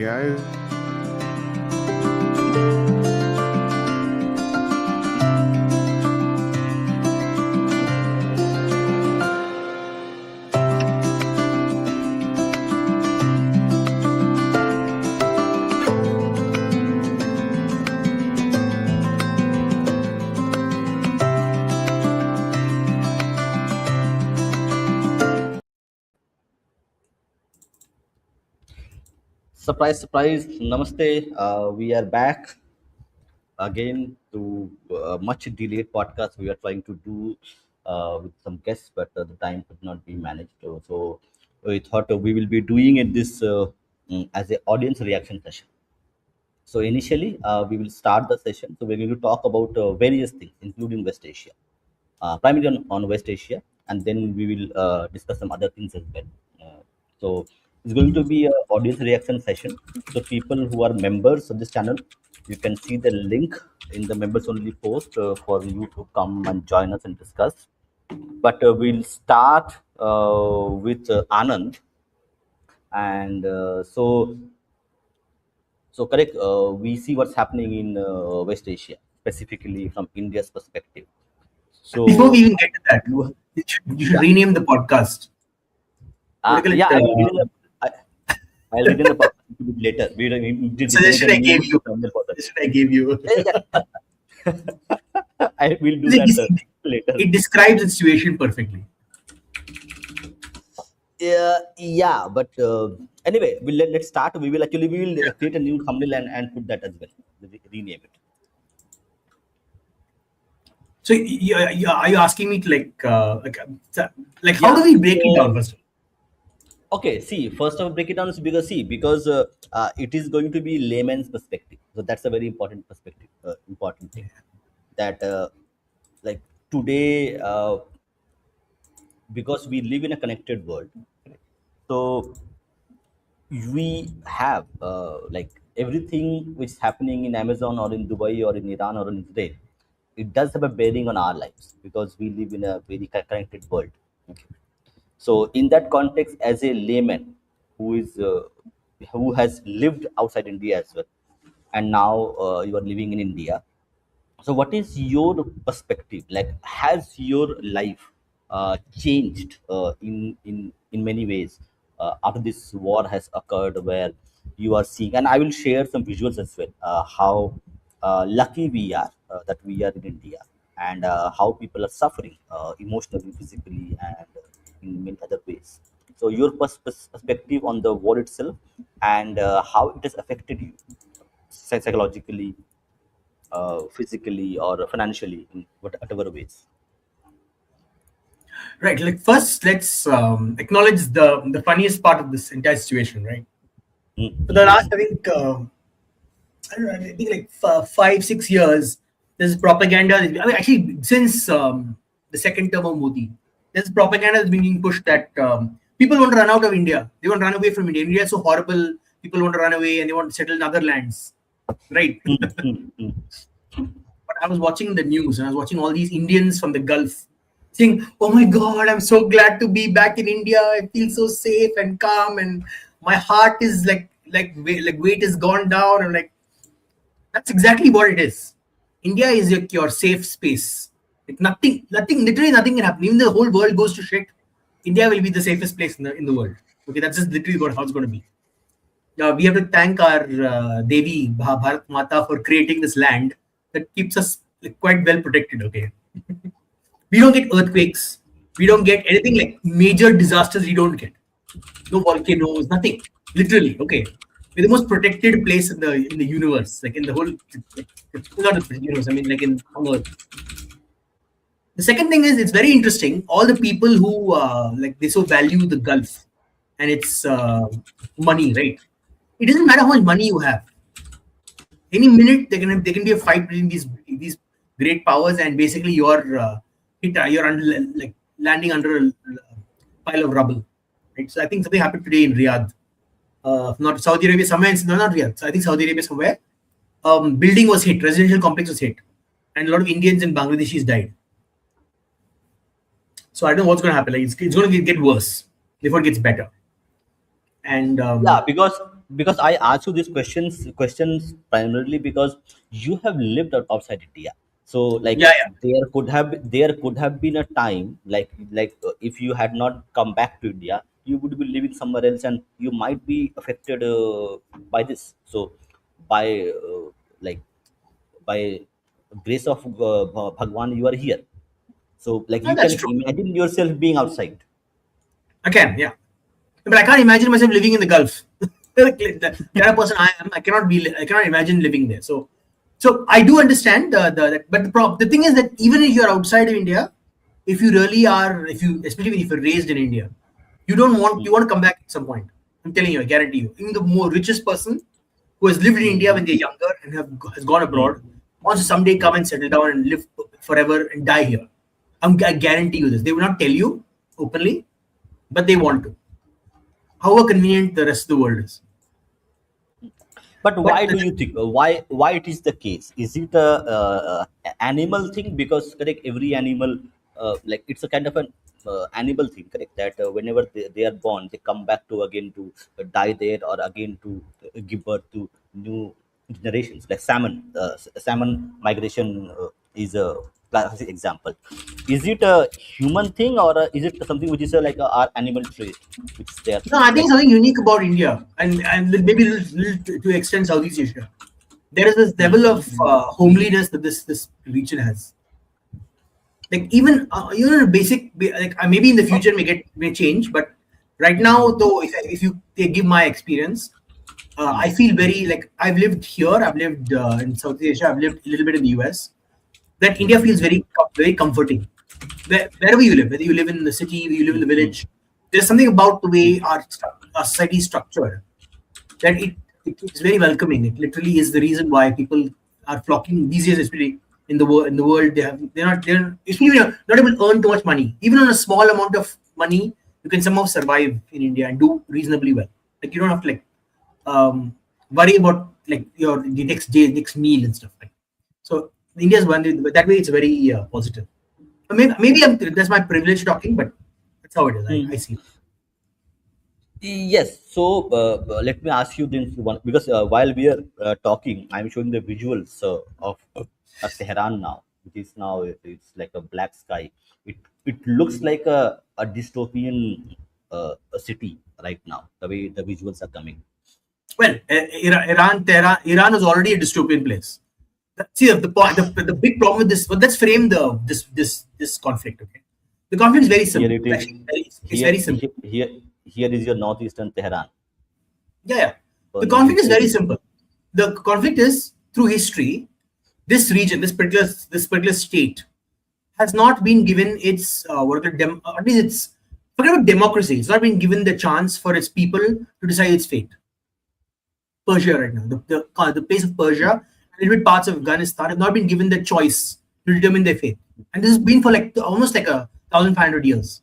Yeah. Surprise, surprise. Namaste. We are back again to a much delayed podcast we are trying to do with some guests, but the time could not be managed. So we thought we will be doing it this as a audience reaction session. So initially, we will start the session. So we're going to talk about various things, including West Asia, primarily on West Asia, and then we will discuss some other things as well. So it's going to be an audience reaction session. So people who are members of this channel, you can see the link in the members only post for you to come and join us and discuss. But we'll start with Anand, and so correct. We see what's happening in West Asia, specifically from India's perspective. Before we So even get to that, you, you should yeah, rename the podcast. What do you call yeah, it? I, I'll read in the podcast a bit later. We designate a Suggestion I name gave you. from for that. Suggestion I gave you. Yeah, I will do Like, that you see, later. it describes the situation perfectly. Yeah, but anyway, let's start. We will Yeah. create a new thumbnail and put that as well. Rename it. So are you asking me to like how do Yeah. we break it down So first? okay, see, first of all, break it down is because it is going to be layman's perspective. So that's a very important perspective, important thing that like today because we live in a connected world. So we have like everything which is happening in Amazon or in Dubai or in Iran or in Israel, it does have a bearing on our lives because we live in a very connected world. Okay. So in that context, as a layman who is who has lived outside India as well, and now you are living in India, so what is your perspective, like has your life changed in many ways after this war has occurred, where you are seeing, and I will share some visuals as well, how lucky we are that we are in India, and how people are suffering emotionally, physically, and in many other ways. So your perspective on the war itself, and how it has affected you psychologically, physically or financially in whatever ways. Right. Like first, let's acknowledge the funniest part of this entire situation. Right. For the last, I think, I don't know, I think like 5 6 years, there's propaganda. I mean, actually, since the second term of Modi, there's propaganda that's being pushed that people want to run out of India. They want to run away from India. India is so horrible. People want to run away and they want to settle in other lands. Right. But I was watching the news and I was watching all these Indians from the Gulf saying, "Oh my God, I'm so glad to be back in India. I feel so safe and calm, and my heart is like weight has gone down." And like that's exactly what it is. India is like your safe space. Like nothing, literally nothing can happen. Even the whole world goes to shit, India will be the safest place in the world. Okay, that's just literally how it's going to be. We have to thank our Devi Bharat Mata for creating this land that keeps us like, quite well protected. Okay, we don't get earthquakes, we don't get anything like major disasters. We don't get no volcanoes, nothing. Literally, okay, we're the most protected place in the universe, like in the whole, not the universe. I mean, like in on Earth. The second thing is it's very interesting. All the people who like they so value the Gulf and its money, right? It doesn't matter how much money you have. Any minute there can be a fight between these great powers, and basically you're under, like landing under a pile of rubble. Right? So I think something happened today in Riyadh, not Saudi Arabia, somewhere. No, not Riyadh. So I think Saudi Arabia somewhere. Building was hit, residential complex was hit, and a lot of Indians and Bangladeshis died. So I don't know what's going to happen. Like it's going to get worse before it gets better. And Yeah, because because I ask you these questions primarily because you have lived outside India. So like Yeah, yeah. there could have been a time if you had not come back to India, you would be living somewhere else, and you might be affected by this. So by like by grace of Bhagwan, you are here. So like Yeah, you that's can true. imagine yourself being outside. I can, yeah. But I can't imagine myself living in the Gulf. The kind of person I am, I cannot imagine living there. So I do understand but the thing is that even if you're outside of India, if you really are, if you, especially if you're raised in India, you want to come back at some point. I'm telling you, I guarantee you. Even the more richest person who has lived in India when they're younger and has gone abroad wants to someday come and settle down and live forever and die here. I guarantee you this. They will not tell you openly, but they want to. However convenient the rest of the world is. But But why do you think why it is the case? Is it a animal thing? Because correct, every animal like it's a kind of an animal thing, correct? That whenever they are born, they come back to again to die there, or again to give birth to new generations. Like salmon migration is a classic example. Is it a human thing, or is it something which is like our animal trait, which is there? no, I think Like something unique about India and maybe to extend Southeast Asia. There is this level of homeliness that this region has. Like even basic like maybe in the future may change, but right now though, if you give my experience, I feel very like I've lived here, I've lived in Southeast Asia, I've lived a little bit in the US. That India feels very comforting. Wherever you live, whether you live in the city, you live in the village, there's something about the way our society is structured that it's very welcoming. It literally is the reason why people are flocking these days, especially in the world. In the world, they're especially when you're not able to earn too much money. Even on a small amount of money, you can somehow survive in India and do reasonably well. Like you don't have to um, worry about like the next day, next meal and stuff like. So India's one that way. It's very positive. Maybe that's my privilege talking, but that's how it is. I Hmm. see it. Yes. So let me ask you this one, because while we are talking, I'm showing the visuals of Tehran now, which is now it's like a black sky. It looks like a dystopian a city right now. The way the visuals are coming. Well, Iran was already a dystopian place. See, the big problem with this, but let's frame this conflict. Okay, the conflict is very Here simple. it is. It's very simple. Here is your northeastern Tehran Yeah, yeah. The burning conflict is very beautifully. simple. The conflict is through history. This region, this particular state, has not been given its at least it's forget about democracy. It's not been given the chance for its people to decide its fate. Persia right now. The place of Persia, a little bit parts of Afghanistan have not been given the choice to determine their fate. And this has been for like almost like 1,500 years.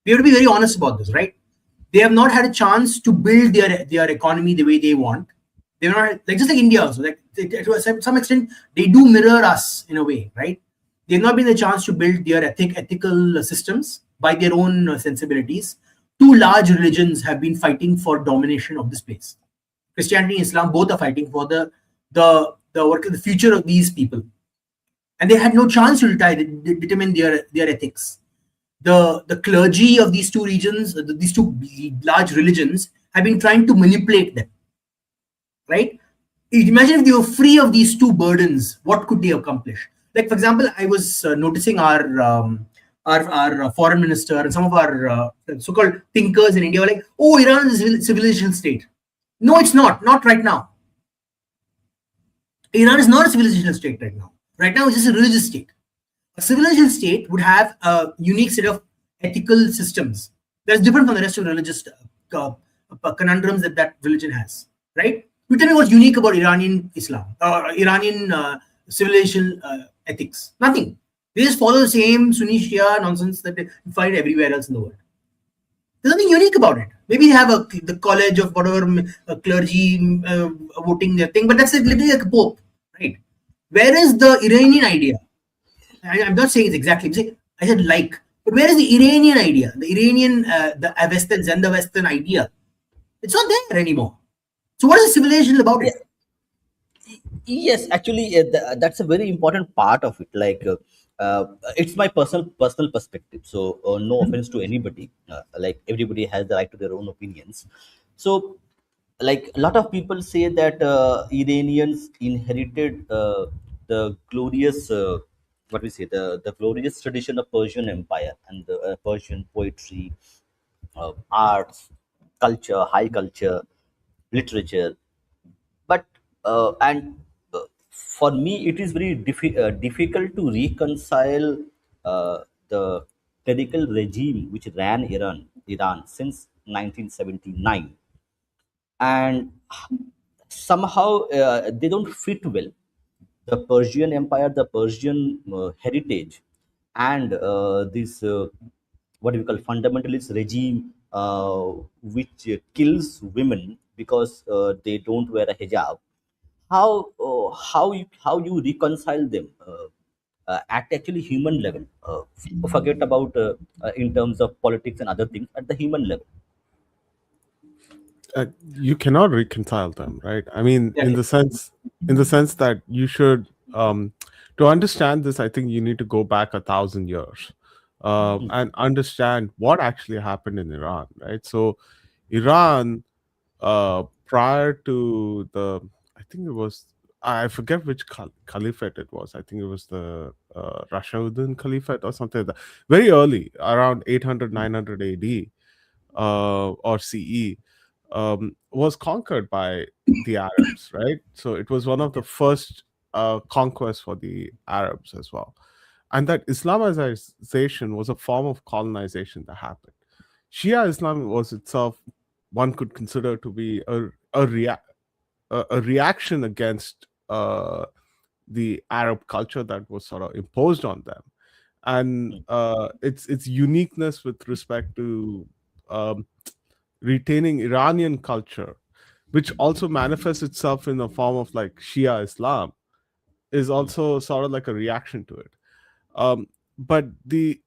We have to be very honest about this, right? They have not had a chance to build their economy the way they want. They're not like just like India also. Like to some extent, they do mirror us in a way, right? They've not been the chance to build their ethical systems by their own sensibilities. Two large religions have been fighting for domination of this place. Christianity and Islam both are fighting for the future of these people, and they had no chance to determine their ethics. The clergy of these two regions, these two large religions, have been trying to manipulate them. Right? Imagine if they were free of these two burdens, what could they accomplish? Like for example, I was noticing our foreign minister and some of our so-called thinkers in India were like, "Oh, Iran is a civilization state." No, it's not. Not right now. Iran is not a civilizational state right now. Right now, it's just a religious state. A civilizational state would have a unique set of ethical systems that's different from the rest of religious conundrums that religion has. Right? You tell me what's unique about Iranian Islam or Iranian civilization ethics? Nothing. They just follow the same Sunni Shia nonsense that you find everywhere else in the world. There's nothing unique about it. Maybe they have the college of whatever clergy voting their thing, but that's like, literally like a pope, right? Where is the Iranian idea? I'm not saying it's exactly. I said like, but where is the Iranian idea? The Iranian, the Western, Zenda Western idea? It's not there anymore. So what is civilization about Yeah, it? yes, actually, that's a very important part of it. Like, uh, it's my personal perspective. So, no offense to anybody. Like, everybody has the right to their own opinions. So, like, a lot of people say that Iranians inherited the glorious, what we say, the glorious tradition of Persian Empire and the Persian poetry, arts, culture, high culture, literature. But and for me it is very difficult to reconcile the clerical regime which ran Iran since 1979, and somehow they don't fit well the Persian Empire, the Persian heritage, and this what do we call fundamentalist regime, which kills women because they don't wear a hijab. How you reconcile them at actually human level? Forget about in terms of politics and other things at the human level. You cannot reconcile them, right? I mean, Exactly. in the sense that you should, to understand this, I think you need to go back 1,000 years, and understand what actually happened in Iran, right? So Iran, prior to the, I think it was, I forget which caliphate it was. I think it was the Rashidun Caliphate or something like that. Very early, around 800, 900 AD, or CE, was conquered by the Arabs, right? So it was one of the first conquests for the Arabs as well. And that Islamization was a form of colonization that happened. Shia Islam was itself, one could consider to be a reaction against the Arab culture that was sort of imposed on them, and its uniqueness with respect to um, retaining Iranian culture, which also manifests itself in the form of like Shia Islam, is also sort of like a reaction to it. But the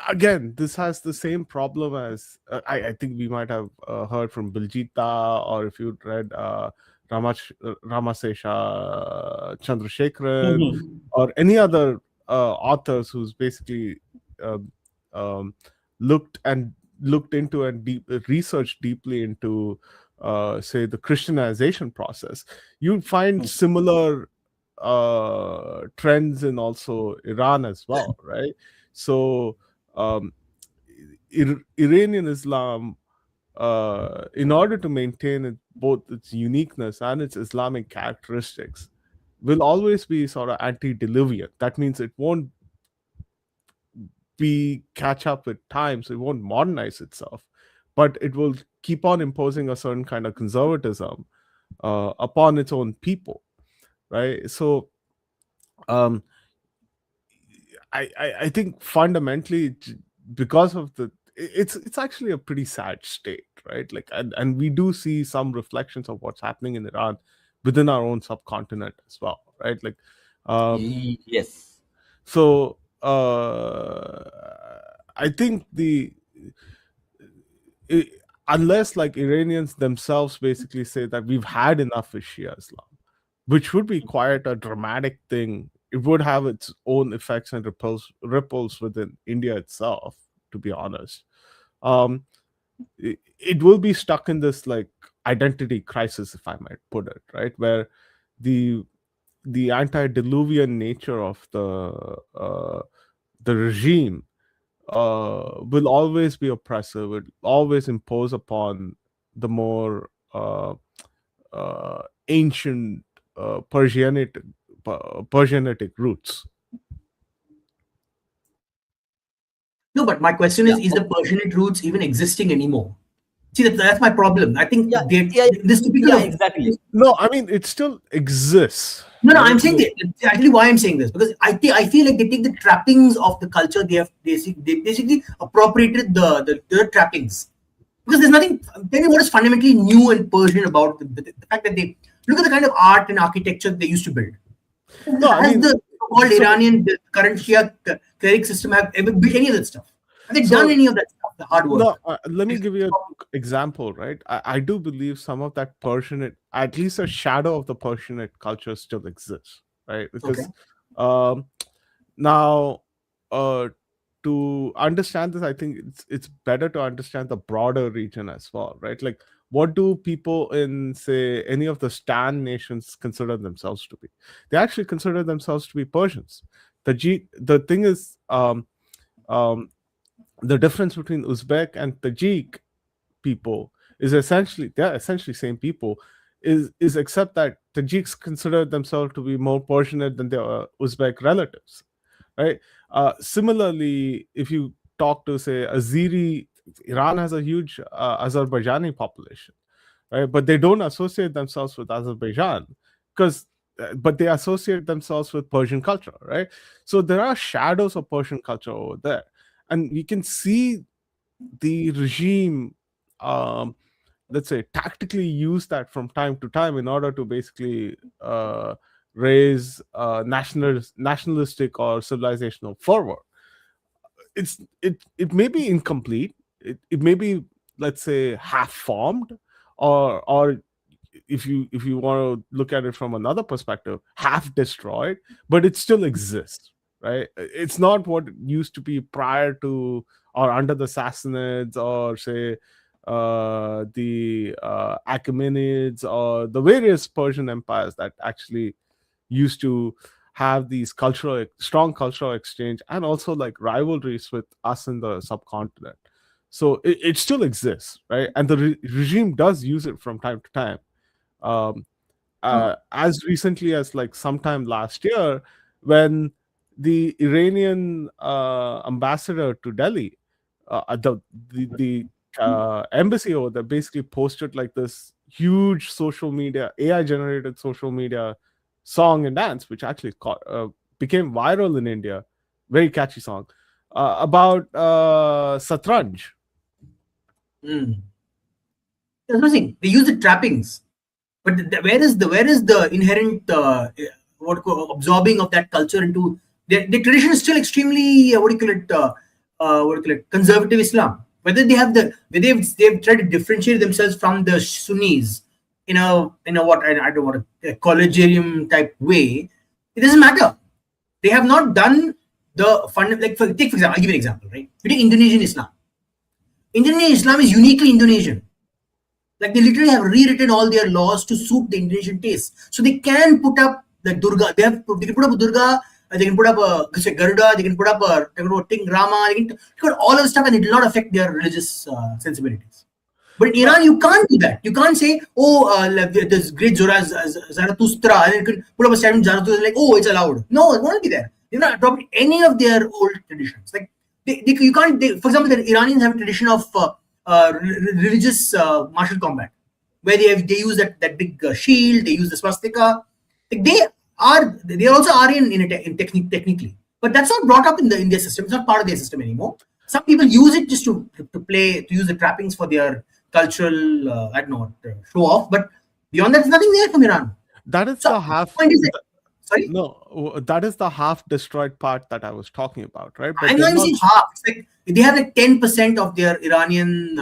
again, this has the same problem as I think we might have heard from Biljita, or if you'd read Ramasesha Chandrasekharan, or any other authors who's basically um, um, looked and looked into and researched deeply into say the Christianization process, you find similar trends in also Iran as well, right? So um, Iranian Islam, in order to maintain both its uniqueness and its Islamic characteristics, will always be sort of antediluvian. That means it won't be catch up with times. It won't modernize itself, but it will keep on imposing a certain kind of conservatism upon its own people, right? So um, I think fundamentally, because of it's actually a pretty sad state, right? Like, and we do see some reflections of what's happening in Iran within our own subcontinent as well, right? Like, um, Yes. so I think i- unless like Iranians themselves basically say that we've had enough with Shia Islam, which would be quite a dramatic thing. It would have its own effects and ripples within India itself, to be honest. Um, it will be stuck in this like identity crisis, if I might put it, right? Where the the antediluvian nature of the regime will always be oppressive, will always impose upon the more ancient Persianic Persianic roots. No, but my question Yeah. is the Persianate roots even existing anymore? See, that's my problem. I think Yeah. Yeah. this typical Yeah. of Exactly. No, I mean it still exists, no, no. right? I'm saying that actually why I'm saying this because I feel like they take the trappings of the culture. They basically appropriated the trappings because there's nothing. Tell me what is fundamentally new and Persian about the fact that they look at the kind of art and architecture they used to build. No, I Has mean, the so-called so Iranian the current Shia cleric system have ever built any of that stuff? Have they done so any of that stuff? the hard No, work. let me give you an example, right? I do believe some of that Persianate, at least a shadow of the Persianate culture still exists, right? Okay. Because um, now, uh, to understand this, I think it's better to understand the broader region as well, right? Like, what do people in, say, any of the Stan nations consider themselves to be? They actually consider themselves to be Persians. The thing is, um, the difference between Uzbek and Tajik people is essentially, they're essentially same people, is except that Tajiks consider themselves to be more Persianate than their Uzbek relatives, right? Similarly, if you talk to, say, Azeri, Iran has a huge Azerbaijani population, right? But they don't associate themselves with Azerbaijan because, but they associate themselves with Persian culture, right? So there are shadows of Persian culture over there, and you can see the regime, um, let's say, tactically use that from time to time in order to basically raise nationalistic or civilizational fervor. It may be incomplete. It may be, let's say, half formed, or if you want to look at it from another perspective, half destroyed, but it still exists, right? It's not what it used to be prior to or under the Sassanids, or say the Achaemenids, or the various Persian empires that actually used to have these strong cultural exchange, and also like rivalries with us in the subcontinent. So it still exists, right? And the regime does use it from time to time. um, as recently as like sometime last year, when the Iranian ambassador to Delhi, the embassy over there basically posted like this huge social media, AI generated social media song and dance, which actually became viral in India. Very catchy song about Satranj. Mm. That's what I'm saying. They use the trappings, but where is the inherent absorbing of that culture into their tradition is still extremely what do you call it what do you call it, conservative Islam. Whether they have the whether they've tried to differentiate themselves from the Sunnis in a what I don't want a collegium type way, it doesn't matter. They have not done the fund like take for example, I'll give you an example, right? You take Indonesian Islam. Indonesian Islam is uniquely Indonesian. Like they literally have rewritten all their laws to suit the Indonesian taste. So they can put up the Durga. They can put up a Durga. They can put up a say Garuda. They can put up a Ting Rama. They can put all of the stuff, and it will not affect their religious sensibilities. But in Well, Iran, you can't do that. You can't say, "Oh, this great Zarathustra," and you can put up a statue of Zarathustra like, "Oh, it's allowed." No, it won't be there. They're not adopting any of their old traditions. Like you can't. For example, the Iranians have a tradition of religious martial combat, where they use that big shield. They use the swastika. Like they are also Aryan technically, but that's not brought up in the India system. It's not part of their system anymore. Some people use it just to play to use the trappings for their cultural I don't know show off. But beyond that, there's nothing there from Iran. that is So the the half. point is that sorry. No, that is the half destroyed part that I was talking about, right? But I'm they're not even not. saying half. It's like they have like 10% of their Iranian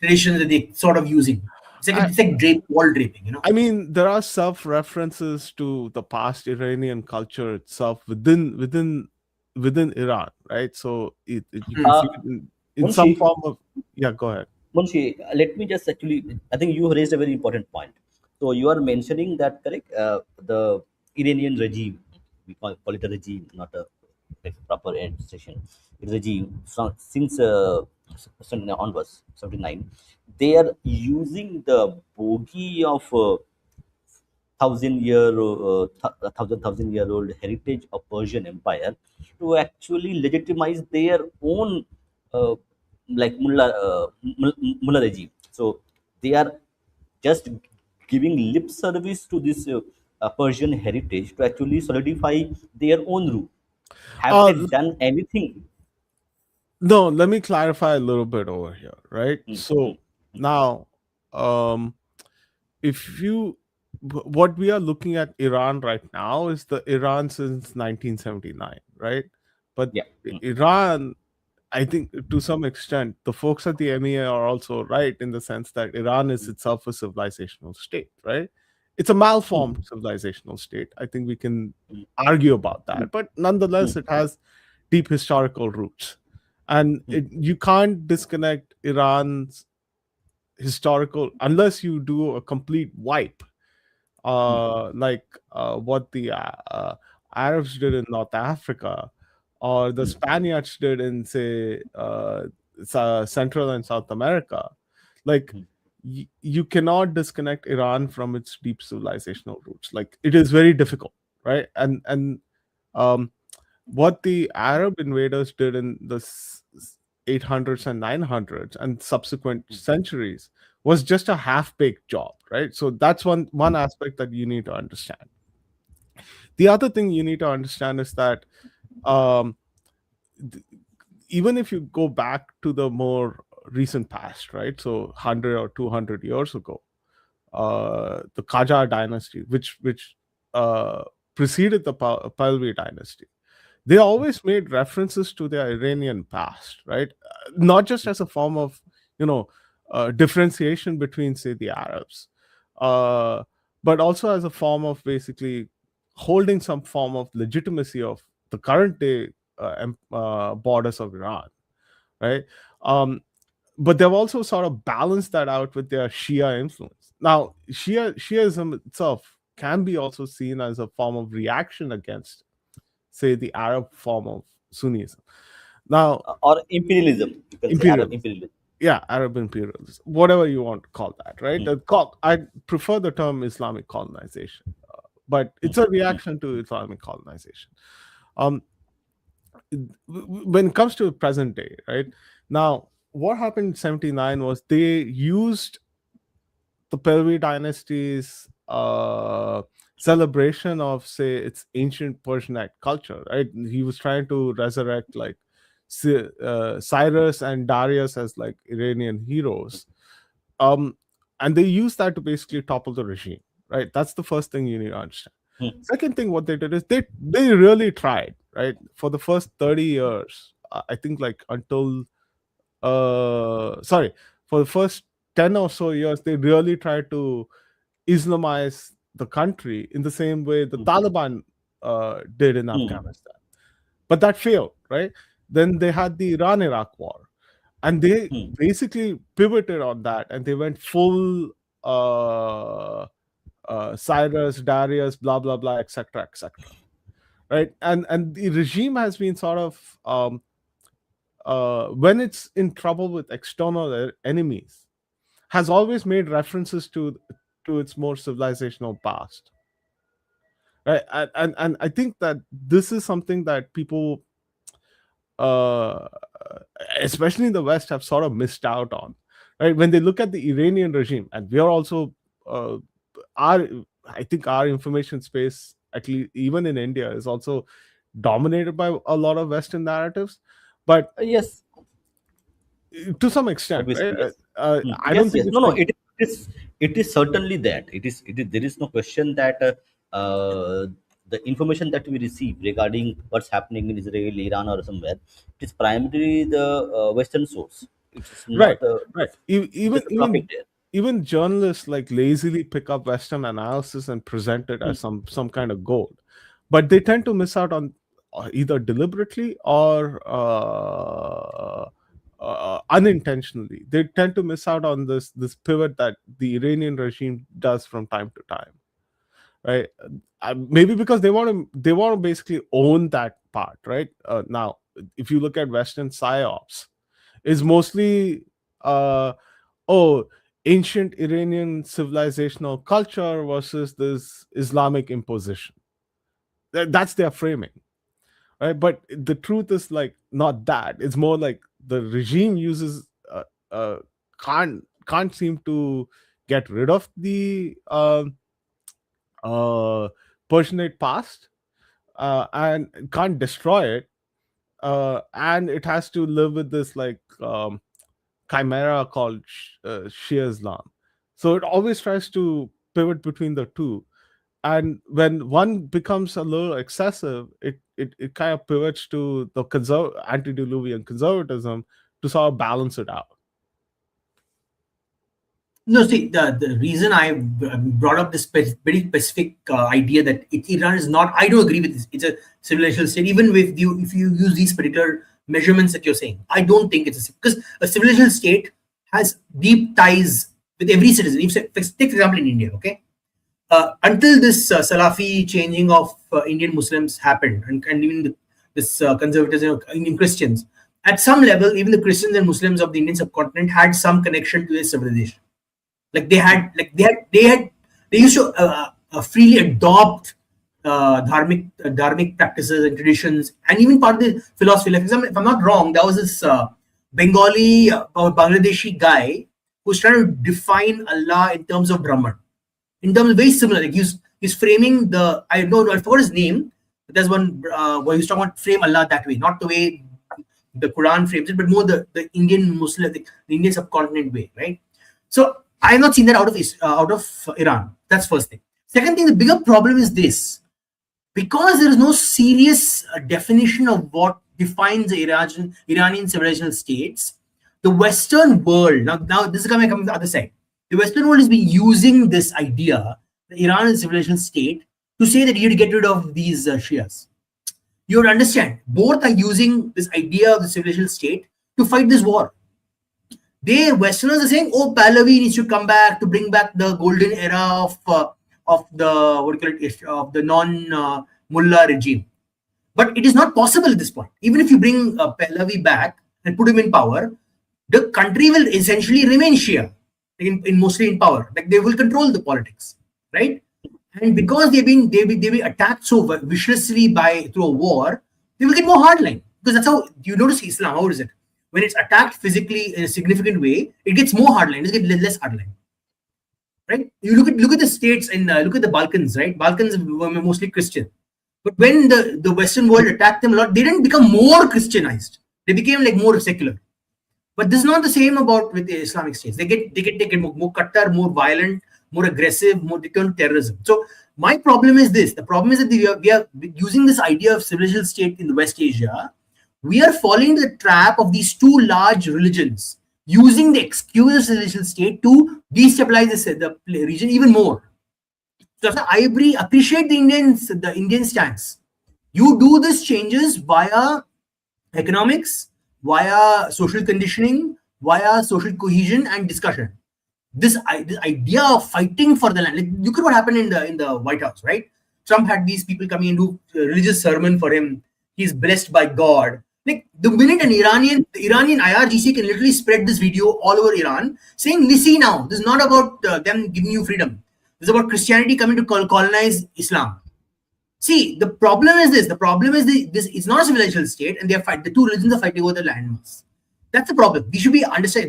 tradition that they sort of using. I, It's like wall draping, you know. I mean, there are self references to the past Iranian culture itself within Iran, right? So you can Hmm. see Uh, it in some Munshi, form of. Yeah, go ahead. Munshi, let me just actually, I think you raised a very important point. So you are mentioning that, correct? The Iranian regime, we call it a regime, not a like, proper administration. Regime, since 79 onwards, 79, they are using the bogey of thousand year old heritage of Persian Empire to actually legitimize their own uh, like mullah regime. So they are just giving lip service to this Persian heritage to actually solidify their own rule. Have they Uh, done anything? no, let me clarify a little bit over here, right? Mm, So mm, now, um, if you what we are looking at Iran right now is the Iran since 1979, right? But yeah. Mm, Iran I think to some extent, the folks at the MEA are also right in the sense that Iran is itself a civilizational state, right? It's a malformed civilizational state. I think we can argue about that, but nonetheless, it has deep historical roots. And you can't disconnect Iran's historical unless you do a complete wipe, like what the Arabs did in North Africa, or the Spaniards did in, say, Central and South America. Like, you cannot disconnect Iran from its deep civilizational roots. Like, it is very difficult, right? And um, what the Arab invaders did in the 800s and 900s and subsequent centuries was just a half-baked job, right? So that's one aspect that you need to understand. The other thing you need to understand is that um, th- even if you go back to the more recent past, right? So 100 or 200 years ago, the Qajar dynasty, which preceded the Pahlavi dynasty, they always made references to their Iranian past, right? Not just as a form of, differentiation between, say, the Arabs, uh, but also as a form of basically holding some form of legitimacy of the current day borders of Iran, right? Um, but they've also sort of balanced that out with their Shia influence. Now, Shiaism itself can be also seen as a form of reaction against, say, the Arab form of Sunnism. Now, Or imperialism. You can say Arab imperialism, imperialism. yeah, Arab imperialism, whatever you want to call that, right? I prefer the term Islamic colonization, but it's a reaction to Islamic colonization. Um, when it comes to present day, right now, what happened in 79 was they used the Pahlavi dynasty's celebration of, say, its ancient Persianate culture, right? He was trying to resurrect, like, Cyrus and Darius as, like, Iranian heroes. Um, and they used that to basically topple the regime, right? That's the first thing you need to understand. Second thing, what they did is they really tried, right? For the first 30 years, I think, like, until sorry, for the first 10 or so years, they really tried to Islamize the country in the same way the Taliban did in Afghanistan. But that failed, right? Then they had the Iran Iraq war, and they basically pivoted on that, and they went full Cyrus, Darius, blah, blah, blah, etc., etc. Right? And the regime has been sort of, when it's in trouble with external enemies, has always made references to its more civilizational past, right? And I think that this is something that people, uh, especially in the West, have sort of missed out on, right? When they look at the Iranian regime, and we are also, our I think our information space, at least even in India, is also dominated by a lot of Western narratives, but Yes, to some extent, right? obviously, yes. I don't Yes, think yes. it's No, no. like It is certainly that. It is. There is no question that the information that we receive regarding what's happening in Israel, Iran, or somewhere, it is primarily the Western source. It's right, not. right. It's just a traffic there. Even journalists, like, lazily pick up Western analysis and present it as some kind of gold, but they tend to miss out on, either deliberately or unintentionally. They tend to miss out on this pivot that the Iranian regime does from time to time, right? Maybe because they want to basically own that part, right? Now, if you look at Western psyops, is mostly, uh, oh, ancient Iranian civilizational culture versus this Islamic imposition. That's their framing, right? But the truth is, like, not that. It's more like the regime uses, can't seem to get rid of the uh, Persianate past, and can't destroy it, and it has to live with this, like, chimera called Shia Islam. So it always tries to pivot between the two, and when one becomes a little excessive, it kind of pivots to the antediluvian conservatism to sort of balance it out. No, see, the reason I brought up this very specific idea that Iran is not, I do agree with this. It's a civilization state. Even with you, if you use these particular measurements that you're saying, I don't think it's because a civilization state has deep ties with every citizen. If, take for example in India, okay, until this Salafi changing of Indian Muslims happened, and even this conservatism in Christians, at some level, even the Christians and Muslims of the Indian subcontinent had some connection to this civilization. Like they used to freely adopt dharmic practices and traditions, and even part of the philosophy. Like, for example, if I'm not wrong, there was this Bengali or Bangladeshi guy who's trying to define Allah in terms of Brahman, in terms of very similar. Like he's framing the, I don't know, I forgot his name, but there's one where he's talking about frame Allah that way, not the way the Quran frames it, but more the Indian Muslim, the Indian subcontinent way, right? So I have not seen that out of Iran. That's first thing. Second thing, the bigger problem is this: because there is no serious definition of what defines the Iranian civilizational states, the Western world, now this is coming from the other side. The Western world has been using this idea, the Iran is a civilizational state, to say that you have to get rid of these Shias. You have to understand, both are using this idea of the civilizational state to fight this war. They Westerners are saying, "Oh, Pahlavi needs to come back to bring back the golden era of the of the non-mullah regime." But it is not possible at this point. Even if you bring Pahlavi back and put him in power, the country will essentially remain Shia, in mostly in power. Like they will control the politics, right? And because they've been attacked so viciously through a war, they will get more hardline. Because that's how you notice Islam. How is it? When it's attacked physically in a significant way, it gets more hardline. It gets less hardline, right? You look at the states and look at the Balkans, right? Balkans were mostly Christian, but when the Western world attacked them a lot, they didn't become more Christianized. They became like more secular. But this is not the same about with the Islamic states. They get more Qatar, more violent, more aggressive, more turn to terrorism. So my problem is this: the problem is that we are using this idea of civilizational state in the West Asia. We are falling into the trap of these two large religions, using the excuse of civilizational state to destabilize the region even more. So I appreciate the Indian stance. You do these changes via economics, via social conditioning, via social cohesion and discussion. This idea of fighting for the land. Like, look at what happened in the White House, right? Trump had these people coming and do a religious sermon for him. He's blessed by God. Like the minute the Iranian IRGC can literally spread this video all over Iran, saying, "See now, this is not about them giving you freedom. This is about Christianity coming to colonize Islam." See, the problem is this. The problem is this. It's not a civilizational state, and the two religions are fighting over the landmass. That's the problem. We should be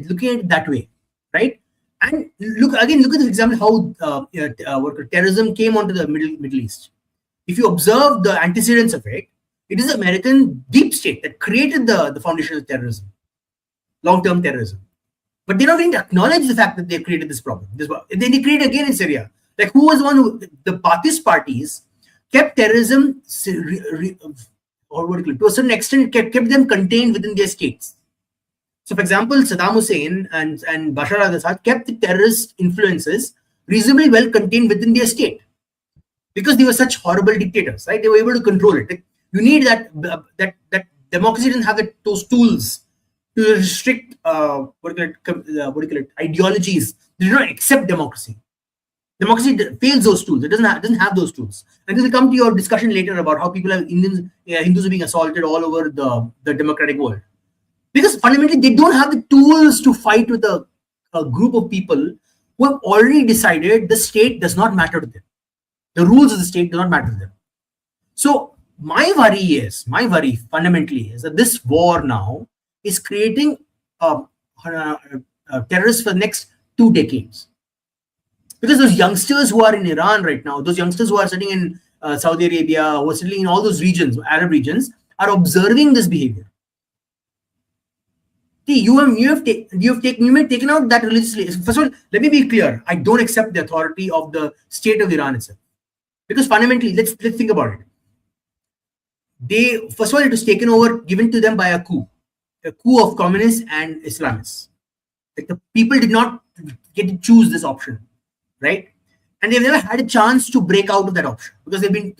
looking at it that way, right? And look at the example how terrorism came onto the Middle East. If you observe the antecedents of it, it is the American deep state that created the foundation of terrorism, long-term terrorism. But they're not going to acknowledge the fact that they created this problem. Then they create again in Syria. Like who was the one who, the Baathist parties kept terrorism, or what do you call it, to a certain extent, kept them contained within their states. So, for example, Saddam Hussein and Bashar al-Assad kept the terrorist influences reasonably well contained within their state because they were such horrible dictators, right? They were able to control it. Like, you need that democracy didn't have those tools to restrict ideologies. They do not accept democracy. Democracy fails those tools. It doesn't have those tools. And this will come to your discussion later about how people Hindus are being assaulted all over the democratic world. Because fundamentally, they don't have the tools to fight with a group of people who have already decided the state does not matter to them. The rules of the state do not matter to them. So my worry fundamentally is that this war now is creating terrorists for the next 2 decades. Because those youngsters who are in Iran right now, those youngsters who are sitting in Saudi Arabia, who are sitting in all those regions, Arab regions, are observing this behavior. See, you have taken out that religiously. First of all, let me be clear. I don't accept the authority of the state of Iran itself. Because fundamentally, let's think about it. They, first of all, it was taken over, given to them by a coup of communists and Islamists. Like, the people did not get to choose this option, right? And they've never had a chance to break out of that option because they've been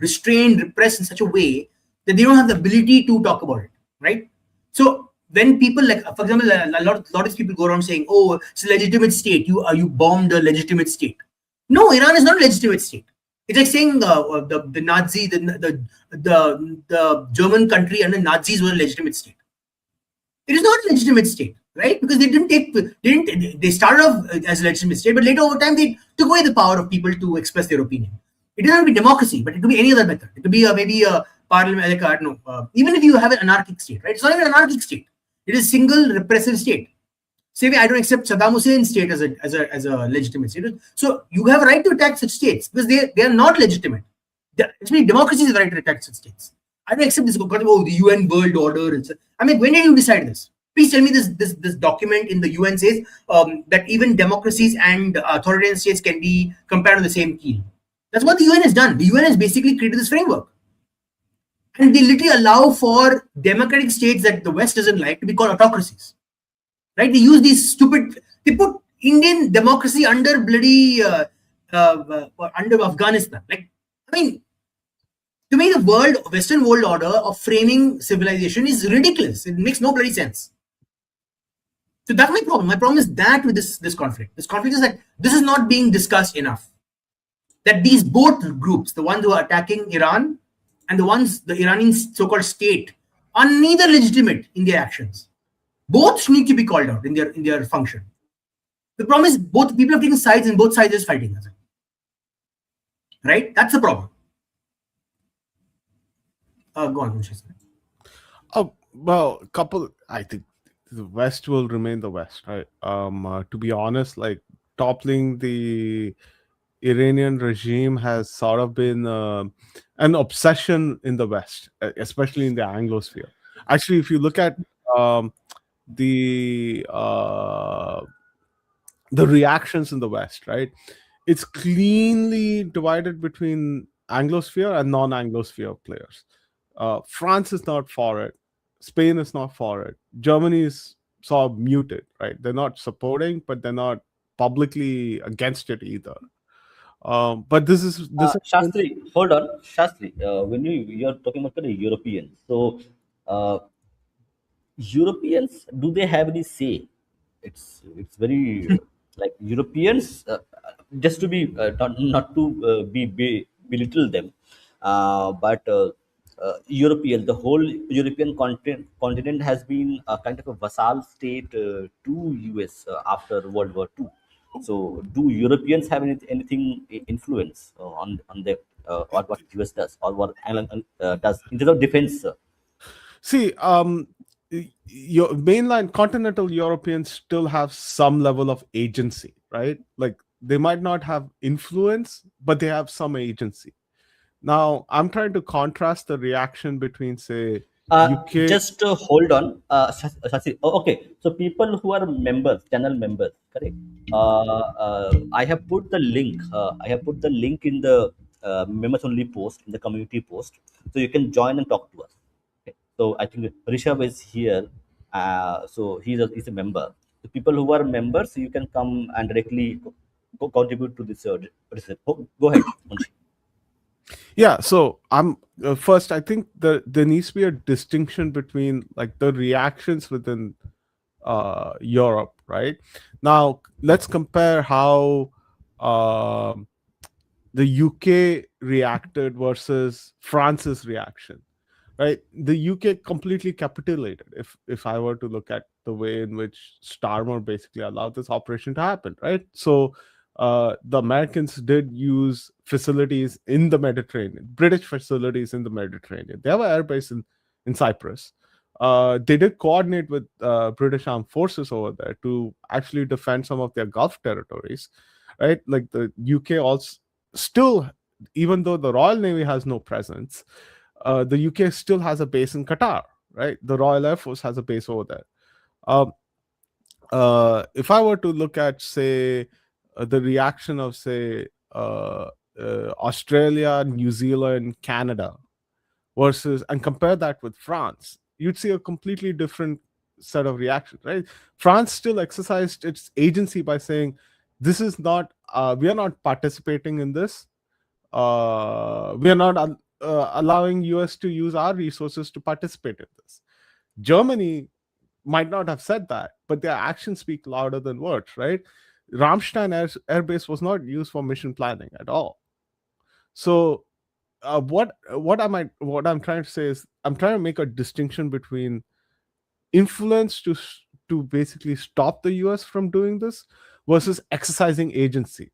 restrained, repressed in such a way that they don't have the ability to talk about it, right? So when people, like, for example, a lot of people go around saying, "Oh, it's a legitimate state. You bombed a legitimate state." No, Iran is not a legitimate state. It's like saying the Nazi, the German country and the Nazis were a legitimate state. It is not a legitimate state, right? Because they started off as a legitimate state, but later over time they took away the power of people to express their opinion. It doesn't have to be democracy, but it could be any other method. It could be maybe a parliament, like, I don't know, even if you have an anarchic state, right? It's not even an anarchic state. It is single repressive state. Say, I don't accept Saddam Hussein's state as a legitimate state. So you have a right to attack such states because they are not legitimate. Actually, democracy is the right to attack such states. I don't accept this. Oh, the UN world order. I mean, when did you decide this? Please tell me this document in the UN says that even democracies and authoritarian states can be compared on the same keel. That's what the UN has done. The UN has basically created this framework. And they literally allow for democratic states that the West doesn't like to be called autocracies. Right? They use these stupid. They put Indian democracy under bloody under Afghanistan. Like, I mean, to me, the Western world order of framing civilization is ridiculous. It makes no bloody sense. So that's my problem. My problem is that with this conflict. This conflict is that this is not being discussed enough. That these both groups, the ones who are attacking Iran and the Iranian so-called state, are neither legitimate in their actions. Both need to be called out in their function. The problem is both people are taking sides and both sides is fighting. Right? That's the problem. Go on, Munshi. Oh, well, couple. I think the West will remain the West, right? To be honest, like toppling the Iranian regime has sort of been an obsession in the West, especially in the Anglosphere. Actually, if you look at um, the uh, the reactions in the West, right? It's cleanly divided between Anglosphere and non-Anglosphere players. France is not for it. Spain is not for it. Germany is sort of muted, right? They're not supporting, but they're not publicly against it either. But this is Shastri, hold on, Shastri. When you're talking about the Europeans, so uh, Europeans, do they have any say? It's very like Europeans. Just to be not to belittle them, but European, the whole European continent has been a kind of a vassal state to US after World War II. So, do Europeans have anything influence on the or what US does or what England does in terms of defense? see, your mainline continental Europeans still have some level of agency, right? Like they might not have influence, but they have some agency. Now, I'm trying to contrast the reaction between, say, UK. Just hold on, Shashi. Oh, okay. So people who are members, channel members, correct? I have put the link. I have put the link in the members only post in the community post, so you can join and talk to us. Okay. So I think Rishabh is here. So he's a member. The people who are members, you can come and directly contribute to this. Research. Go ahead, Munshi. Yeah, so I'm first. I think there needs to be a distinction between like the reactions within Europe, right? Now, let's compare how the UK reacted versus France's reaction, right? The UK completely capitulated. If I were to look at the way in which Starmer basically allowed this operation to happen, right? So the Americans did use facilities in the Mediterranean, British facilities in the Mediterranean. They have an airbase in Cyprus. They did coordinate with British armed forces over there to actually defend some of their Gulf territories, right? Like the UK also still, even though the Royal Navy has no presence, the UK still has a base in Qatar, right? The Royal Air Force has a base over there. Um, if I were to look at, say, the reaction of, say, Australia, New Zealand, Canada, versus, and compare that with France, you'd see a completely different set of reactions, right? France still exercised its agency by saying, "This is not, we are not participating in this. We are not allowing US to use our resources to participate in this." Germany might not have said that, but their actions speak louder than words, right? Ramstein Air Base was not used for mission planning at all. So what I'm trying to say is, I'm trying to make a distinction between influence to basically stop the US from doing this versus exercising agency.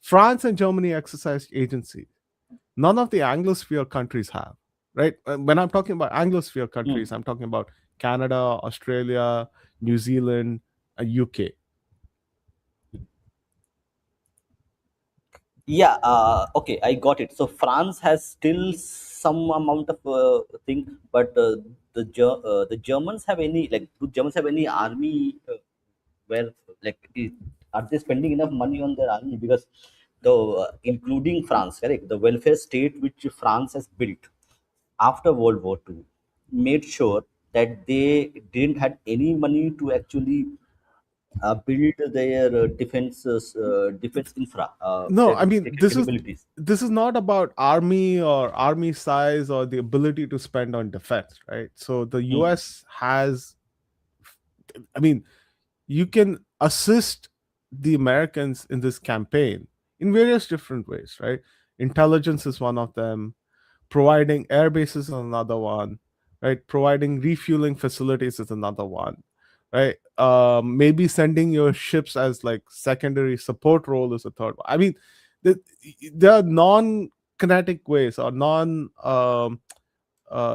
France and Germany exercised agency. None of the Anglosphere countries have, right? When I'm talking about Anglosphere countries, I'm talking about Canada, Australia, New Zealand, UK. Yeah, okay, I got it. So France has still some amount of thing, but the Germans have any, like, do Germans have any army where, like, are they spending enough money on their army? Because the including France, correct, the welfare state which France has built after World War II made sure that they didn't had any money to actually build their defense infra, No, their I mean, capabilities. this is not about army or army size or the ability to spend on defense, right? So the Hmm. US has, I mean, you can assist the Americans in this campaign in various different ways, right? Intelligence is one of them, providing air bases is another one, right? Providing refueling facilities is another one, right? Maybe sending your ships as like secondary support role is a third one. I mean, the, there are non-kinetic ways or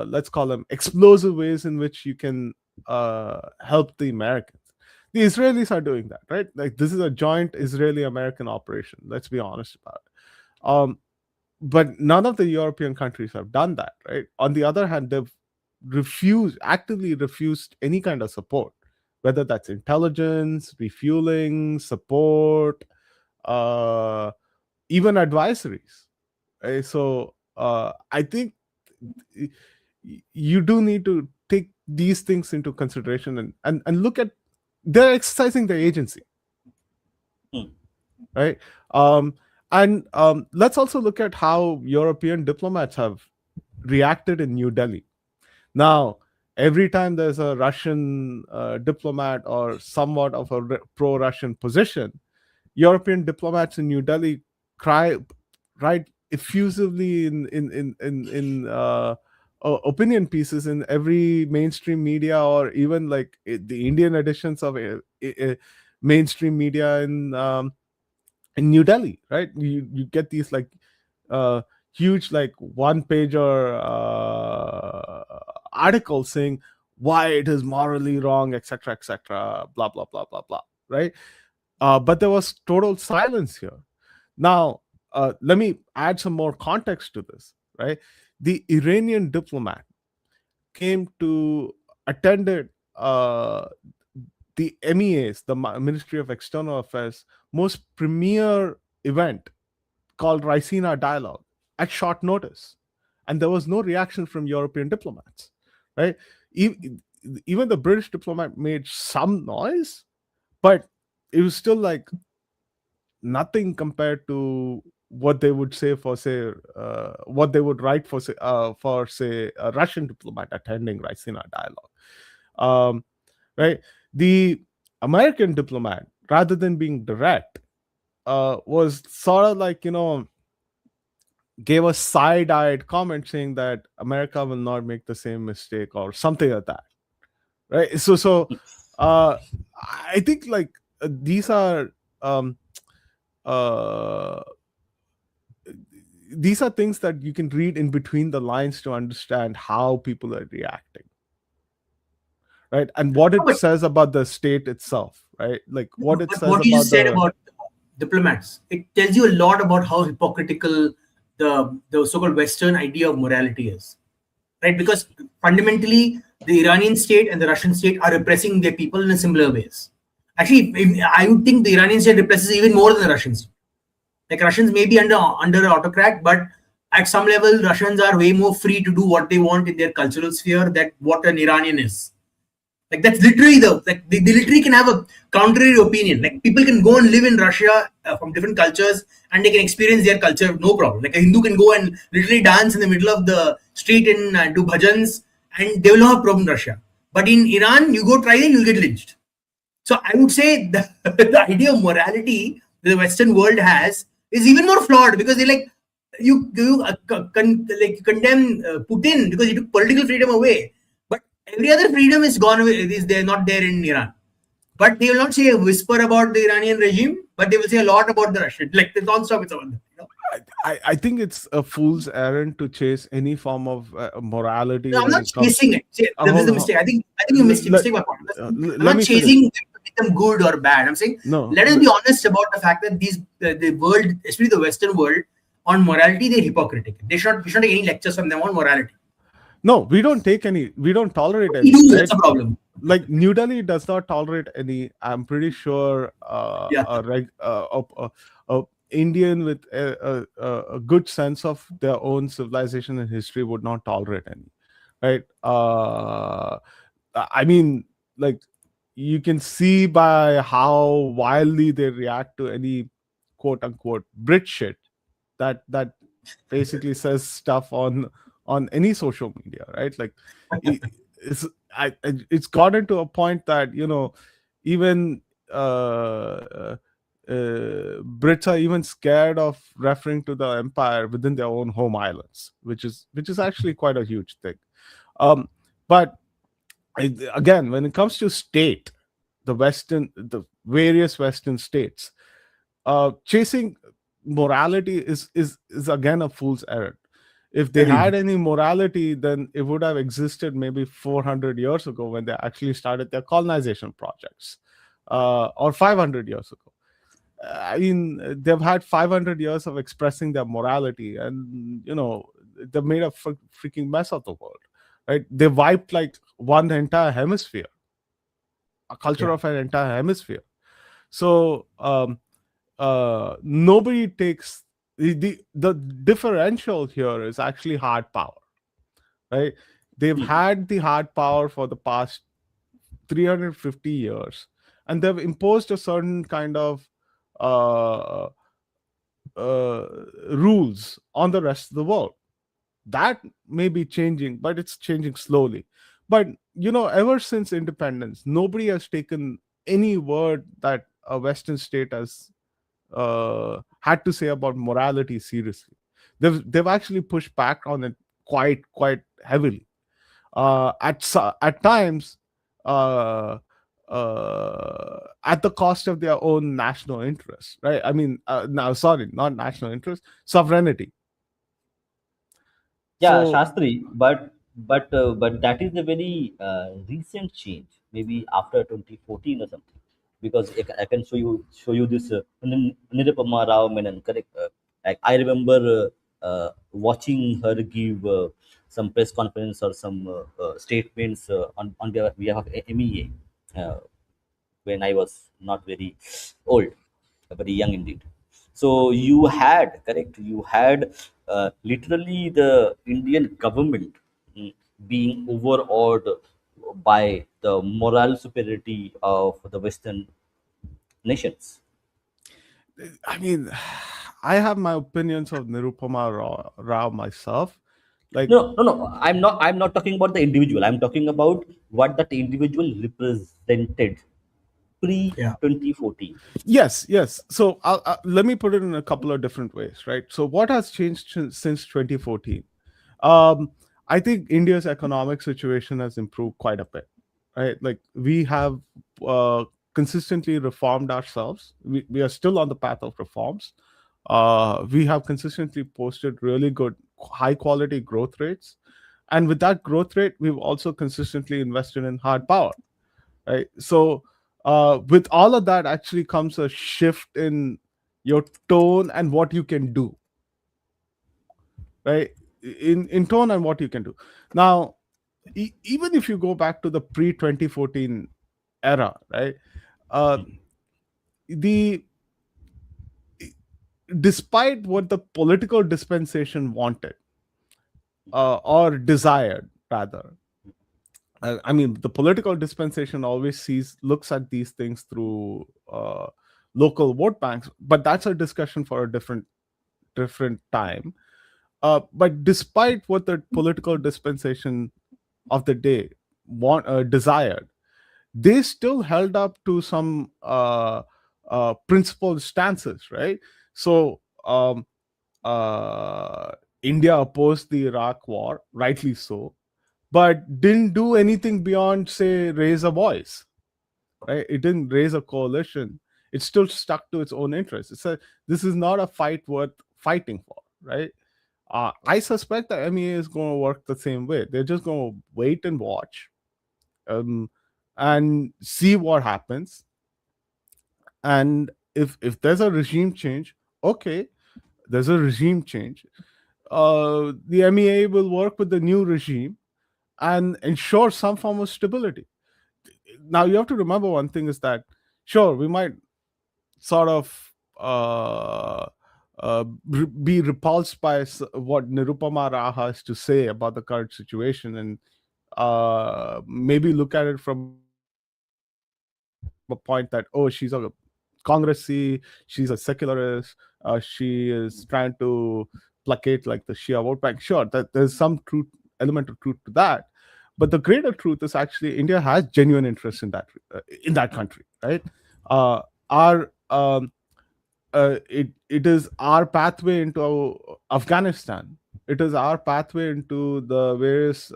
let's call them explosive ways in which you can help the Americans. The Israelis are doing that, right? Like, this is a joint Israeli-American operation. Let's be honest about it. But none of the European countries have done that, right? On the other hand, they've actively refused any kind of support, whether that's intelligence, refueling, support, uh, even advisories. Right? So I think you do need to take these things into consideration and look at, they're exercising their agency, Hmm. right? And let's also look at how European diplomats have reacted in New Delhi. Now, every time there's a Russian diplomat or somewhat of a pro-Russian position, European diplomats in New Delhi cry, write effusively in opinion pieces in every mainstream media, or even like the Indian editions of mainstream media in New Delhi, right? You get these like uh, huge like one pager articles saying why it is morally wrong, etc., etc., blah blah blah blah blah, right? But there was total silence here. Now, let me add some more context to this, right? The Iranian diplomat came to attended the MEA's, the Ministry of External Affairs, most premier event called Ricina Dialogue at short notice. And there was no reaction from European diplomats, right? Even the British diplomat made some noise, but it was still like nothing compared to what they would say for, say, what they would write for, say, a Russian diplomat attending Ricina Dialogue. Right? The American diplomat, rather than being direct, was sort of like, gave a side-eyed comment saying that America will not make the same mistake or something like that, right? Uh, I think like these are um, uh, these are things that you can read in between the lines to understand how people are reacting, right? And what it But says about the state itself, right? Like what it says what you about just said the about diplomats, it tells you a lot about how hypocritical the so-called Western idea of morality is, right? Because fundamentally, the Iranian state and the Russian state are repressing their people in a similar ways. Actually, I would think the Iranian state represses even more than the Russian state. Like Russians may be under an autocrat, but at some level, Russians are way more free to do what they want in their cultural sphere that what an Iranian is. Like that's literally they literally can have a contrary opinion. Like people can go and live in Russia from different cultures and they can experience their culture no problem. Like a Hindu can go and literally dance in the middle of the street and do bhajans and they will not have a problem in Russia. But in Iran, you go try it, you'll get lynched. So I would say the idea of morality the Western world has is even more flawed because they like like condemn Putin because he took political freedom away, but every other freedom is gone away. Is there not there in Iran? But they will not say a whisper about the Iranian regime, but they will say a lot about the Russian. Like the non-stop it's about them. I think it's a fool's errand to chase any form of morality No, I'm when not it comes. chasing it. See, this is Hold the on. mistake. I think you Let, mistake my point. I'm let not me finish. chasing them to make them good or bad. I'm saying No, let us be honest about the fact that the world, especially the Western world, on morality they're hypocritical. We should not take any lectures from them on morality. no, we don't take any. We don't tolerate We any. do. Right? That's a problem. Like New Delhi does not tolerate any. I'm pretty sure Yeah. a Indian with a good sense of their own civilization and history would not tolerate any. Right? I mean, like you can see by how wildly they react to any quote unquote Brit shit that basically says stuff on any social media, right? Like it, it's it's gotten to a point that even Brits are even scared of referring to the empire within their own home islands, which is actually quite a huge thing. um but again, when it comes to state, the various Western states, chasing morality is again a fool's errand. If they Agreed. had any morality, then it would have existed maybe 400 years ago when they actually started their colonization projects, or 500 years ago. I mean, they've had 500 years of expressing their morality, and they've made a freaking mess of the world, right? They wiped like one entire hemisphere, a culture Yeah. of an entire hemisphere. So nobody takes the differential here is actually hard power, right? They've Hmm. had the hard power for the past 350 years, and they've imposed a certain kind of uh, uh, rules on the rest of the world. That may be changing, but it's changing slowly. But ever since independence, nobody has taken any word that a Western state has had to say about morality seriously. They've actually pushed back on it quite heavily. At times, uh, at the cost of their own national interests, right? I mean, no, sorry, not national interest, sovereignty. Yeah, So Shastri, but that is a very recent change, maybe after 2014 or something, because I can show you this Nirupama Rao Menon, correct? Like I remember watching her give some press conference or some statements on behalf of MEA. When I was not very old, very young indeed. So you had, correct, you had literally the Indian government mm, being overawed by the moral superiority of the Western nations. I mean, I have my opinions of Nirupama Rao myself. Like, No, no, no. I'm not talking about the individual. I'm talking about what that individual represented pre Yeah. 2014. yes, yes. So let me put it in a couple of different ways, right? So what has changed since 2014? Um, I think India's economic situation has improved quite a bit, right? Like we have consistently reformed ourselves. We are still on the path of reforms. We have consistently posted really good, high quality growth rates. And with that growth rate, we've also consistently invested in hard power, right? So with all of that actually comes a shift in your tone and what you can do, right? In tone and what you can do. Now, even if you go back to the pre 2014 era, right? uh, the despite what the political dispensation wanted, or desired rather. I mean, the political dispensation always looks at these things through local vote banks, but that's a discussion for a different time. But despite what the political dispensation of the day desired, they still held up to some principled stances, right? So uh, India opposed the Iraq war, rightly so, but didn't do anything beyond, say, raise a voice, right? It didn't raise a coalition. It still stuck to its own interests. This is not a fight worth fighting for, right? I suspect the MEA is going to work the same way. They're just going to wait and watch, um, and see what happens. And if there's a regime change, okay, there's a regime change. The MEA will work with the new regime and ensure some form of stability. Now you have to remember one thing is that, sure, we might sort of be repulsed by what Nirupama Rao has to say about the current situation, and maybe look at it from a point that, oh, she's a congressy, she's a secularist, she is trying to placate like the Shia vote bank. Sure, that there's some element of truth to that, but the greater truth is actually India has genuine interest in that country, right? Our it is our pathway into Afghanistan. It is our pathway into the various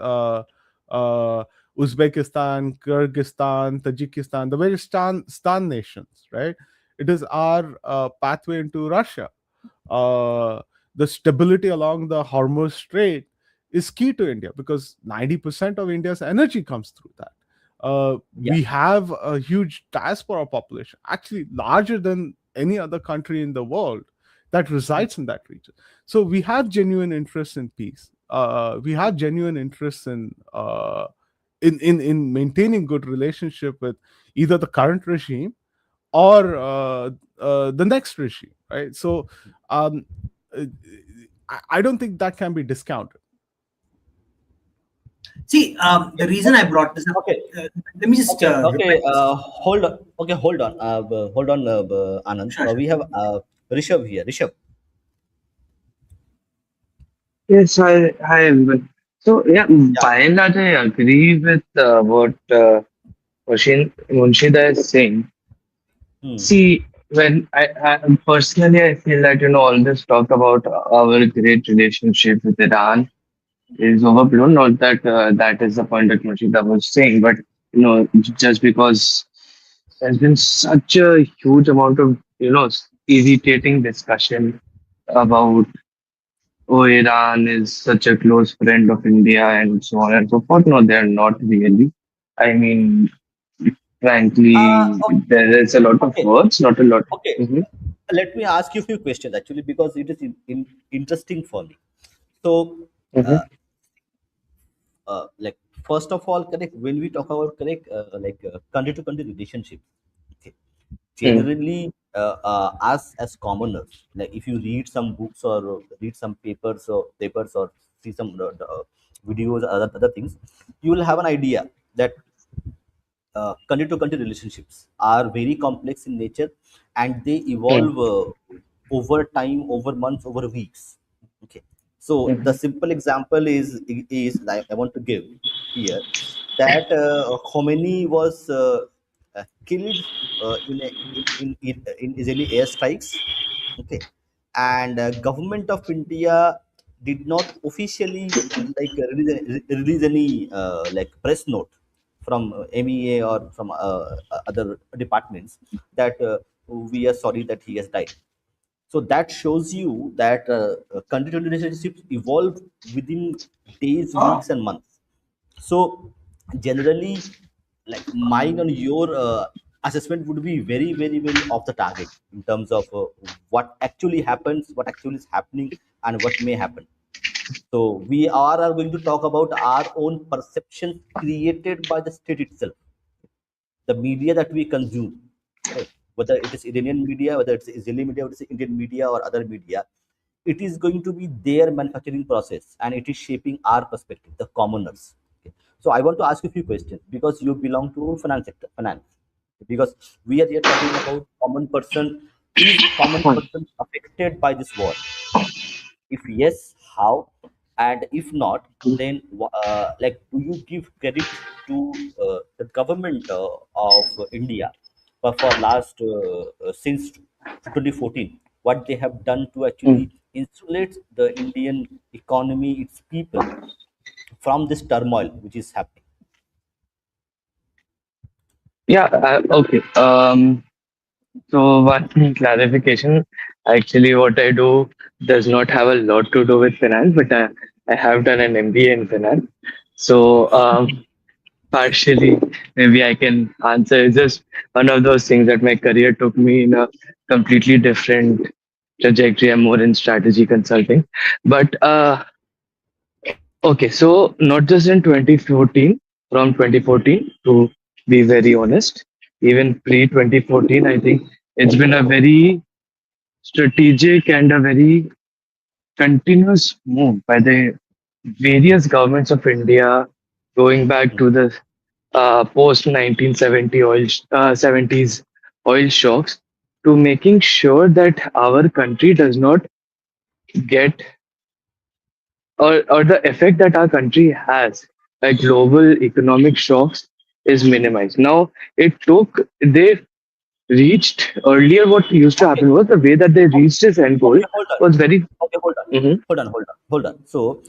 Uzbekistan, Kyrgyzstan, Tajikistan, the various stan nations, right? It is our pathway into Russia. Uh, the stability along the Hormuz Strait is key to India because 90% of India's energy comes through that. Yeah. We have a huge diaspora population, actually larger than any other country in the world, that resides in that region. So we have genuine interest in peace. We have genuine interest in maintaining good relationship with either the current regime or the next regime, right? So um, uh, I don't think that can be discounted. See, the reason I Okay. brought this up, Okay. let me just Okay. reply Okay. this. Hold on. Okay. Hold on. Hold on, Anand. Sure, sure. We have Rishabh here. Rishabh. Yes, hi everyone. So yeah, Yeah. by and large, I agree with what Munshida is saying. Hmm. See, when I personally, I feel that all this talk about our great relationship with Iran is overblown. Not that that is the point that Munshida was saying, but just because there's been such a huge amount of irritating discussion about Iran is such a close friend of India and so on and so forth. No, they're not really. I mean, frankly, Okay. there is a lot of Okay. words, not a lot. Okay. Mhm, Let me ask you a few questions actually because it is interesting for me. So, mhm, uh, like first of all, correct when we talk about correct country to country relationships. Okay. mm, Generally, us as commoners, like if you read some books or read some papers or see some videos, other things, you will have an idea that country to country relationships are very complex in nature and they mm, evolve over time, over months, over weeks. Okay. So the mhm, simple example is like I want to give here that Khomeini was killed in Israeli airstrikes. Okay. And government of India did not officially release any press note from MEA or from other departments that we are sorry that he has died. So that shows you that country relationships evolve within days, weeks, and months. So generally, like mine and your assessment would be very, very, very off the target in terms of what actually happens, what actually is happening, and what may happen. So are going to talk about our own perception created by the state itself, the media that we consume, right? whether it is Iranian media, whether it's Israeli media, whether it's Indian media or other media, it is going to be their manufacturing process, and it is shaping our perspective, the commoners. Okay. So I want to ask you a few questions because you belong to finance sector, finance. Because we are here talking about common person. Is common person affected by this war? If yes, how? And if not, then like, do you give credit to the government of India for last since 2014? What they have done to mm. actually insulate the Indian economy, its people, from this turmoil which is happening? Yeah, okay. So one clarification. Actually, what I do does not have a lot to do with finance, but I have done an MBA in finance. So partially, maybe I can answer. It's just one of those things that my career took me in a completely different trajectory. I'm more in strategy consulting. But okay, so not just in 2014, from 2014 to be very honest, even pre 2014, I think it's been a very strategic and a very continuous move by the various governments of India going back to the post 1970 70s oil shocks to making sure that our country does not get or the effect that our country has by global economic shocks is minimized. Now, they reached earlier, what used to Okay, happen was the way that they reached this end goal okay, hold on. was very. Okay, hold on. Mhm, Hold on. So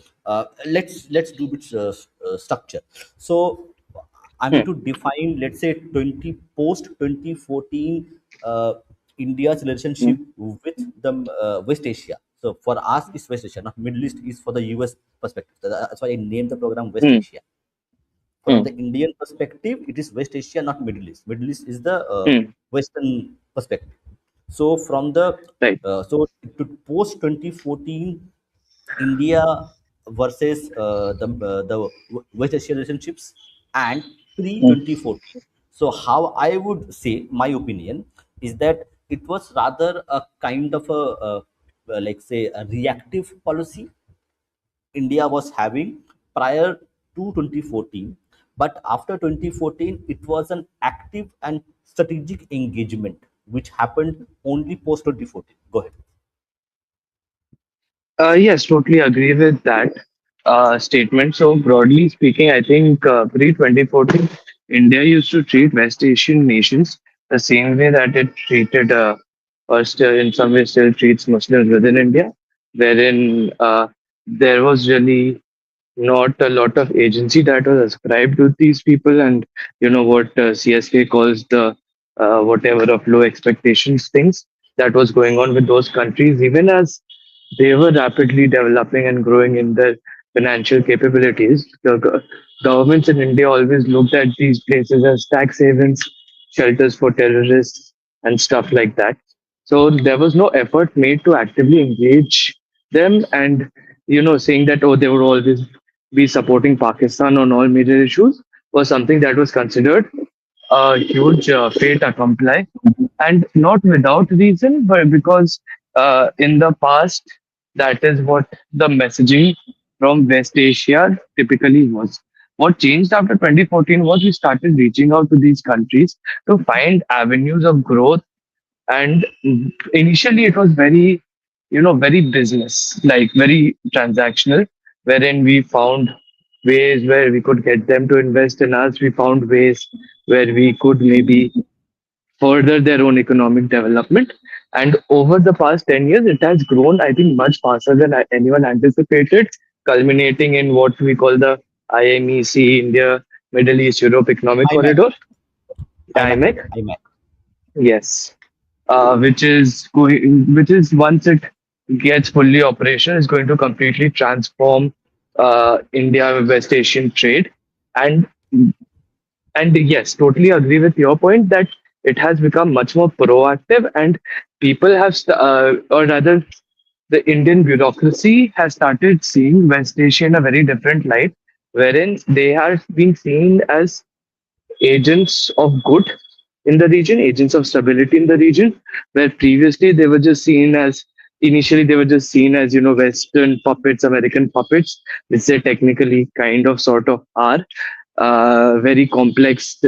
let's do bit structure. So I'm going mm, to define, let's say, 20 post 2014 India's relationship mm, with the West Asia. So for us, it's West Asia, not Middle East. Is for the US perspective. That's why I named the program West mm, Asia. From the mm, Indian perspective, it is West Asia, not Middle East. Middle East is the mm. Western perspective. So from the Right. so to post 2014 India versus the West Asia relationships, and pre Mm. 2014. So how I would say my opinion is that it was rather a kind of like say a reactive policy India was having prior to 2014, but after 2014, it was an active and strategic engagement which happened only post 2014. Go ahead. Yes, totally agree with that statement. So, broadly speaking, I think pre 2014, India used to treat West Asian nations the same way that it treated, or still in some way still treats Muslims within India, wherein there was really not a lot of agency that was ascribed to these people, and what CSK calls the whatever of low expectations things that was going on with those countries, even as they were rapidly developing and growing in their financial capabilities. The governments in India always looked at these places as tax havens, shelters for terrorists, and stuff like that. So there was no effort made to actively engage them, and saying that, oh, they would always be supporting Pakistan on all major issues was something that was considered a huge fait accompli, and not without reason, but because in the past, that is what the messaging from West Asia typically was. What changed after 2014 was we started reaching out to these countries to find avenues of growth, and initially it was very very business, like very transactional, wherein we found ways where we could get them to invest in us. We found ways where we could maybe further their own economic development. And over the past 10 years, it has grown, I think, much faster than anyone anticipated, culminating in what we call the IMEC, India, Middle East, Europe Economic IMAC, Corridor, IMAC, IMEC. IMAC. Yes, which is once it gets fully operational, is going to completely transform India West Asian trade. And yes, totally agree with your point that it has become much more proactive, and people have, or rather, the Indian bureaucracy has started seeing West Asia in a very different light, wherein they are being seen as agents of good, in the region, agents of stability in the region, where previously they were just seen as initially they were just seen as Western puppets, American puppets, which they technically kind of sort of are. Very complex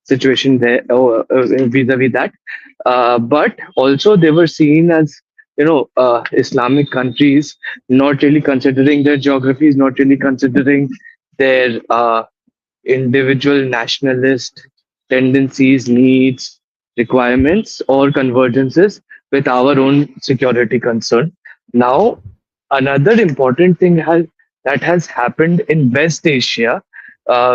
situation there vis-a-vis that, but also they were seen as Islamic countries, not really considering their geographies, not really considering their individual nationalist tendencies, needs, requirements, or convergences with our own security concern. Now, another important thing that has happened in West Asia,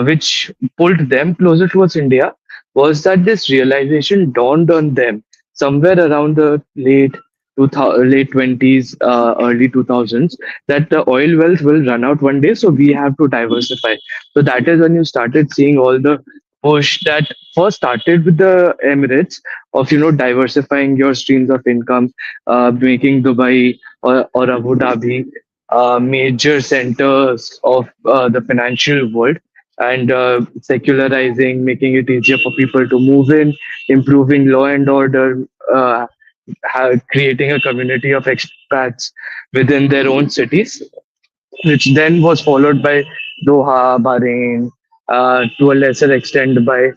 which pulled them closer towards India, was that this realization dawned on them somewhere around the late 20s, early 2000s, that the oil wealth will run out one day, so we have to diversify. So that is when you started seeing all the push that first started with the Emirates of diversifying your streams of income, making Dubai or Abu Dhabi major centers of the financial world, and secularizing, making it easier for people to move in, improving law and order, creating a community of expats within their own cities, which then was followed by Doha, Bahrain, to a lesser extent by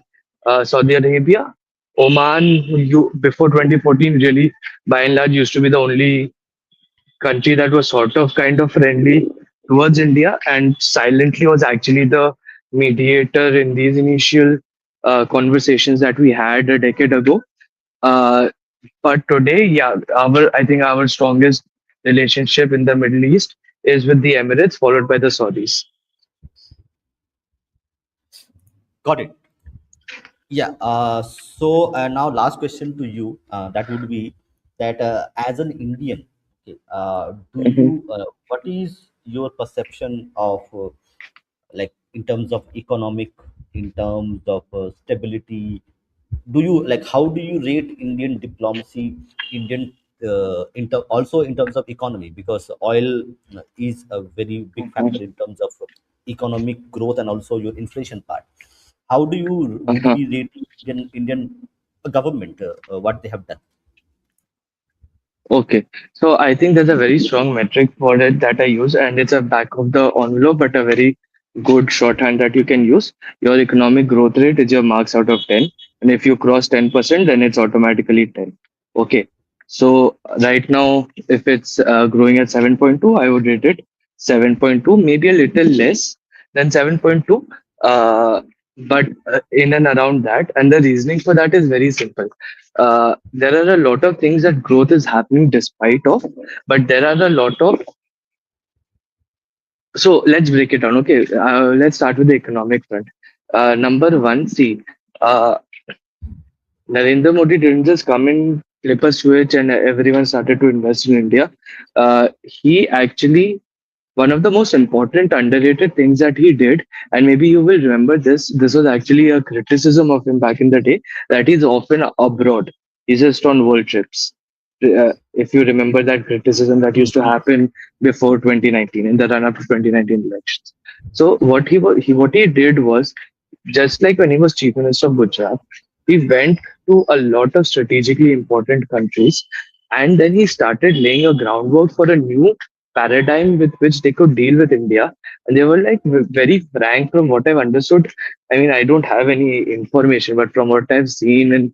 Saudi Arabia. Oman, before 2014, really by and large used to be the only country that was sort of kind of friendly towards India, and silently was actually the mediator in these initial conversations that we had a decade ago. Uh, but today, yeah, I think our strongest relationship in the Middle East is with the Emirates, followed by the Saudis. Got it. Yeah. So now last question to you. That would be that as an Indian, okay, do Mhm, you what is your perception of like in terms of economic, in terms of stability? Do you like how do you rate Indian diplomacy, Indian also in terms of economy, because oil is a very big factor mhm, in terms of economic growth and also your inflation part. How do you would uh-huh. be rate Indian government what they have done? Okay, so I think there's a very strong metric for it that I use, and it's a back of the envelope, but a very good shorthand that you can use. Your economic growth rate is your marks out of 10, and if you cross 10%, then it's automatically 10. Okay, so right now, if it's growing at 7.2, I would rate it 7.2, maybe a little less than 7.2, uh, but in and around that. And the reasoning for that is very simple. There are a lot of things that growth is happening despite of, but there are a lot of, so let's break it down. Okay, let's start with the economic front. Number one, see, uh, Narendra Modi didn't just come in, flip a switch, and everyone started to invest in India. He actually, one of the most important underrated things that he did, and maybe you will remember this was actually a criticism of him back in the day, that he's often abroad. He's just on world trips. If you remember that criticism that used to happen before 2019, in the run up to 2019 elections. So what he did was, just like when he was chief minister of Gujarat, he went to a lot of strategically important countries, and then he started laying a groundwork for a new paradigm with which they could deal with India. And they were like very frank, from what I've understood. I mean, I don't have any information, but from what I've seen in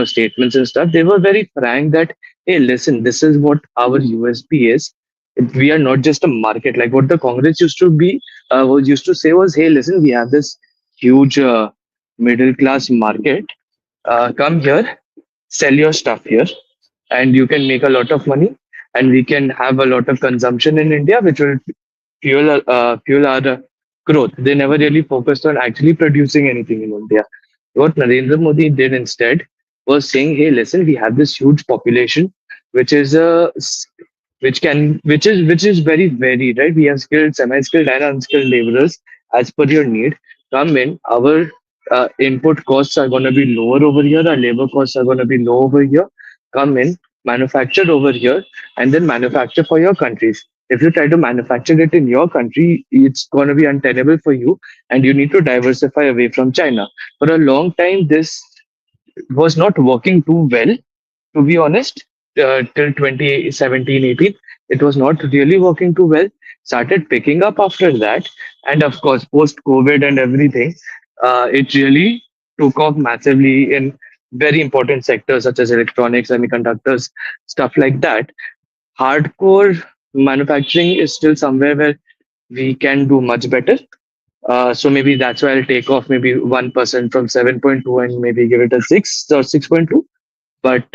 statements and stuff, they were very frank that, hey, listen, this is what our USP is. We are not just a market. Like what the Congress used to be, was used to say was, hey, listen, we have this huge middle class market. Come here, sell your stuff here, and you can make a lot of money, and we can have a lot of consumption in India, which will fuel our growth. They never really focused on actually producing anything in India. What Narendra Modi did instead was saying, "Hey, listen, we have this huge population, which is which is very varied, right? We have skilled, semi-skilled, and unskilled laborers as per your need. Come in. Our input costs are going to be lower over here. Our labor costs are going to be low over here. Come in, manufacture over here, and then manufacture for your countries. If you try to manufacture it in your country, it's going to be untenable for you, and you need to diversify away from China. For a long time, this was not working too well, to be honest. Till 2017, 18, it was not really working too well. Started picking up after that, and of course, post COVID and everything, it really took off massively in very important sectors such as electronics, semiconductors, stuff like that. Hardcore manufacturing is still somewhere where we can do much better. So maybe that's why I'll take off maybe 1% from 7.2 and maybe give it a 6 or 6.2. But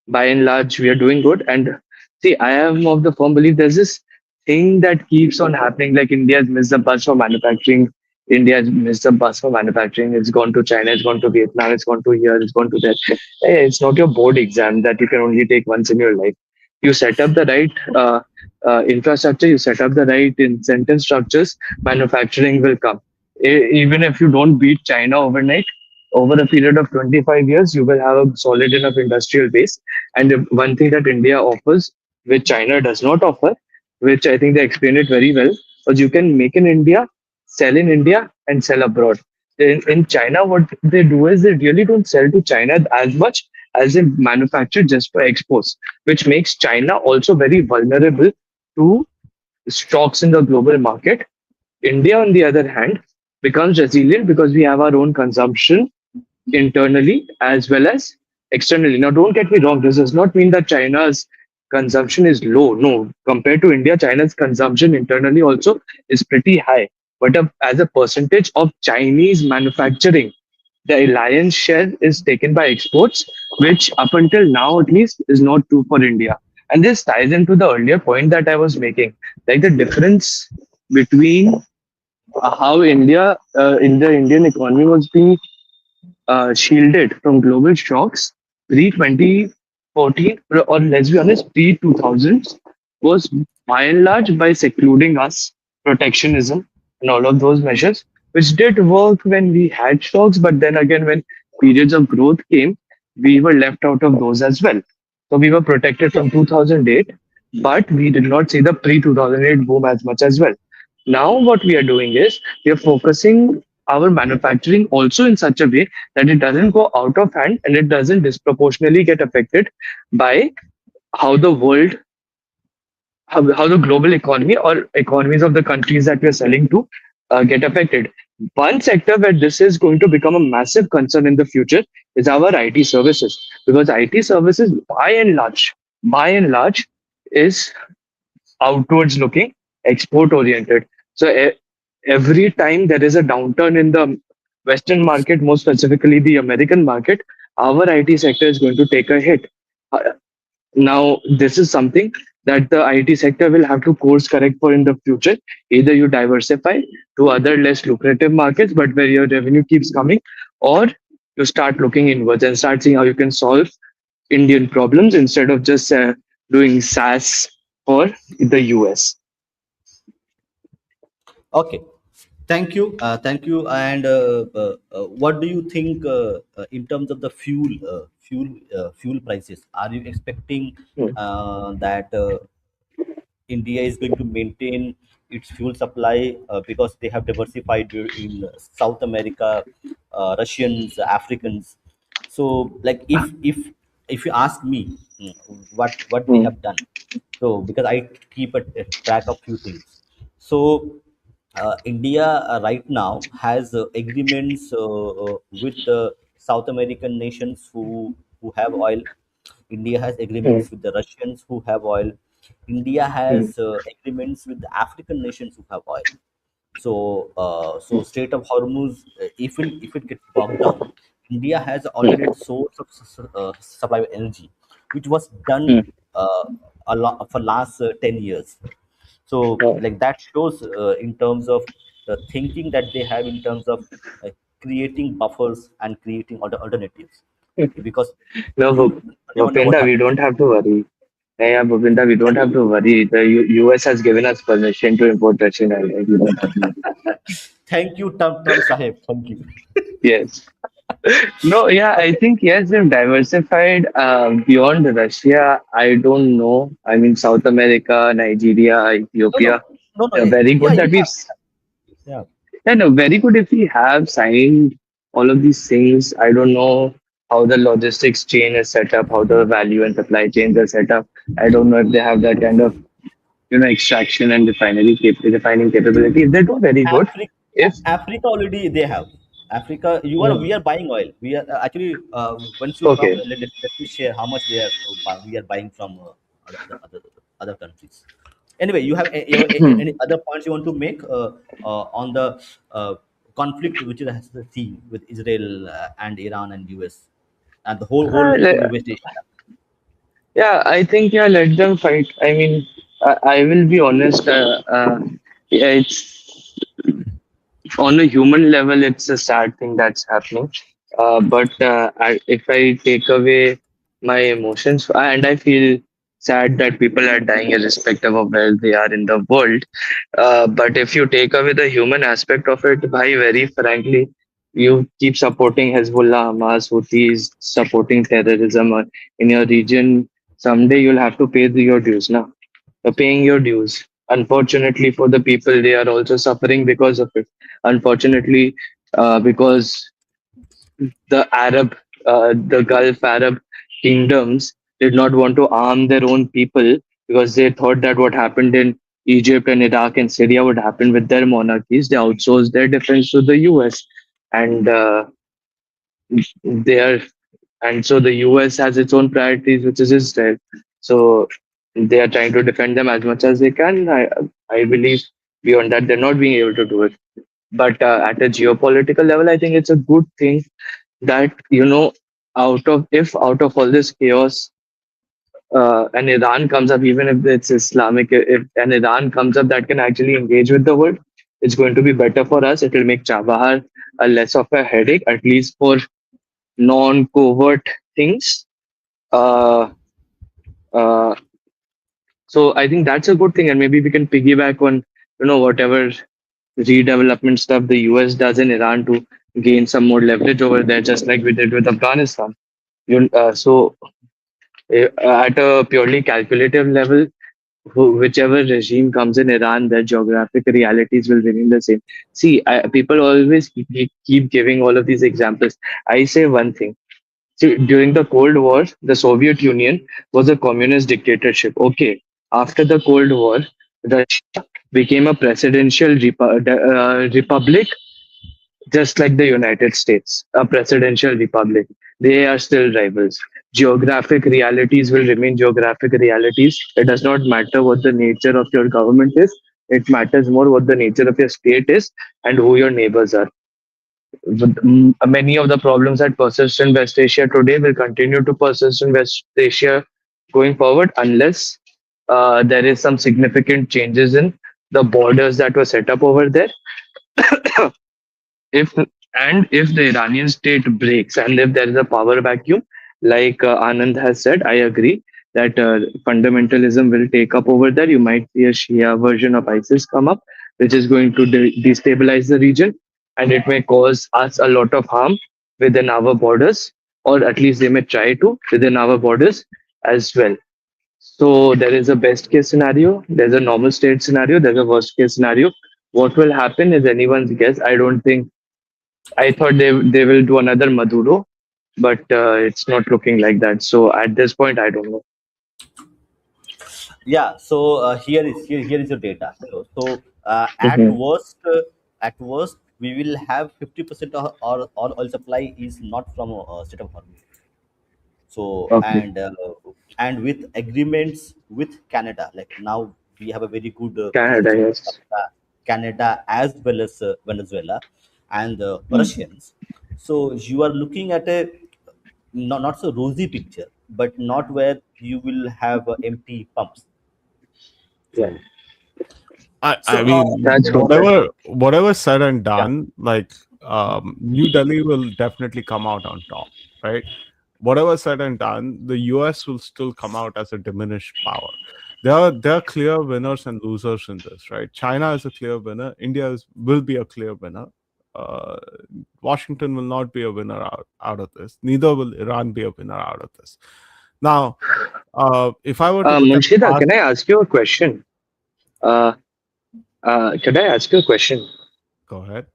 by and large, we are doing good. And see, I am of the firm belief there's this thing that keeps on happening. Like India's missed the bus for manufacturing. India's missed the bus for manufacturing. It's gone to China. It's gone to Vietnam. It's gone to here. It's gone to there. Hey, it's not your board exam that you can only take once in your life. You set up the right infrastructure. You set up the right incentive structures. Manufacturing will come. Even if you don't beat China overnight, over a period of 25 years, you will have a solid enough industrial base. And one thing that India offers, which China does not offer, which I think they explained it very well, was you can make in India, sell in India, and sell abroad. In China, what they do is they really don't sell to China as much as they manufacture just for exports, which makes China also very vulnerable to stocks in the global market. India, on the other hand, becomes resilient because we have our own consumption internally as well as externally. Now, don't get me wrong, this does not mean that China's consumption is low. No, compared to India, China's consumption internally also is pretty high. But as a percentage of Chinese manufacturing, the lion's share is taken by exports, which up until now at least is not true for India. And this ties into the earlier point that I was making, like the difference between how India in the Indian economy was being shielded from global shocks pre 2014, or let's be honest, pre 2000s, was by and large by secluding us, protectionism, and all of those measures, which did work when we had shocks, but then again, when periods of growth came, we were left out of those as well. So we were protected from 2008, but we did not see the pre 2008 boom as much as well. Now, what we are doing is we are focusing our manufacturing also in such a way that it doesn't go out of hand and it doesn't disproportionately get affected by how the world, how the global economy or economies of the countries that we're selling to get affected. One sector where this is going to become a massive concern in the future is our IT services, because IT services, by and large, is outwards looking, export oriented. So every time there is a downturn in the Western market, more specifically the American market, our IT sector is going to take a hit. Uh, Now, this is something that the IT sector will have to course correct for in the future. Either you diversify to other less lucrative markets, but where your revenue keeps coming, or you start looking inwards and start seeing how you can solve Indian problems instead of just doing SaaS for the US. Okay, thank you. And what do you think in terms of the fuel prices? Are you expecting Hmm. that India is going to maintain its fuel supply because they have diversified in South America, Russians, Africans. So, like, if you ask me, what they Hmm. have done, so because I keep a track of few things. So, India right now has agreements with the South American nations who have oil. India has Hmm. agreements with the Russians who have oil. India Hmm. has agreements with the African nations who have oil. So Strait of Hormuz, if it gets bogged down, India has an Hmm. alternate source of supply of energy, which was Hmm. done a lot for last 10 years. So Hmm. like that shows in terms of the thinking that they have in terms of uh, creating buffers and creating alternatives, because No, you never know what Bhupenda, we happens. don't have to worry. Yeah, Bhupenda, we don't have to worry. The US has given us permission to import Russian oil. We don't have to worry. Thank you, Trump Sahib. Thank you. Yes. No, yeah, I Okay. think yes, they've diversified beyond Russia. I don't know. I mean, South America, Nigeria, No, no, Ethiopia, no, no. very Yeah, good that you we've. have. Yeah. Yeah, no, very good if we have signed all of these things. I don't know how the logistics chain is set up, how the value and supply chains are set up. I don't know if they have that kind of extraction and refining capability. If they do, very good. Africa, If Africa already they have. Africa, we are mm, buying oil. We are actually once you come, okay. let me share how much they are. We are buying from other countries. Anyway, you have any other points you want to make on the uh, conflict which has the theme with Israel and Iran and US and the whole West Asia. Yeah, I think yeah, let them fight. I mean, I will be honest. Yeah, it's on a human level, it's a sad thing that's happening. But if I take away my emotions, and I feel sad that people are dying irrespective of where they are in the world. But if you take away the human aspect of it, bhai, very frankly, you keep supporting Hezbollah, Hamas, Houthis, supporting terrorism in your region. Someday you'll have to pay your dues now. You're paying your dues. Unfortunately for the people, they are also suffering because of it. Unfortunately, because the Gulf Arab kingdoms did not want to arm their own people because they thought that what happened in Egypt and Iraq and Syria would happen with their monarchies. They outsourced their defense to the US, and they are, and so the US has its own priorities, which is Israel. So they are trying to defend them as much as they can. I believe beyond that, they're not being able to do it. But at a geopolitical level, I think it's a good thing that out of all this chaos, an Iran comes up, even if it's Islamic, if an Iran comes up that can actually engage with the world, it's going to be better for us. It will make Chabahar a less of a headache, at least for non-covert things. Uh, uh, so I think that's a good thing, and maybe we can piggyback on whatever redevelopment stuff the US does in Iran to gain some more leverage over there, just like we did with Afghanistan. So at a purely calculative level, whichever regime comes in Iran, their geographic realities will remain the same. See, people always keep giving all of these examples. I say one thing. See, during the Cold War, the Soviet Union was a communist dictatorship. Okay, after the Cold War, Russia became a presidential republic, just like the United States, a presidential republic. They are still rivals. Geographic realities will remain geographic realities. It does not matter what the nature of your government is. It matters more what the nature of your state is and who your neighbors are. Many of the problems that persist in West Asia today will continue to persist in West Asia going forward unless there is some significant changes in the borders that were set up over there. if if the Iranian state breaks and if there is a power vacuum, like Anand has said, I agree that fundamentalism will take up over there. You might see a Shia version of ISIS come up, which is going to destabilize the region, and it may cause us a lot of harm within our borders, or at least they may try to within our borders as well. So there is a best case scenario, there's a normal state scenario, there's a worst case scenario. What will happen is anyone's guess. I don't think I thought they will do another Maduro, but it's not looking like that. So at this point, I don't know. Yeah. So here is your data. So Mhm. at worst we will have 50% of our oil supply is not from state of Hormuz. So Okay. and with agreements with Canada, like now we have a very good Canada, relationship with yes. Canada as well as Venezuela and Mhm. Russians. So you are looking at a not so rosy picture, but not where you will have empty pumps. Yeah, So I so mean, that's good. whatever said and yeah. done, like New Delhi will definitely come out on top, right? Whatever said and done, the US will still come out as a diminished power. There are clear winners and losers in this, right? China is a clear winner. Will be a clear winner. Uh, Washington will not be a winner out of this. Neither will Iran be a winner out of this. Now, if I were to look at the Munshida, past, can I ask you a question? Uh, can I ask you a question? go ahead.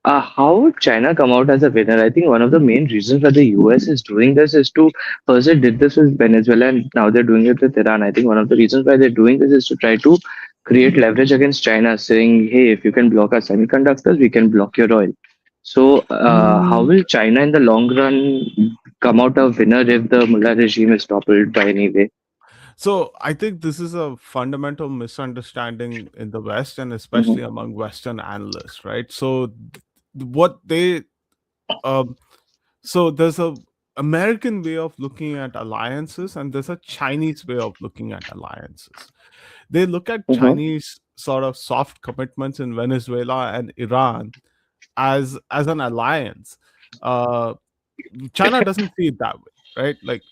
How would China come out as a winner? I think one of the main reasons why the US is doing this is to first they did this with Venezuela and now they're doing it with Iran. I think one of the reasons why they're doing this is to try to create leverage against China, saying, "Hey, if you can block our semiconductors, we can block your oil." So, how Mm, will China in the long run come out a winner if the mullah regime is toppled by any way? So I think this is a fundamental misunderstanding in the West and Mhm, especially among Western analysts, right? So what they um, so there's a American way of looking at alliances and there's a Chinese way of looking at alliances. They look at mhm, Chinese sort of soft commitments in Venezuela and Iran as an alliance. Uh, China doesn't see it that way, right? Like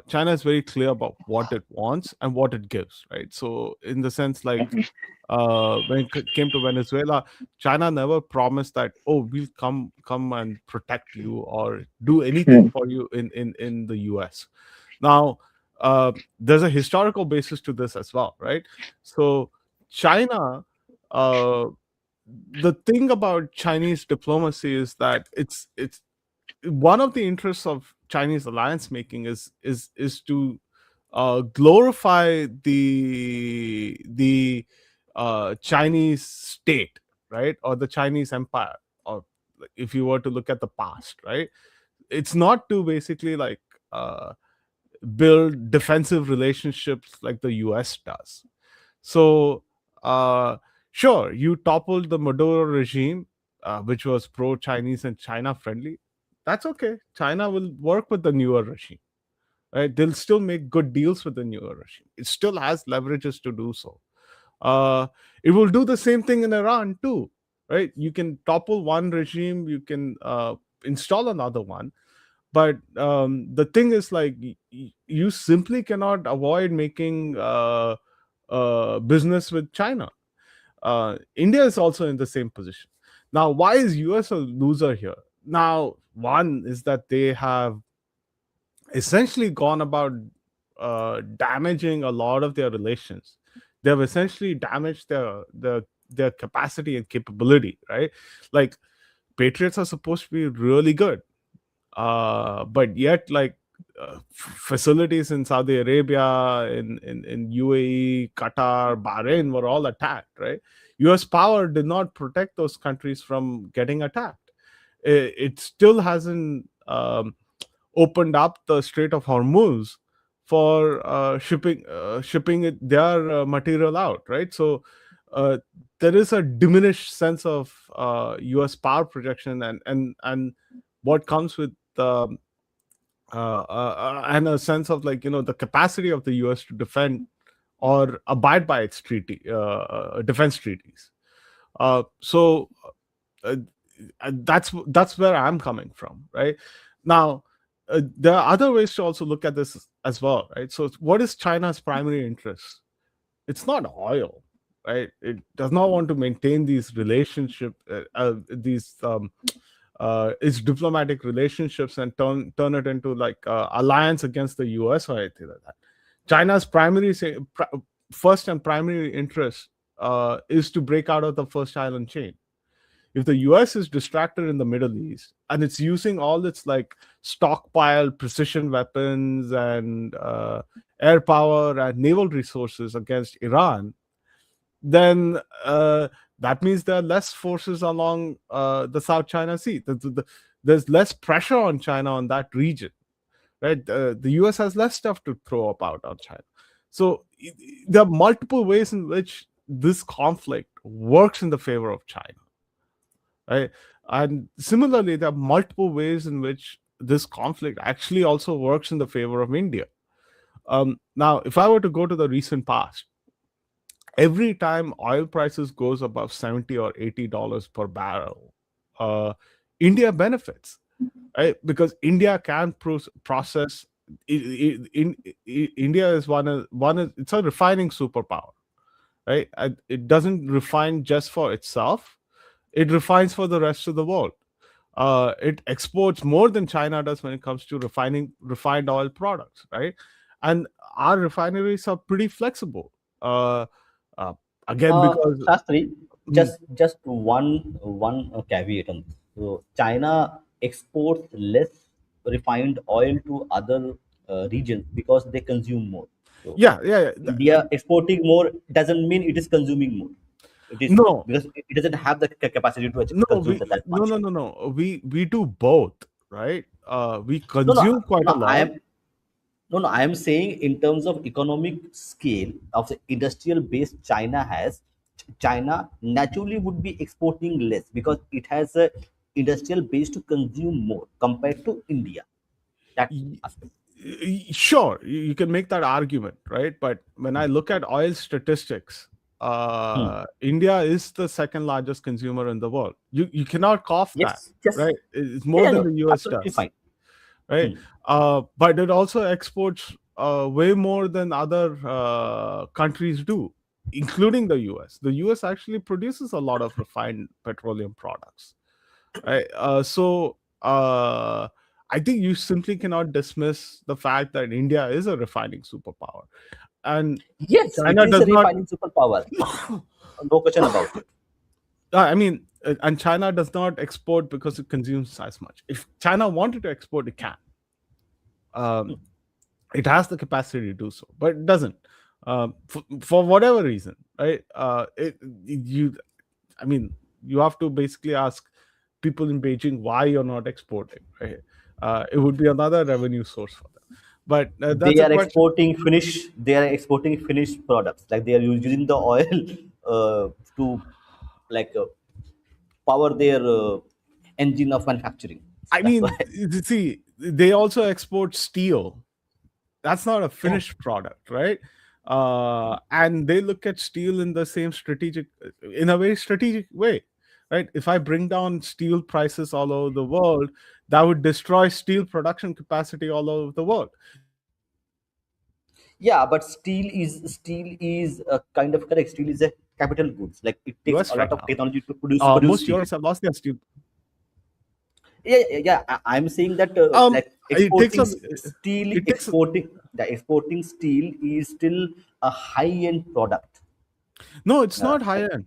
China is very clear about what it wants and what it gives, right? So in the sense like mhm, when it came to Venezuela, China never promised that, oh, we'll come and protect you or do anything mhm, for you in the US. Now, there's a historical basis to this as well, right? So China, uh, the thing about Chinese diplomacy is that it's one of the interests of Chinese alliance making is to glorify the Chinese state, right, or the Chinese empire, or like, if you were to look at the past, right, it's not to basically like uh, build defensive relationships like the U.S. does. So, sure, you toppled the Maduro regime, which was pro Chinese and China friendly. That's okay. China will work with the newer regime, right? They'll still make good deals with the newer regime. It still has leverages to do so. Uh, it will do the same thing in Iran too, right? You can topple one regime, you can install another one, but the thing is like you simply cannot avoid making business with China. India is also in the same position. Now, why is US a loser here? Now, one is that they have essentially gone about damaging a lot of their relations. They have essentially damaged their capacity and capability, right? Like Patriots are supposed to be really good, but yet like facilities in Saudi Arabia, in UAE, Qatar, Bahrain were all attacked, right? US power did not protect those countries from getting attacked. It still hasn't opened up the Strait of Hormuz for shipping their material out, right? So uh, there is a diminished sense of US power projection and what comes with and a sense of like the capacity of the US to defend or abide by its defense treaties. So that's where I'm coming from, right? Now, there are other ways to also look at this as well, right? So, what is China's primary interest? It's not oil, right? It does not want to maintain these these its diplomatic relationships and turn it into like alliance against the US or anything like that. China's first and primary interest is to break out of the first island chain. If the US is distracted in the Middle East and it's using all its like stockpile precision weapons and air power and naval resources against Iran, then that means there are less forces along the South China Sea. There's less pressure on China on that region, right? The US has less stuff to throw about on China. So there are multiple ways in which this conflict works in the favor of China, right? And similarly, there are multiple ways in which this conflict actually also works in the favor of India. Now, if I were to go to the recent past, every time oil prices goes above 70 or $80 per barrel, uh, India benefits, right? Because India can process. India is it's a refining superpower, right? And it doesn't refine just for itself; it refines for the rest of the world. It exports more than China does when it comes to refining refined oil products, right? And our refineries are pretty flexible. Uh, uh, Again, because Shastri, Mm. just one caveat on this. So China exports less refined oil to other regions because they consume more. So Yeah, yeah, yeah. India exporting more doesn't mean it is consuming more. It is No, because it doesn't have the capacity to no, consume that no, much. no, no, no. We do both, right? We No, no, consume quite no. a I lot. am no, no. I am saying in terms of economic scale of the industrial base China has, China naturally would be exporting less because it has a industrial base to consume more compared to India. That Y- aspect. Sure, you can make that argument, right? But when I look at oil statistics, Hmm. India is the second largest consumer in the world. You cannot cough that, Yes, yes. right? It's Yeah, more yeah, than no, the US absolutely does, fine. right? Hmm. But it also exports way more than other countries do, including the US. The US actually produces a lot of refined petroleum products, right? I think you simply cannot dismiss the fact that India is a refining superpower, and Yes, it China is a does not. refining superpower. No question about it. I mean, and China does not export because it consumes as much. If China wanted to export, it can. Um, it has the capacity to do so, but it doesn't. For whatever reason, right? You, I mean, you have to basically ask people in Beijing why you're not exporting, right? It would be another revenue source for them. But that's They a are question. exporting finish. They are exporting finished products. Like they are using the oil to like power their engine of manufacturing. So I that's why. mean, you see, they also export steel. That's not a Yeah. finished product, right? And they look at steel in the same in a very strategic way, right? If I bring down steel prices all over the world, that would destroy steel production capacity all over the world. The US right now produces Yeah, but steel is a kind of correct. Steel is a capital goods. Like it takes a lot of technology to produce most steel. Europeans have lost their steel. Yeah, yeah, yeah. I'm saying that like It takes exporting a steel, it takes exporting steel is still a high end product. no, it's not high Like end.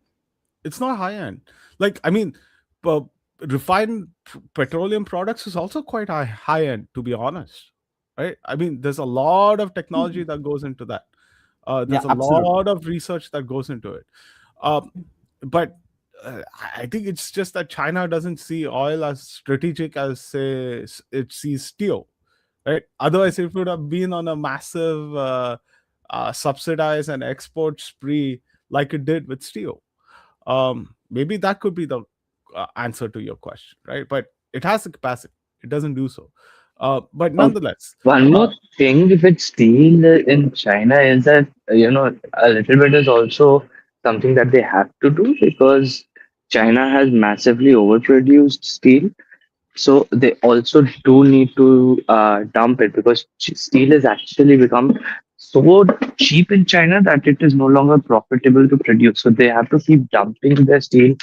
It's not high end. Like, I mean, uh, refined petroleum products is also quite high end, to be honest, right? I mean, there's a lot of technology that goes into that. yeah, There's a absolutely. lot of research that goes into it. Um, but I think it's just that China doesn't see oil as strategic as, say, it sees steel, right? Otherwise, it would have been on a massive subsidize and export spree like it did with steel. Maybe that could be the answer to your question, right? But it has the capacity. It doesn't do so. But Um, nonetheless, One uh, more thing with steel in China is that, a little bit is also something that they have to do because China has massively overproduced steel. So they also do need to dump it because steel has actually become so cheap in China that it is no longer profitable to produce. So they have to keep dumping their steel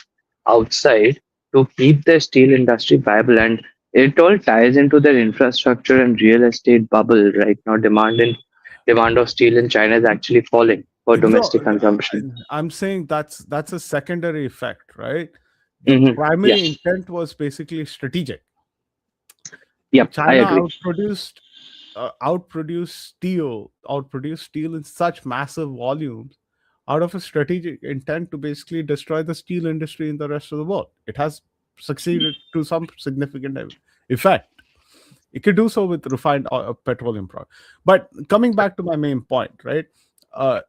outside to keep their steel industry viable. And it all ties into their infrastructure and real estate bubble right now. Demand of steel in China is actually falling for no, domestic consumption. I'm saying that's a secondary effect, right? The Yeah. primary intent was basically strategic. Yep. I China agree. outproduced steel in such massive volumes out of a strategic intent to basically destroy the steel industry in the rest of the world. It has succeeded to some significant effect. It could do so with refined petroleum product. But coming back to my main point, right?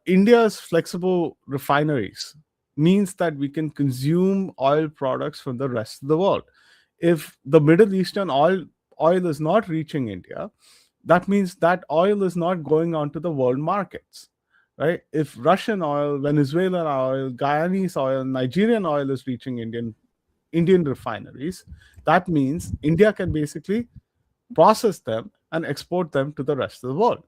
India's flexible refineries means that we can consume oil products from the rest of the world. If the Middle Eastern oil is not reaching India, that means that oil is not going onto the world markets, right? If Russian oil, Venezuelan oil, Guyanese oil, Nigerian oil is reaching Indian refineries, that means India can basically process them and export them to the rest of the world.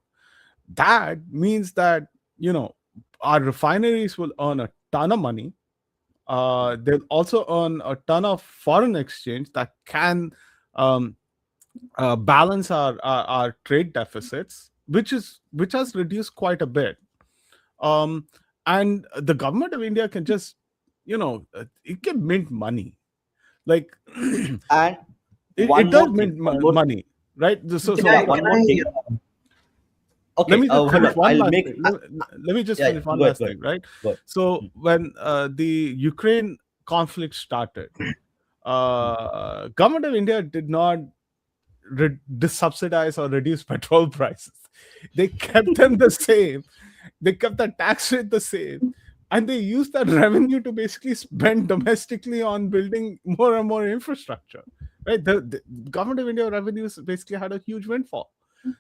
That means that, you know, our refineries will earn a ton of money. They'll also earn a ton of foreign exchange that can um, balance our trade deficits, which has reduced quite a bit. Um, and the government of India can just it can mint money. Like And it one does more thing, mint one more, money, right? So Can so yeah, I? one Can more I? thing. let Okay, me just hold finish on. one I'll last make. thing. Let me just Yeah, yeah. finish one Go ahead, last go ahead, thing, right? go ahead. So when the Ukraine conflict started, government of India did not subsidize or reduce petrol prices. They kept them the same. They kept the tax rate the same, and they used that revenue to basically spend domestically on building more and more infrastructure. Right, the government of India revenues basically had a huge windfall.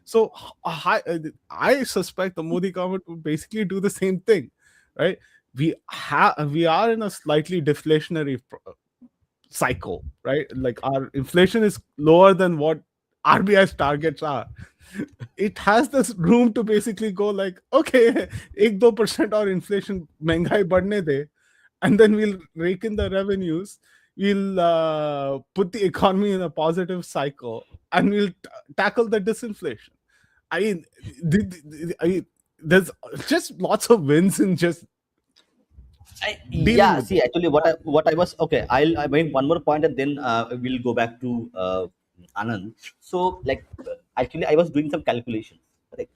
So I suspect the Modi government would basically do the same thing, right? We are in a slightly deflationary cycle, right? Like our inflation is lower than what RBI's targets are. It has this room to basically go like, okay, 1-2% or inflation महंगाई बढ़ने दे, and then we'll rake in the revenues. We'll put the economy in a positive cycle, and we'll tackle the disinflation. I mean, there's just lots of wins in just dealing Yeah, with see, it. actually, what I was okay. I make one more point, and then we'll go back to Anand. So, like, actually, I was doing some calculations. Right?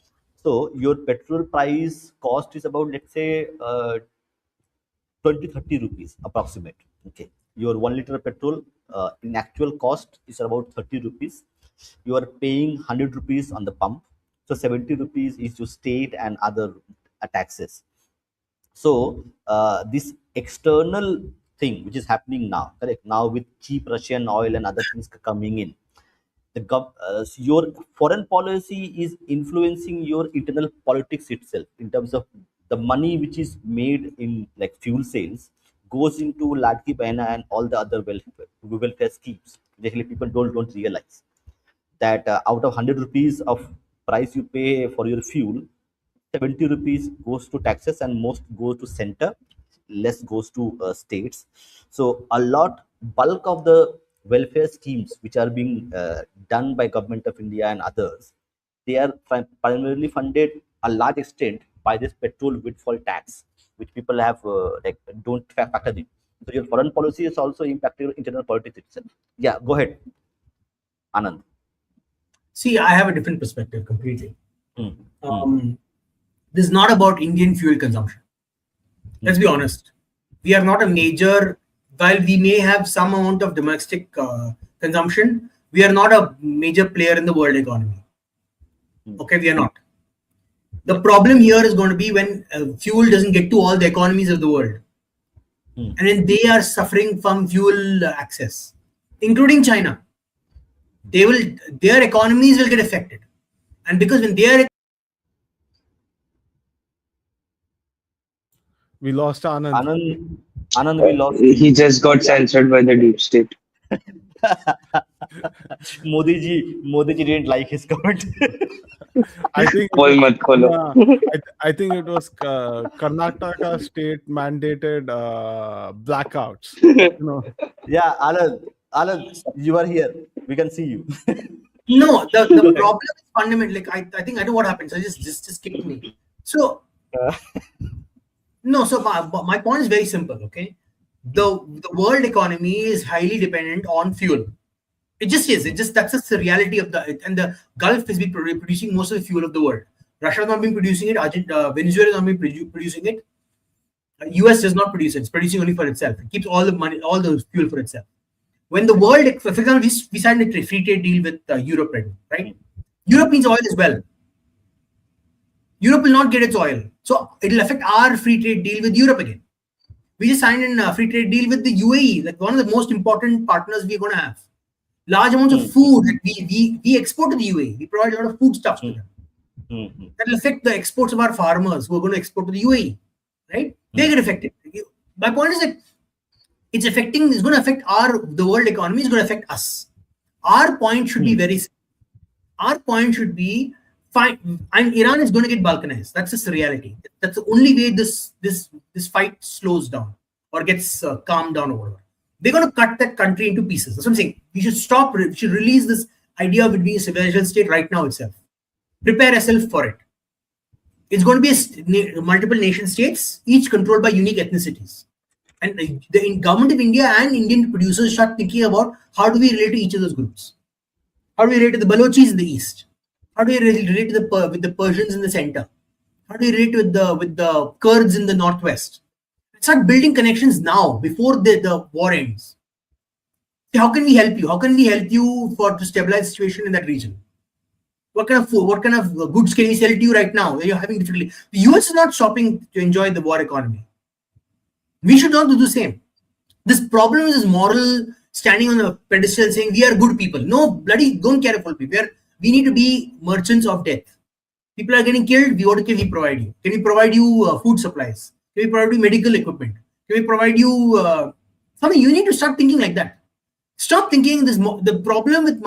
So, your petrol price cost is about, let's say, 20-30 rupees approximate. Okay, your 1 liter petrol in actual cost is about 30 rupees. You are paying 100 rupees on the pump, so 70 rupees is your state and other taxes. So this external thing which is happening now, correct, now with cheap Russian oil and other things coming in, your foreign policy is influencing your internal politics itself, in terms of the money which is made in like fuel sales goes into Ladki Behna and all the other welfare schemes. Actually, people don't realize that out of 100 rupees of price you pay for your fuel, 70 rupees goes to taxes and most goes to center, less goes to states. So a lot bulk of the welfare schemes which are being done by government of India and others, they are primarily funded a large extent by this petrol windfall tax, which people have like don't factor in. So your foreign policy is also impacting your internal politics itself. Yeah, go ahead, Anand. See, I have a different perspective completely. Hmm. Hmm. Um, this is not about Indian fuel consumption. Let's be honest. We are not a major, while we may have some amount of domestic consumption, we are not a major player in the world economy. Okay, we are not. The problem here is going to be when fuel doesn't get to all the economies of the world. And then they are suffering from fuel access, including China. Their economies will get affected. And because when their We lost Anand. Anand, we lost you. He just got censored by the deep state. Modi ji didn't like his comment. I think it Pol was, mat kholo. I think it was Karnataka state mandated blackouts. Yeah, Anand, you are here. We can see you. no, the Go ahead. problem is fundamental. Like I think I know what happened. So just kick me. So no, so my point is very simple. Okay, the world economy is highly dependent on fuel. It just is. It just that's just the reality of and the Gulf has been producing most of the fuel of the world. Russia has not been producing it. Venezuela has not been producing it. US does not produce it. It's producing only for itself. It keeps all the money, all the fuel for itself. When the world, for example, we signed a free trade deal with Europe, right? Europe needs oil as well. Europe will not get its oil, so it'll affect our free trade deal with Europe again. We just signed a free trade deal with the UAE, like one of the most important partners we're going to have. Large amounts of food that we export to the UAE. We provide a lot of food stuff to them. That will affect the exports of our farmers who are going to export to the UAE, right? They get affected. My point is that it's going to affect the world economy. Is going to affect us. Our point should be very simple. Our point should be fine. And Iran is going to get balkanized. That's just the reality. That's the only way this fight slows down or gets calmed down or whatever. They're going to cut that country into pieces. That's what I'm saying. We should stop. We should release this idea of it being a civilization state right now itself. Prepare yourself for it. It's going to be multiple nation states, each controlled by unique ethnicities. And the government of India and Indian producers start thinking about how do we relate to each of those groups. How do we relate to the Balochis in the east? How do we relate to with the Persians in the center? How do we relate with the Kurds in the northwest? Start building connections now before the war ends. How can we help you? How can we help you to stabilize the situation in that region? What kind of food, what kind of goods can we sell to you right now when you're having difficulty? The US is not shopping to enjoy the war economy. We should not do the same. This problem is moral standing on a pedestal saying we are good people. No, bloody don't care for people. We need to be merchants of death. People are getting killed. What can we provide you? Can we provide you food supplies? Can we provide you medical equipment? Can we provide you something? You need to start thinking like that. Stop thinking this. The problem with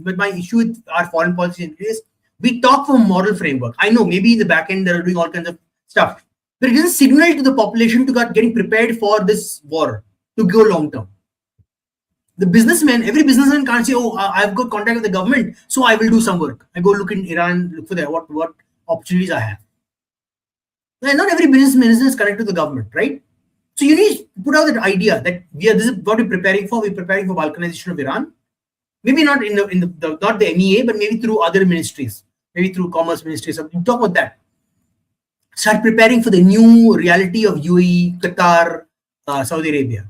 with my issue with our foreign policy is we talk from a moral framework. I know maybe in the back end they're doing all kinds of stuff, but it doesn't signal to the population to get getting prepared for this war to go long term. The businessman, every businessman can't say, "Oh, I've got contact with the government, so I will do some work. I go look in Iran, look for what opportunities I have." And not every businessman is connected to the government, right? So you need to put out that idea that this is what we're preparing for. We're preparing for balkanization of Iran. Maybe not in the not the MEA, but maybe through other ministries, maybe through commerce ministries. So talk about that. Start preparing for the new reality of UAE, Qatar, Saudi Arabia,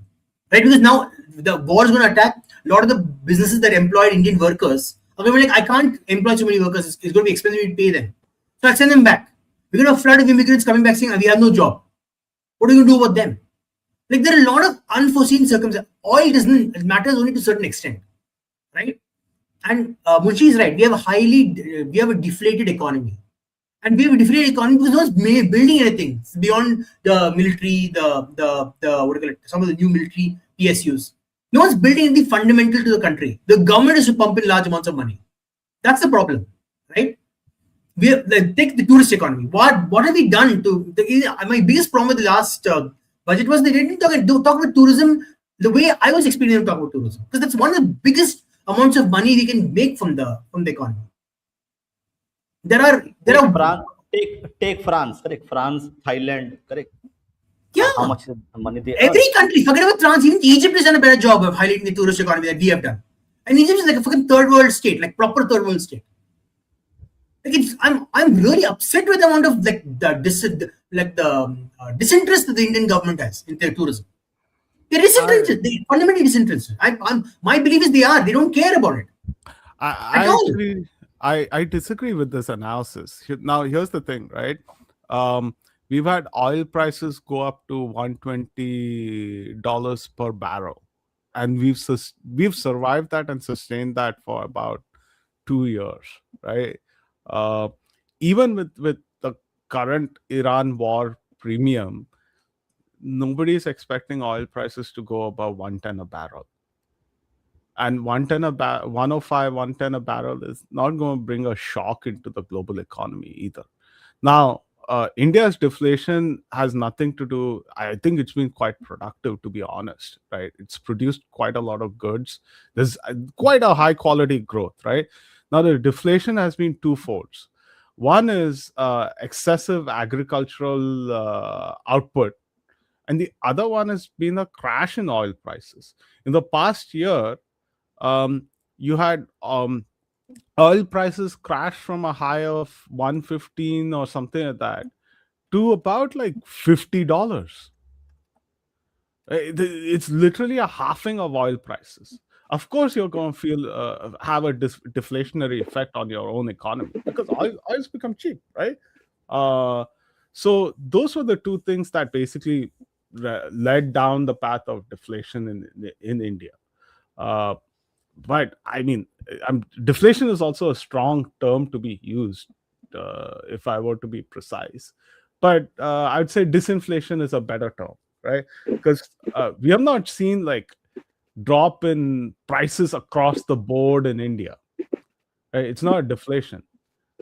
right? Because now the war is going to attack a lot of the businesses that employed Indian workers. Are going to be like, I can't employ so many workers. It's going to be expensive to pay them. So I send them back. We're going to have a flood of immigrants coming back saying, we have no job. What are you going to do about them? Like there are a lot of unforeseen circumstances. Oil doesn't, it matters only to a certain extent, right? And Munshi is right. We have a deflated economy. And we have a deflated economy because no one's building anything beyond the military, the what do you call it, some of the new military PSUs. No one's building anything fundamental to the country. The government is to pump in large amounts of money. That's the problem, right? We have, take the tourist economy. What have we done to my biggest problem with the last budget was they didn't talk about tourism the way I was experiencing talk about tourism, because that's one of the biggest amounts of money we can make from the economy. There are take France, correct? France, Thailand, correct? Yeah. How much money they Every earn? country, forget about France, even Egypt has done a better job of highlighting the tourist economy that we have done. And Egypt is like a fucking third world state, like proper third world state. Like I'm really upset with the amount of disinterest that the Indian government has in their tourism. They're disinterested. They're fundamentally disinterested. My belief is they don't care about it. I disagree with this analysis. Now, here's the thing, right? We've had oil prices go up to $120 per barrel, and we've survived that and sustained that for about 2 years, right? Even with the current Iran war premium, nobody is expecting oil prices to go above 110 a barrel. And 105, 110 a barrel is not going to bring a shock into the global economy either. Now, India's deflation has nothing to do. I think it's been quite productive, to be honest, right? It's produced quite a lot of goods. There's quite a high quality growth, right? Now, the deflation has been twofold. One is excessive agricultural output, and the other one has been a crash in oil prices. In the past year, you had oil prices crash from a high of 115 or something like that to about like $50. It's literally a halving of oil prices. Of course, you're going to have a deflationary effect on your own economy because oil's become cheap, right? So those were the two things that basically led down the path of deflation in India. But I mean, deflation is also a strong term to be used, if I were to be precise. But I would say disinflation is a better term, right? Because we have not seen like drop in prices across the board in India. Right? It's not a deflation.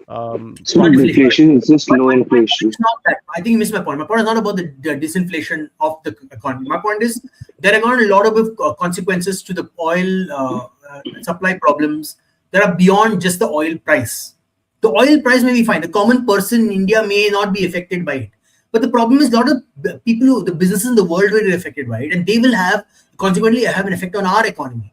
It's not deflation, it's just low inflation. It's not that. I think you missed my point. My point is not about the disinflation of the economy. My point is there are going to be a lot of consequences to the oil supply problems that are beyond just the oil price. The oil price may be fine. The common person in India may not be affected by it. But the problem is, a lot of people, the businesses in the world will be affected by it, and they will have consequently have an effect on our economy,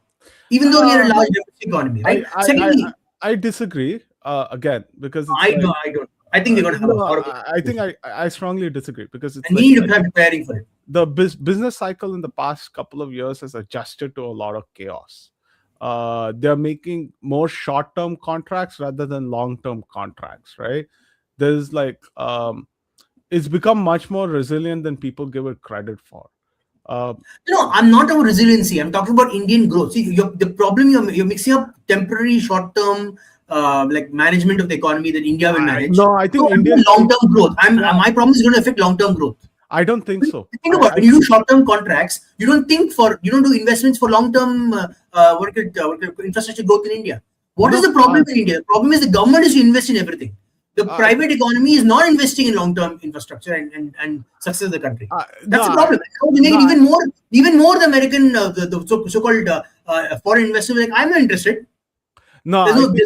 even though we are a Uh, large domestic economy, I, right? I, I, Secondly, I disagree again because it's I like don't, I don't. I think they're going to have a no, horrible I think situation, I strongly disagree because it's and we like need to be preparing for it. the business cycle in the past couple of years has adjusted to a lot of chaos. They're making more short-term contracts rather than long-term contracts, right? There's like it's become much more resilient than people give it credit for. Uh, I'm not about resiliency. I'm talking about Indian growth. See, the problem you're mixing up temporary, short-term, like management of the economy that India will manage. no, I So think I'm doing Indian. long-term growth. Yeah, My problem is going to affect long-term growth. I don't think so. Think about it. When you do short-term contracts, you don't do investments for long-term infrastructure growth in India. What is No, the problem in India? The problem is the government is to invest in everything. The I private economy is not investing in long-term infrastructure and success of the country. no, That's the problem. How they make no, it even more the American, the so-called foreign investors. Like, I'm not interested. no. There's I no, think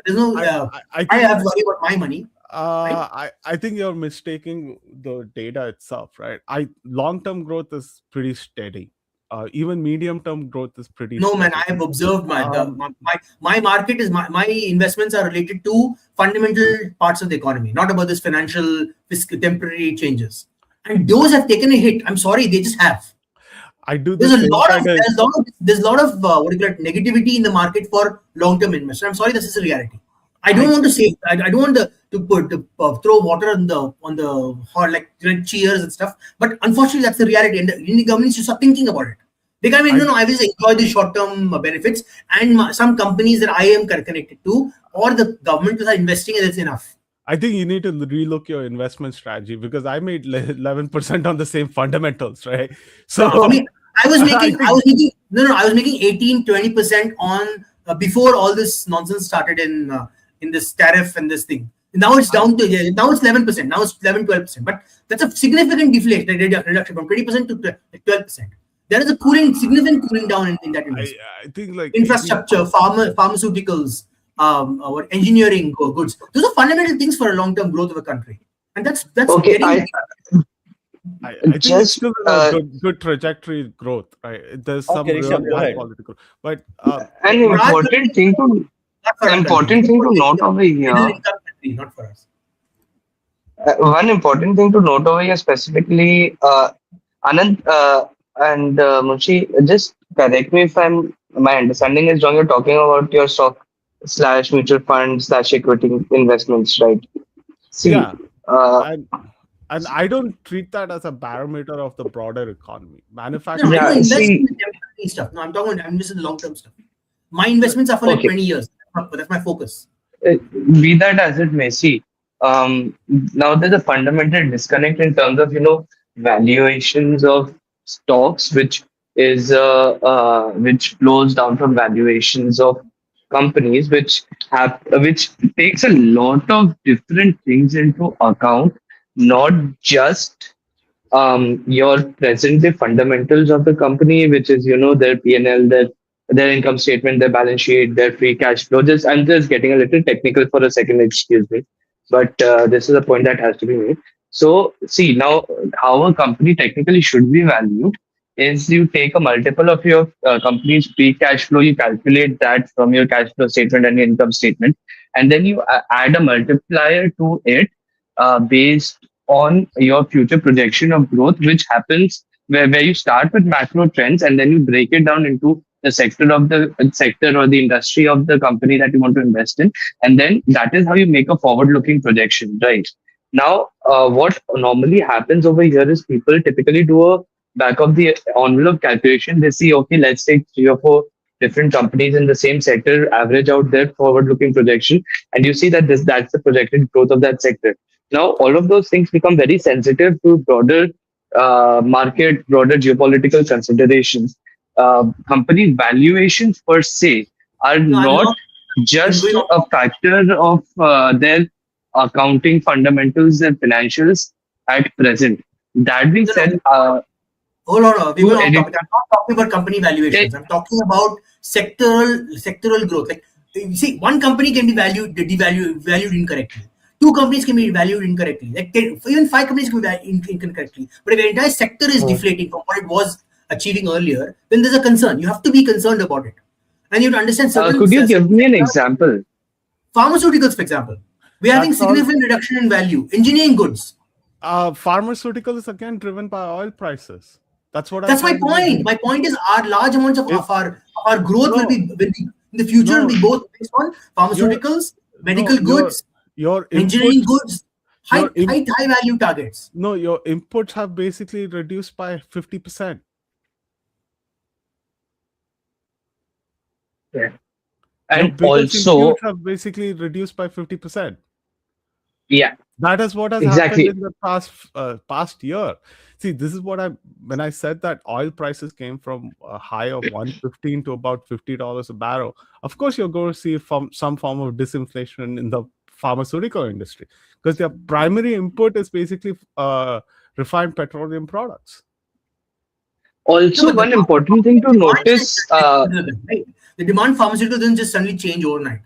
there's no. I I think have to worry about my money, right? I think you're mistaking the data itself, right? Long-term growth is pretty steady. Even medium-term growth is pretty No, man, steady. I have observed Um, my market is my investments are related to fundamental parts of the economy, not about this financial fiscal temporary changes. And those have taken a hit. I'm sorry, they just have. I do the There's a same lot of kind of. there's a lot of what do you call it, negativity in the market for long-term investment. I'm sorry, this is a reality. I don't I want to say I don't want to throw water on the hot like cheers and stuff. But unfortunately, that's the reality, and the Indian government should start thinking about it. They can't mean I no. I will enjoy the short-term benefits, and some companies that I am connected to, or the government is investing, and that's enough. I think you need to relook your investment strategy because I made 11% on the same fundamentals, right? No, for So me, I was I making, I think was making, no, no, I was making 18, 20% on before all this nonsense started in this tariff and this thing. Now it's I, down to, yeah, now it's 11%. Now it's 11, 12%. But that's a significant deflation, reduction from 20% to 12%. There is a significant cooling down in that I investment. I think like 18. Infrastructure, pharmaceuticals, what engineering goods. Those are fundamental things for a long-term growth of a country. And that's Okay, getting, I think it's just still in a good trajectory growth, right? There's some Okay, Rishabh, really go high ahead. quality growth, but an for our important country, thing to not for our country. important thing to note over Middle here. income country, not for us. One important thing to note over here specifically, Anand and Munshi, just correct me if my understanding is wrong. You're talking about your stock slash mutual fund slash equity investments, right? See, yeah, uh, and I don't treat that as a barometer of the broader economy. No, I don't yeah, invest in see, the temporary stuff. No, I'm just in long term stuff. My investments are for like okay. 20 years. That's my focus. uh, be that as it may, see, now there's a fundamental disconnect in terms of valuations of stocks, which flows down from valuations of companies, which takes a lot of different things into account, not just your present day fundamentals of the company, which is their P&L, their income statement, their balance sheet, their free cash flow. Just I'm just getting a little technical for a second, excuse me, but this is a point that has to be made. So see now how a company technically should be valued is you take a multiple of your company's free cash flow, you calculate that from your cash flow statement and your income statement, and then you add a multiplier to it based on your future projection of growth, which happens where you start with macro trends and then you break it down into the sector or the industry of the company that you want to invest in. And then that is how you make a forward looking projection, right? Now, what normally happens over here is people typically do a back of the envelope calculation. They see, okay, let's take 3 or 4 different companies in the same sector, average out their forward looking projection, and you see that that's the projected growth of that sector. Now, all of those things become very sensitive to broader market, broader geopolitical considerations. Company valuations per se are No, I'm not not just going on. a factor of their accounting fundamentals and financials at present. That being No, no, said, hold on. We're to going off edit, topic. I'm not talking about company eh, valuations. I'm talking about sectoral growth. Like you see, one company can be valued incorrectly. two companies can be valued incorrectly. Like even five companies can be valued incorrectly. But if the entire sector is deflating from what it was achieving earlier, then there's a concern. You have to be concerned about it, and you have to understand certain Could you give me an example? pharmaceuticals, for example. We're having That's all. significant reduction in value. Engineering goods. Pharmaceutical is again driven by oil prices. That's what I'm That's my trying to make point. clear. My point is, our large amounts of, If our growth will no, be in the future will no, be both based on your pharmaceuticals, no, medical goods, your engineering inputs, goods, your im, high value targets. no, your inputs have basically reduced by 50%. Yeah. Your And biggest also, inputs have basically reduced by 50%. yeah, That is what has happened exactly. in the past year. See, this is what I when I said that oil prices came from a high of 115 to about $50 a barrel. Of course, you're going to see some form of disinflation in the pharmaceutical industry because their primary input is basically refined petroleum products. No, Also, but one important thing to demand side notice, right? The demand pharmaceutical doesn't just suddenly change overnight.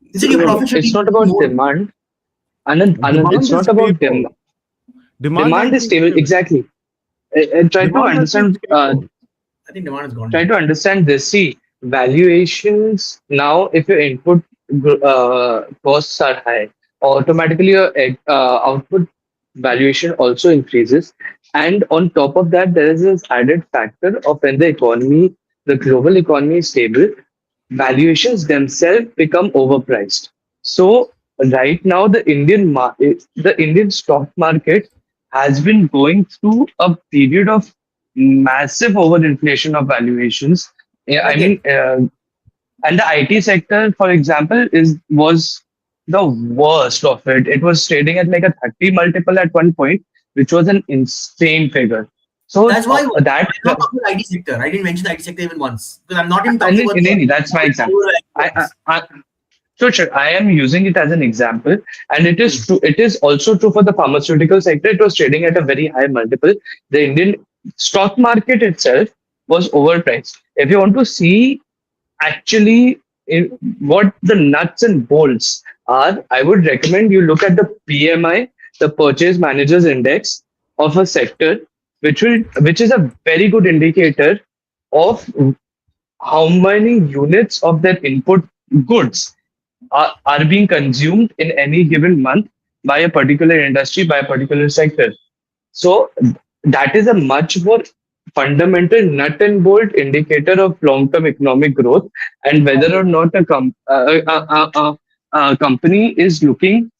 You said So your no, again, no, profit should it's be not about more. demand. Anand, demand it's is not about stable. Demand demand has is been stable. stable. Exactly. Try to Demand has been understand. stable. I think demand has gone Try down. to understand this. See, valuations now, if your input costs are high, automatically your output valuation also increases. And on top of that, there is this added factor of when the global economy is stable, valuations themselves become overpriced. So right now, the Indian stock market has been going through a period of massive overinflation of valuations. Yeah, I I get. mean, and the IT sector, for example, was the worst of it. It was trading at like a 30 multiple at one point, which was an insane figure. So That's why I'm that not talking about IT sector. I didn't mention the IT sector even once because I'm not even and talking about the that's my example. ones. Sure. I am using it as an example, and it is Hmm. true. It is also true for the pharmaceutical sector. It was trading at a very high multiple. The Indian stock market itself was overpriced. If you want to see actually what the nuts and bolts are, I would recommend you look at the PMI, the Purchase Managers Index of a sector, which is a very good indicator of how many units of their input goods are being consumed in any given month by a particular industry, by a particular sector. So that is a much more fundamental nut and bolt indicator of long-term economic growth and whether or not a company is looking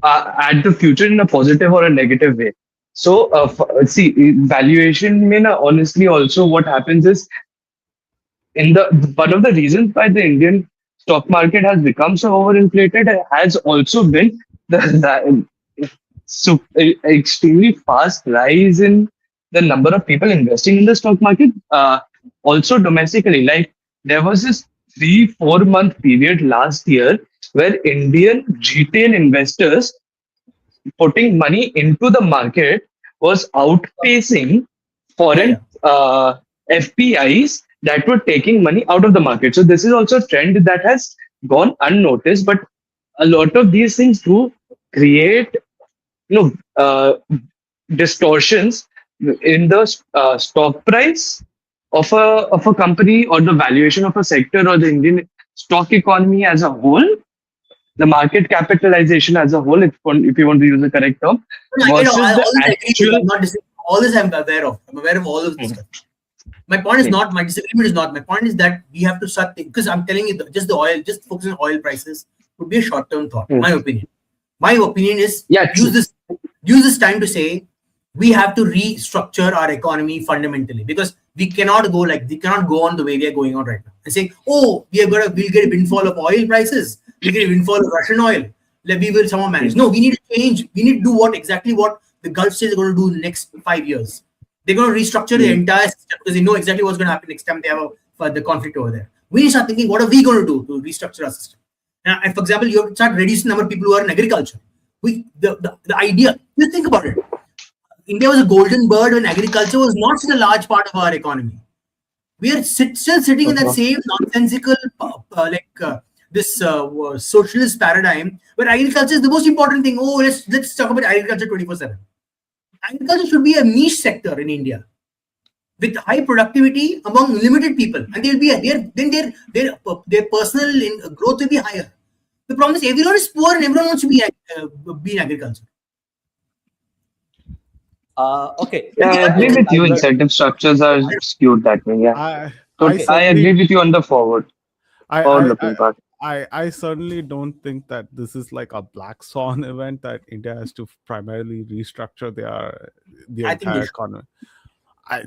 at the future in a positive or a negative way. So, see, valuation, mein, honestly, also what happens is in the one of the reasons why the Indian stock market has become so overinflated has also been extremely fast rise in the number of people investing in the stock market. Also domestically, like there was this 3 4 month period last year where Indian retail investors putting money into the market was outpacing Yeah. foreign FPIs that were taking money out of the market. So this is also a trend that has gone unnoticed, but a lot of these things do create distortions in the stock price of a company or the valuation of a sector or the Indian stock economy as a whole, the market capitalization as a whole, if you want to use the correct term, No, I get versus the all this. I agree with. actual. I'm not disagreeing. All this I'm aware of. I'm aware of all of this Hmm, stuff. My point is hmm, not, my disagreement is not. My point is that we have to start because I'm telling you, just the oil, just focusing on oil prices would be a short-term thought. hmm. My opinion. My opinion is Yeah, use true. this use this time to say we have to restructure our economy fundamentally because we cannot go on the way we are going on right now and say, oh, we'll get a windfall of oil prices, we'll get a windfall of Russian oil, like we will somehow manage. Hmm, No, we need to change. We need to do what the Gulf states are going to do in the next 5 years. They're going to restructure the hmm. entire system because they know exactly what's going to happen next time they have the conflict over there. We need to start thinking, what are we going to do to restructure our system? Now, and for example, you have to start reducing the number of people who are in agriculture. The idea, you think about it. India was a golden bird when agriculture was not such a large part of our economy. We are still sitting in that Uh-huh. same nonsensical, this socialist paradigm where agriculture is the most important thing. Oh, let's talk about agriculture 24/7. Agriculture should be a niche sector in India with high productivity among limited people, and they'll be their personal growth will be higher. The problem is everyone is poor and everyone wants to be in agriculture. Okay. Yeah, I agree with you. Let- Incentive structures are skewed that way. Yeah, I I certainly agree with you on the I forward I I looking part. I certainly don't think that this is like a black swan event that India has to primarily restructure the I think they entire should. economy. I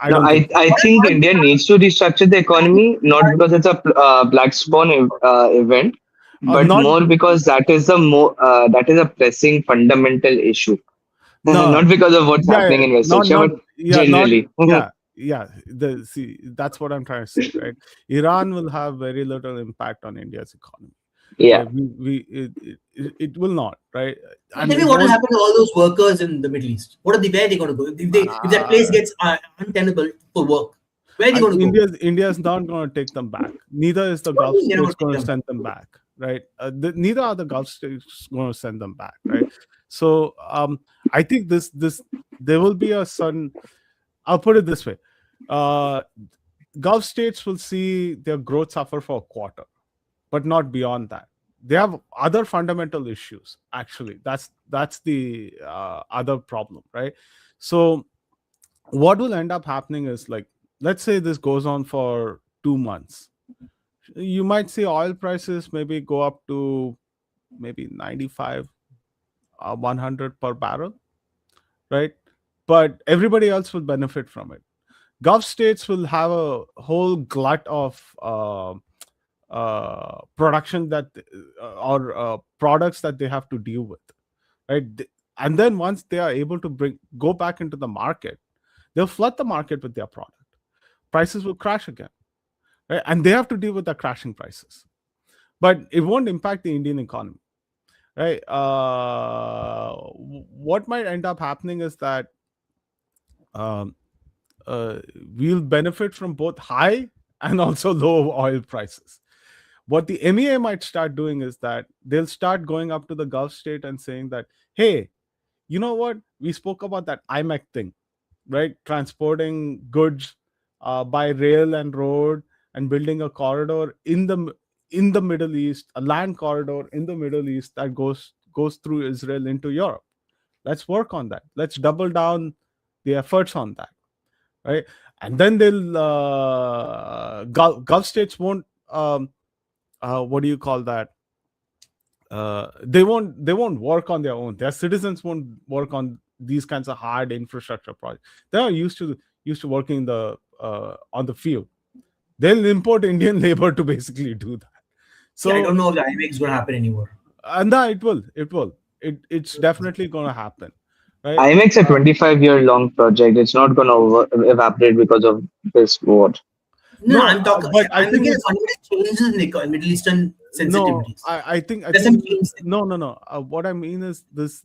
I No, don't think so. I think India needs to restructure the economy, not because it's a black swan event, but Not more because that is a pressing fundamental issue. no Not because of what's yeah happening in West Asia, not but yeah not generally. yeah yeah the see that's what I'm trying to say, right? Iran will have very little impact on India's economy, Yeah. right? It will not, right? So And tell me it what will won't happen to all those workers in the Middle East? Where are they going to go if that place uh, gets untenable for work? Where are they going to go? India's not going to take them back. Neither is the What do Gulf you mean they're not states going to take going to them back? send them back, right? Neither are the Gulf states going to send them back, right? So I think this there will be a sudden. I'll put it this way: uh, Gulf states will see their growth suffer for a quarter, but not beyond that. They have other fundamental issues. Actually, that's the other problem, right? So what will end up happening is, like, let's say this goes on for 2 months, you might see oil prices maybe go up to maybe 95 100 per barrel, right? But everybody else will benefit from it. Gulf states will have a whole glut of production that or products that they have to deal with, right? And then once they are able to go back into the market, they'll flood the market with their product. Prices will crash again, right? And they have to deal with the crashing prices. But it won't impact the Indian economy, right? What might end up happening is that um, uh, we'll benefit from both high and also low oil prices. What the MEA might start doing is that they'll start going up to the Gulf state and saying that, hey, you know what? We spoke about that IMEC thing, right? Transporting goods by rail and road, and building a corridor in the Middle East, a land corridor in the Middle East that goes through Israel into Europe. Let's work on that. Let's double down the efforts on that, right? And then they'll Gulf states won't what do you call that? They won't work on their own. Their citizens won't work on these kinds of hard infrastructure projects. They are used to working on the field. They'll import Indian labor to basically do that. See, I So don't know if the IMEC is going to happen anymore. and that it's definitely going to happen, right? IMEX a 25-year long project. It's not going to evaporate because of this war. No, No, I'm talking. but I I'm think looking at it's fundamental changes in the Middle Eastern no. sensitivities. I There's think some change. no. What I mean is this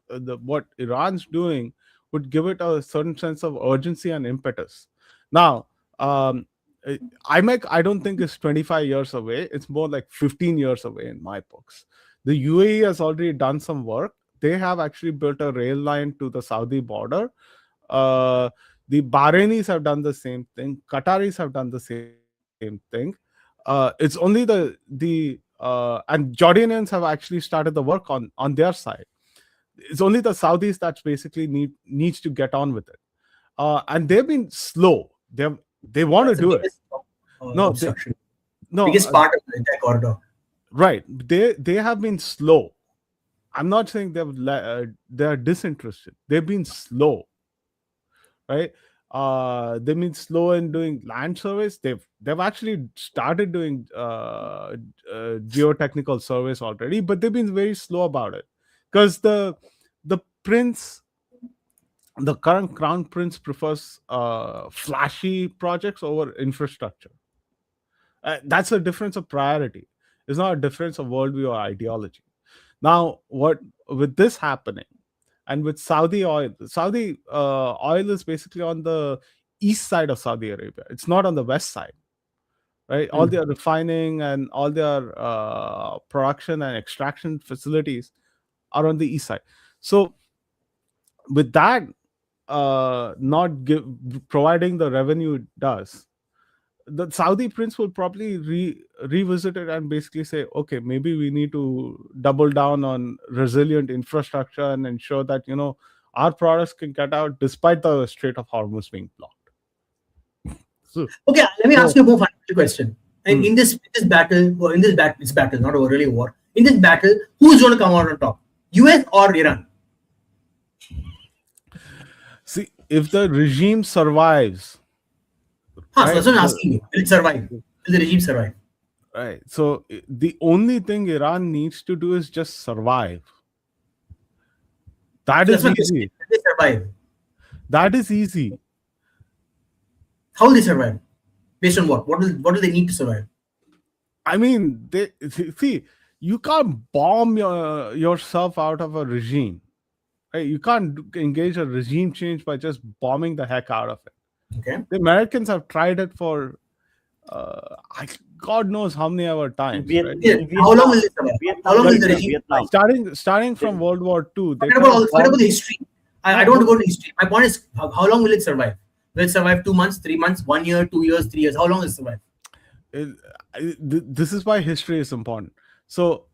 the what Iran's doing would give it a certain sense of urgency and impetus. Now, uh, I don't think is 25 years away. It's more like 15 years away in my books. The UAE has already done some work. They have actually built a rail line to the Saudi border. Uh, the Bahrainis have done the same thing. Qataris have done the same thing. It's only and Jordanians have actually started the work on their side. It's only the Saudis that's basically needs to get on with it. And they've been slow. They want to That's the do it. biggest No, obstruction. no, Biggest part of the entire corridor. right. They have been slow. I'm not saying they're disinterested. They've been slow, right? They mean slow in doing land surveys. They've actually started doing geotechnical surveys already, but they've been very slow about it because the prince, the current crown prince, prefers flashy projects over infrastructure. That's a difference of priority. It's not a difference of worldview or ideology. Now, what with this happening, and with Saudi oil is basically on the east side of Saudi Arabia. It's not on the west side, right? All their refining and all their production and extraction facilities are on the east side. So with that, not providing the revenue it does, the Saudi prince will probably revisit it and basically say, okay, maybe we need to double down on resilient infrastructure and ensure that our products can get out despite the Strait of Hormuz being blocked. So, Okay, let me ask so you a more fundamental question. And hmm, in this battle, or in this battle, it's battle, not a really war. In this battle, who's going to come out on top? US or Iran? see, if the regime survives, So right, that's what I'm asking you. Will it survive? Will the regime survive? right. So the only thing Iran needs to do is just survive. That So that's is my question. easy. Will they survive? That is easy. How will they survive? Based on what? What do they need to survive? I mean, they see, you can't bomb yourself out of a regime. Right? You can't engage a regime change by just bombing the heck out of it. Okay. The Americans have tried it for God knows how many ever In, times, Viet- right? Yeah. in How long Vietnam, will they survive? in How Vietnam, long they will Like the did it. regime Vietnam. starting They, from World War II, they Forget tried about bomb. the history. I No, don't want to go to history. My point is, how long will it survive? Will it survive 2 months, 3 months, 1 year, 2 years, 3 years? How long will it survive? it- this is why history is important. So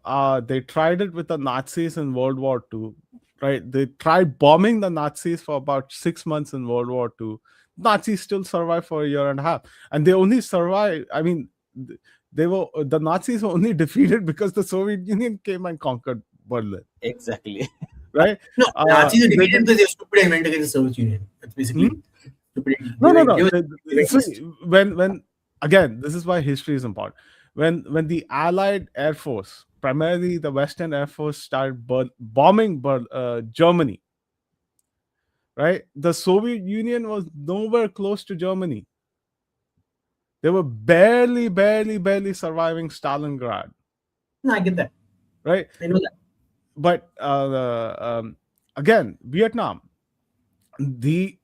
they tried it with the Nazis in World War II, right? They tried bombing the Nazis for about 6 months in World War II. Nazis still survived for a year and a half, and they only survived. I mean, the Nazis were only defeated because the Soviet Union came and conquered Berlin, exactly. right? No, Nazis are They defeated did. because they were stupid and went against the Soviet Union. That's Hmm? basically stupidity. No, no, no. They were So against. when again, this is why history is important. When the Allied Air Force, primarily the Western Air Force, started bombing Germany, right? The Soviet Union was nowhere close to Germany. They were barely surviving Stalingrad, No, I get that. right? I know that. But again, Vietnam, the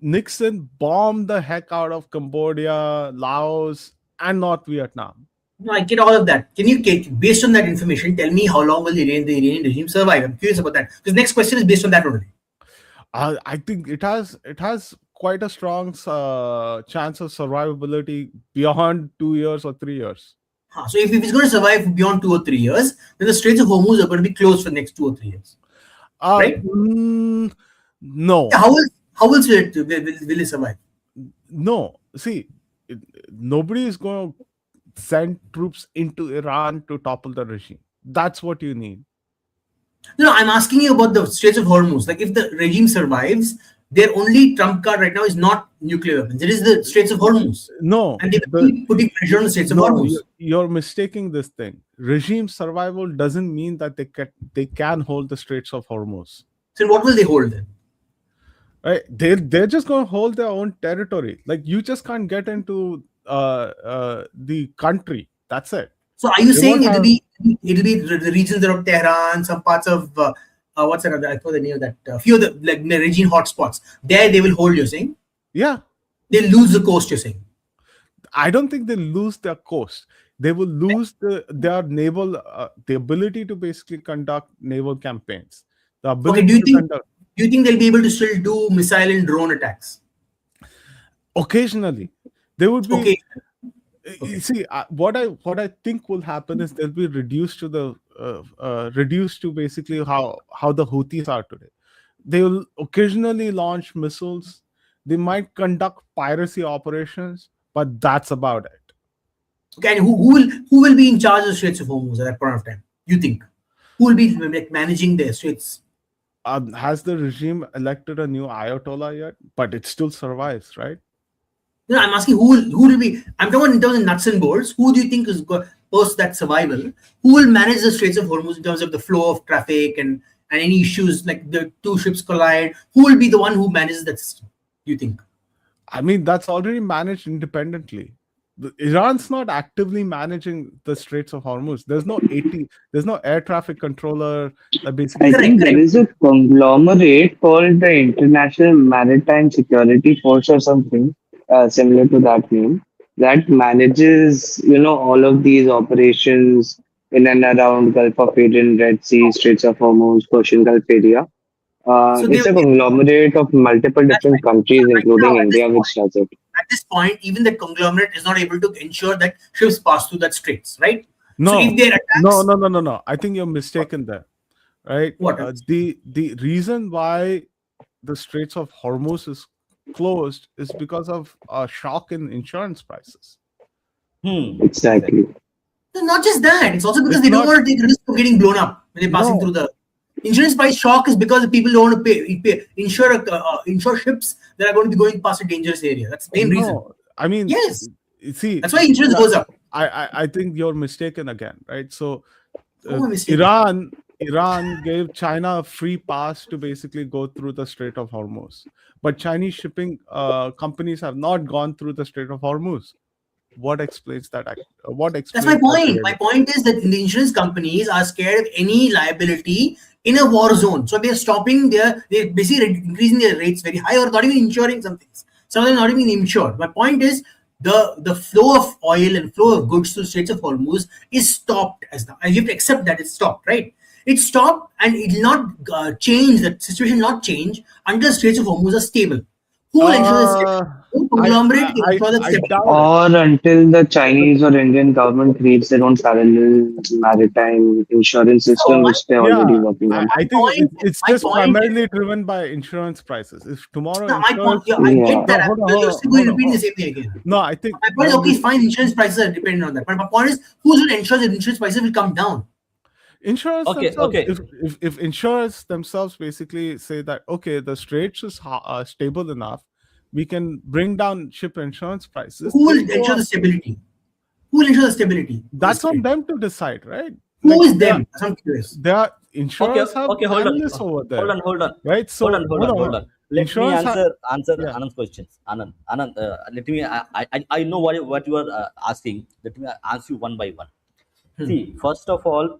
Nixon bombed the heck out of Cambodia, Laos, and North Vietnam. No, I get all of that. Can you, based on that information, tell me how long will the Iranian regime survive? I'm curious about that. Because next question is based on that only. I think it has quite a strong chance of survivability beyond 2 years or 3 years. So if it's going to survive beyond 2 or 3 years, then the Straits of Hormuz are going to be closed for the next 2 or 3 years, right? No, How else will it survive? no. See, nobody is going to send troops into Iran to topple the regime. That's what you need. No, I'm asking you about the Straits of Hormuz. Like, if the regime survives, their only trump card right now is not nuclear weapons. It is the Straits of Hormuz, No, and they keep putting pressure on the Straits of no, Hormuz. you're mistaking this thing. Regime survival doesn't mean that they can hold the Straits of Hormuz. So what will they hold then? Right? They're just going to hold their own territory. Like, you just can't get into the country. That's it. So are you They saying won't have. it'll be the regions around Tehran, some parts of what's another? I forgot the name of that. A few of the like the region hotspots. There they will hold. You're saying Yeah, they'll lose the coast. You're saying. I don't think they lose their coast. They will lose their naval, the ability to basically conduct naval campaigns, the Okay. ability to conduct Do you think they'll be able to still do missile and drone attacks? occasionally. They would be. Okay. You see, what I think will happen is they'll be reduced to basically how the Houthis are today. They will occasionally launch missiles. They might conduct piracy operations, but that's about it. Okay. And who will be in charge of the Straits of Hormuz at that point of time? You think who will be like managing the Straits? Has the regime elected a new Ayatollah yet? But it still survives, right? No, I'm asking who will be. I'm talking in terms of nuts and bolts. Who do you think is post that survival? Who will manage the Straits of Hormuz in terms of the flow of traffic and any issues like the two ships collide? Who will be the one who manages that system? You think? I mean, that's already managed independently. Iran's not actively managing the Straits of Hormuz. There's no air traffic controller that I basically. Correct. think there is a conglomerate called the International Maritime Security Force or something similar to that name, that manages, all of these operations in and around Gulf of Aden, Red Sea, Straits of Hormuz, Persian Gulf area. So It's a conglomerate of multiple that's different right. So countries, right now, including India, which does it. at this point, even the conglomerate is not able to ensure that ships pass through that straits, right? So if No, there are no, attacks, no, no, no, no. I think you're mistaken there, right? what else? The reason why the Straits of Hormuz is closed is because of a shock in insurance prices. Exactly. Exactly. So not just that, it's also because It's they don't not. want to take risk of getting blown up when they're passing through No, the insurance price shock is because the people don't want to insure ships that are going to be going past a dangerous area. That's the main reason. no. I mean, Yes, see, that's why insurance goes up. I think you're mistaken again, right? So Oh, my mistake. Iran gave China a free pass to basically go through the Strait of Hormuz, but Chinese shipping companies have not gone through the Strait of Hormuz. What explains that? What That's my explains that point. My behavior? point is that the insurance companies are scared of any liability in a war zone. So they're stopping they're basically increasing their rates very high or not even insuring some things. Some of them not even insured. My point is the flow of oil and flow of goods to Straits of Hormuz is stopped as now. And you have to accept that it's stopped, right? It's stopped and it will not change, the situation will not change until Straits of Hormuz are stable. Who will ensure the stability? Uh, No I, conglomerate I will ensure that I stability. doubt it. Or until the Chinese or Indian government creates their own parallel maritime insurance So system, my which they're Yeah, already working on. I my think point it's my just point is primarily driven by insurance prices. If tomorrow no, my point, insurance, yeah, I get Yeah. that. no, hold on, You're, hold you're on, still hold on, repeating hold the on. same thing again. No, I think My point is, you're okay, mis- fine, insurance prices are dependent on that. But my point is, who's going to ensure that insurance prices will come down? insurance Okay, themselves. okay. If insurers themselves basically say that okay, the straits is stable enough, we can bring down ship insurance prices. Who They'll will go ensure the up. stability? Who will ensure the stability of the That's on state? them to decide, right? Who Like is them? I'm curious. there are Okay, insurers have okay, hold on, analysts over hold there, on, hold on, right? hold So on, hold hold on, on, hold hold on. on. Let me Insurance have answer yeah. Anand's questions. Anand, let me. I know what you are asking. Let me ask you one by one. Hmm. See, first of all,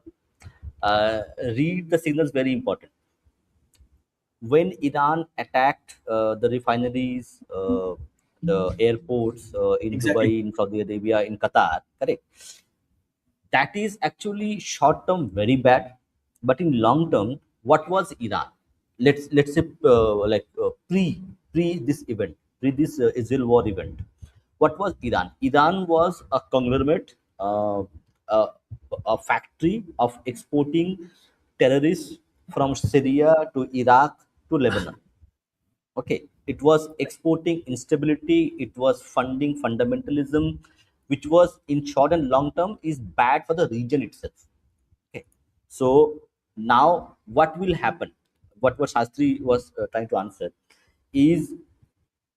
read the signals, very important. When Iran attacked the refineries, the airports in Exactly. Dubai, in Saudi Arabia, in Qatar, correct? That is actually short term very bad, but in long term, what was Iran? Let's say pre this event, pre this Israel war event, what was Iran? Iran was a conglomerate, a, a factory of exporting terrorists from Syria to Iraq to Lebanon. Okay, it was exporting instability, it was funding fundamentalism, which was in short and long term is bad for the region itself. Okay, so now what will happen? What Shastri was trying to answer is,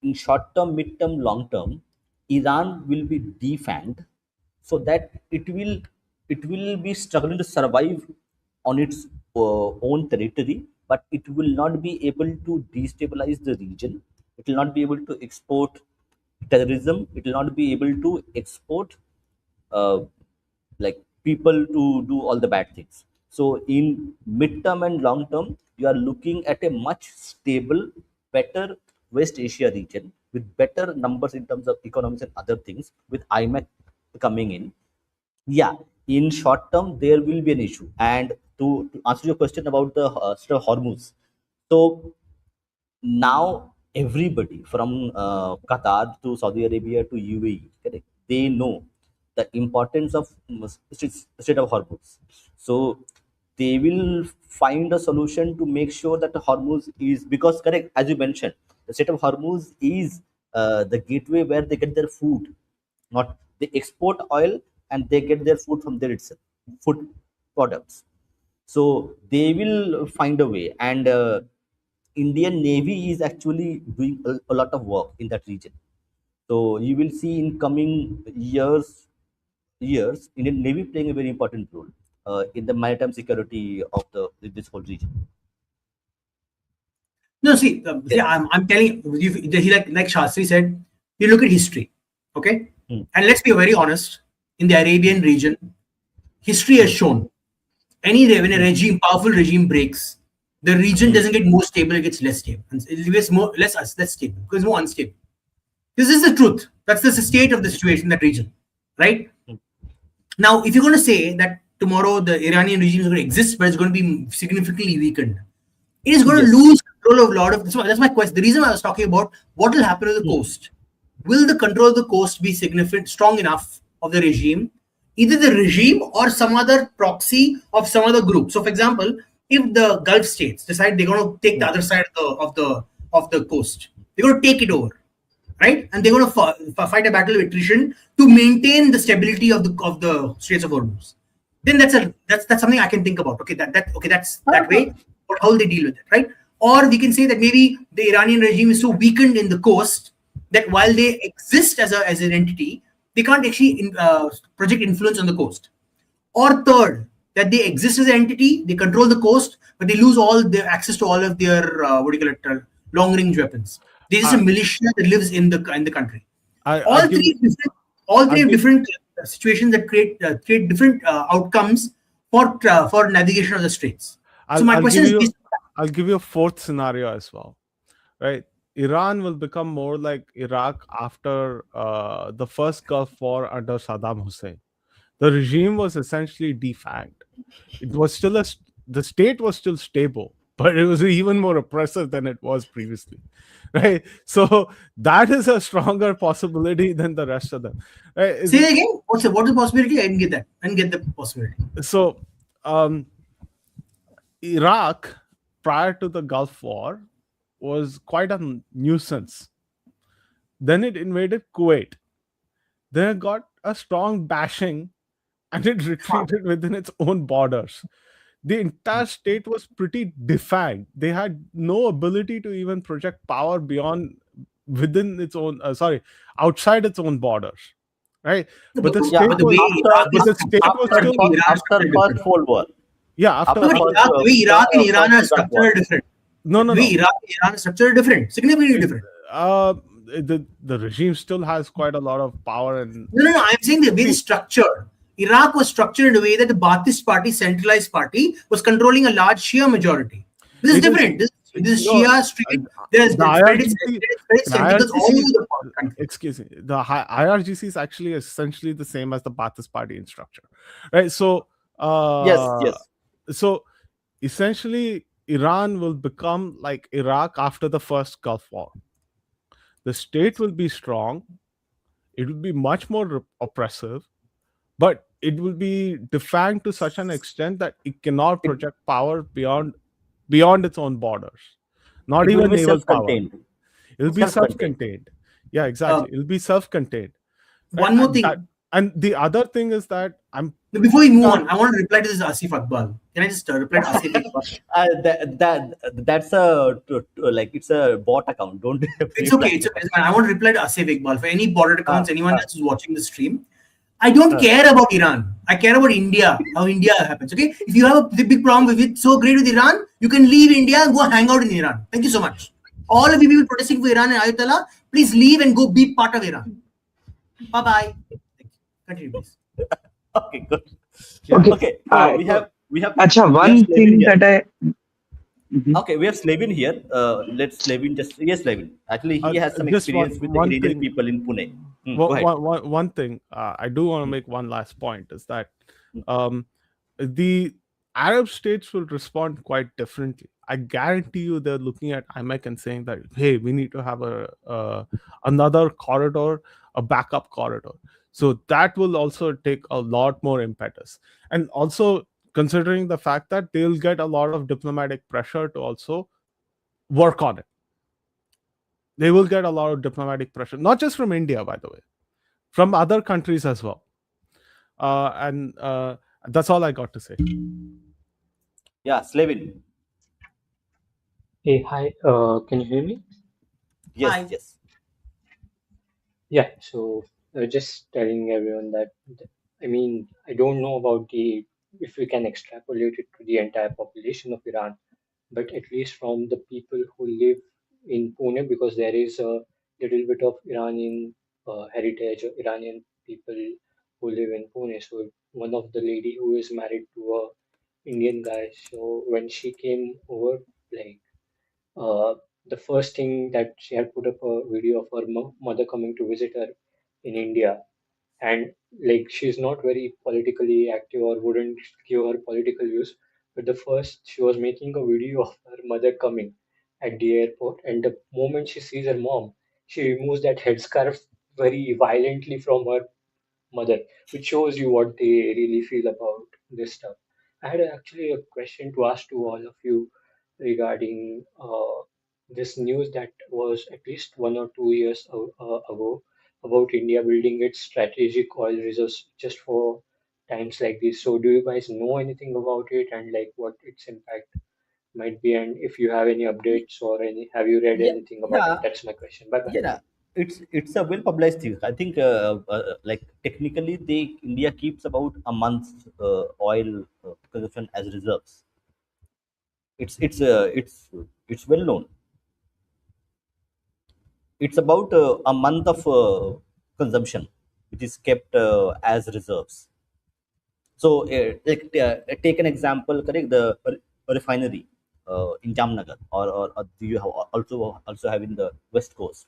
in short term, mid term, long term, Iran will be defanged, so that it will be struggling to survive on its own territory, but it will not be able to destabilize the region. It will not be able to export terrorism. It will not be able to export uh, like people to do all the bad things. So in midterm and long term, you are looking at a much stable, better West Asia region with better numbers in terms of economics and other things, with IMAC coming in. Yeah, in short term there will be an issue. And to answer your question about the Strait of Hormuz, so now everybody from Qatar to Saudi Arabia to UAE, correct? They know the importance of Strait of Hormuz. So they will find a solution to make sure that the Hormuz is, because correct, as you mentioned, the Strait of Hormuz is the gateway where they get their food. Not they export oil and they get their food from there itself, food products. So they will find a way. And Indian Navy is actually doing a lot of work in that region. So you will see in coming years, Indian Navy playing a very important role in the maritime security of the this whole region. No, see, Yes. I'm telling you, he like Shastri said, you look at history, okay? Hmm. And let's be very honest, in the Arabian region, history has Hmm. shown when a Hmm. powerful regime breaks, the region Hmm. doesn't get more stable, it gets less stable. And it gets less stable because it's more unstable. This is the truth. That's the state of the situation in that region, right? mm, Now, if you're going to say that tomorrow the Iranian regime is going to exist, but it's going to be significantly weakened, it is going to yes. lose control of a lot of. That's my question. The reason I was talking about what will happen to the Mm, coast. Will the control of the coast be significant, strong enough of the regime, either the regime or some other proxy of some other group? So, for example, if the Gulf states decide they're going to take the mm. other side of the coast, they're going to take it over, right? And they're going to fight a battle of attrition to maintain the stability of the Straits of Hormuz. Then that's something I can think about. Okay, that's that way. But how will they deal with it, right? Or we can say that maybe the Iranian regime is so weakened in the coast that while they exist as an entity, they can't actually project influence on the coast. Or third, that they exist as an entity, they control the coast, but they lose all their access to all of their what do you call it, long range weapons. They're just a I, militia that lives in the country. I'll All give three you, different, all I'll three have give, different situations that create different outcomes for navigation of the straits. So I'll, my I'll question give is you, based on I'll give you a fourth scenario as well, right? Iran will become more like Iraq after the first Gulf War under Saddam Hussein. The regime was essentially defanged. It was still the state was still stable, but it was even more oppressive than it was previously, right? So that is a stronger possibility than the rest of them, right? say it again. What's the possibility? I didn't get that. I didn't get the possibility. So um, Iraq prior to the Gulf War was quite a nuisance. Then it invaded Kuwait. Then it got a strong bashing and it retreated within its own borders. The entire state was pretty defined. They had no ability to even project power beyond within its own outside its own borders, right? No, But but, the Yeah, but state the was way Iraq but is the after state was after structured, still the way fir- Iran is after structured are First different. World War, yeah No, after but first Iraq and Iran first are Iraq War. structured are different. no no The way no Iraq and Iran are structured are different, significantly it, different. the regime still has quite a lot of power and No. I'm saying the way the see structure. Iraq was structured in a way that the Ba'athist party, centralized party, was controlling a large Shia majority. This is it is different. This no Shia uh, stream, there's the spread its tentacles all IRGC over the country. excuse me, the IRGC is actually essentially the same as the Ba'athist party in structure, right? Yes, Uh, yes. so essentially, Iran will become like Iraq after the first Gulf War. The state will be strong. It will be much more oppressive, but it will be defined to such an extent that it cannot It project power beyond its own borders, not it will even be naval power. self-contained. It'll be Self-contained. self-contained. Yeah, Uh, exactly. It'll be self-contained, right? one more thing. And the other thing is that I'm Before we move not on, I want to reply to this Asif Iqbal. Can I just reply to Asif Iqbal? That's a like it's a bot account. Don't It's reply okay. to It's okay. that. I want to reply to Asif Iqbal. For any border Uh, accounts, anyone uh, else who's watching the stream, I don't uh. care about Iran. I care about India, how India happens. Okay. If you have a big problem with it, so great with Iran, you can leave India and go hang out in Iran. Thank you so much. All of you people protesting for Iran and Ayatollah, please leave and go be part of Iran. Bye bye. Continue, please. Okay, good. yeah. Okay. Okay, I Acha, we have one Slavin thing here. that I Mhm. Okay, we have Slavin here. Let's Slavin just yes, Slavin. Actually, he has some Just experience with the one Iranian thing. people in Pune. Go ahead. One thing I do want to Mm, make one last point is that mm. um, the Arab states will respond quite differently. I guarantee you, they're looking at IMEC and saying that, hey, we need to have another corridor, a backup corridor. So that will also take a lot more impetus, and also considering the fact that they'll get a lot of diplomatic pressure to also work on it. They will get a lot of diplomatic pressure, not just from India, by the way, from other countries as well. And that's all I got to say. Yeah, Slavin. Hey, hi, can you hear me? Yes, Hi. yes. Yeah, so just telling everyone that, I mean, I don't know about if we can extrapolate it to the entire population of Iran, but at least from the people who live in Pune, because there is a little bit of Iranian heritage, Iranian people who live in Pune. So one of the lady who is married to a Indian guy, so when she came over, like, uh, the first thing that she had put up a video of her mother coming to visit her, in India, and like she's not very politically active or wouldn't give her political views. But the first she was making a video of her mother coming at the airport, and the moment she sees her mom, she removes that headscarf very violently from her mother, which shows you what they really feel about this stuff. I had actually a question to ask to all of you regarding this news that was at least 1 or 2 years ago about India building its strategic oil reserves just for times like this. So, do you guys know anything about it and like what its impact might be? And if you have any updates or any, have you read Yeah, anything about it? yeah, That's my question. Bye bye. yeah. It's a well publicized thing. I think like technically, they India keeps about a month's oil consumption as reserves. It's well known. It's about a month of consumption, which is kept as reserves. So, take an example, correct? The refinery in Jamnagar, or do you have also have in the West Coast.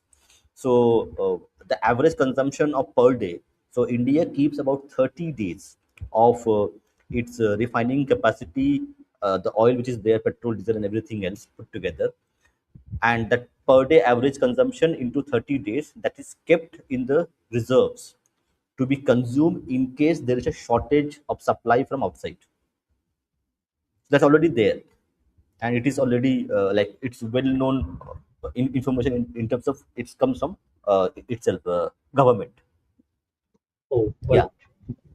So, the average consumption of per day. So, India keeps about 30 days of its refining capacity, the oil which is there, petrol, diesel, and everything else put together, and that per day average consumption into 30 days that is kept in the reserves to be consumed in case there is a shortage of supply from outside. That's already there, and it is already like it's well known information in terms of it comes from itself government. Oh, Yeah. but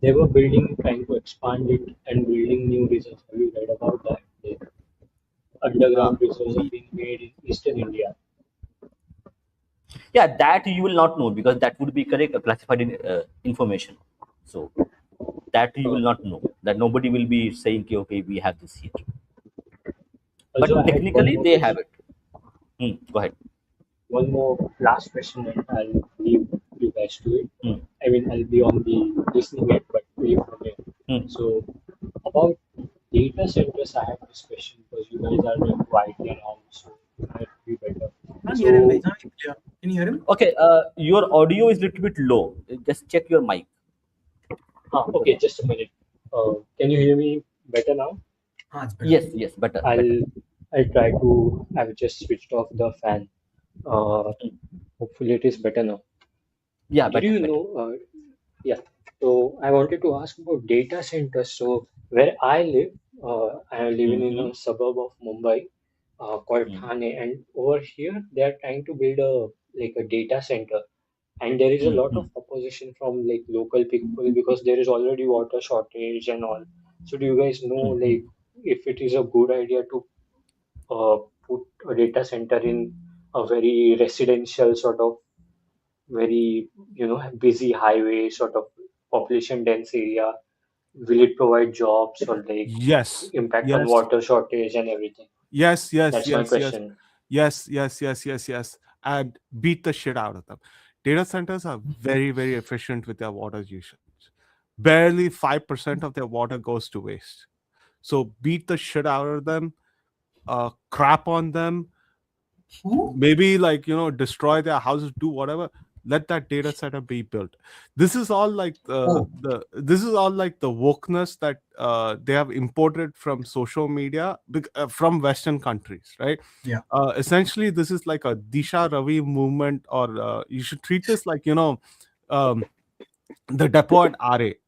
they were building, trying to expand it and building new reserves. Have you read about that? Like, uh, underground reserves are we, being made in Eastern India. yeah, that you will not know because that would be correct classified information. So that you will Uh, not know, that nobody will be saying, "Okay, okay, we have this here," Also, but I had one technically more they have question. it. Go ahead. One more last question, and I'll leave you guys to it. Hmm. I mean, I'll be on the listening end, but leave from here. Hmm. So, about data centers, I have this question because you guys are doing quietly around, so it might be better. Can't hear him. So, It's not very clear. Can you hear him? Okay, your audio is a little bit low. Just check your mic. okay, just a minute. Can you hear me better now? Ah, it's better. Yes, yes, better, better. I'll I'll try to. I've just switched off the fan. Uh, Hopefully it is better now. Yeah, Did better, you better. know? Yeah. So I wanted to ask about data centers. So where I live in Mm-hmm. a suburb of Mumbai, called Thane, and over here they are trying to build a like a data center, and there is a lot Mm-hmm. of opposition from like local people because there is already water shortage and all. So do you guys know Mm-hmm. like if it is a good idea to uh, put a data center in a very residential sort of very busy highway sort of population dense area, will it provide jobs or like Yes, impact on yes, water shortage and everything? yes, yes, That's my yes, yes, question. yes, yes, yes, yes, yes, and beat the shit out of them. Data centers are very, very efficient with their water usage. Barely 5% of their water goes to waste. So beat the shit out of them, crap on them, Who? maybe like destroy their houses, do whatever. Let that data center be built. This is all like Oh, this is all like the wokeness that they have imported from social media, from Western countries, right? yeah. Essentially this is like a Disha Ravi movement, or you should treat this like um, the depot at RA.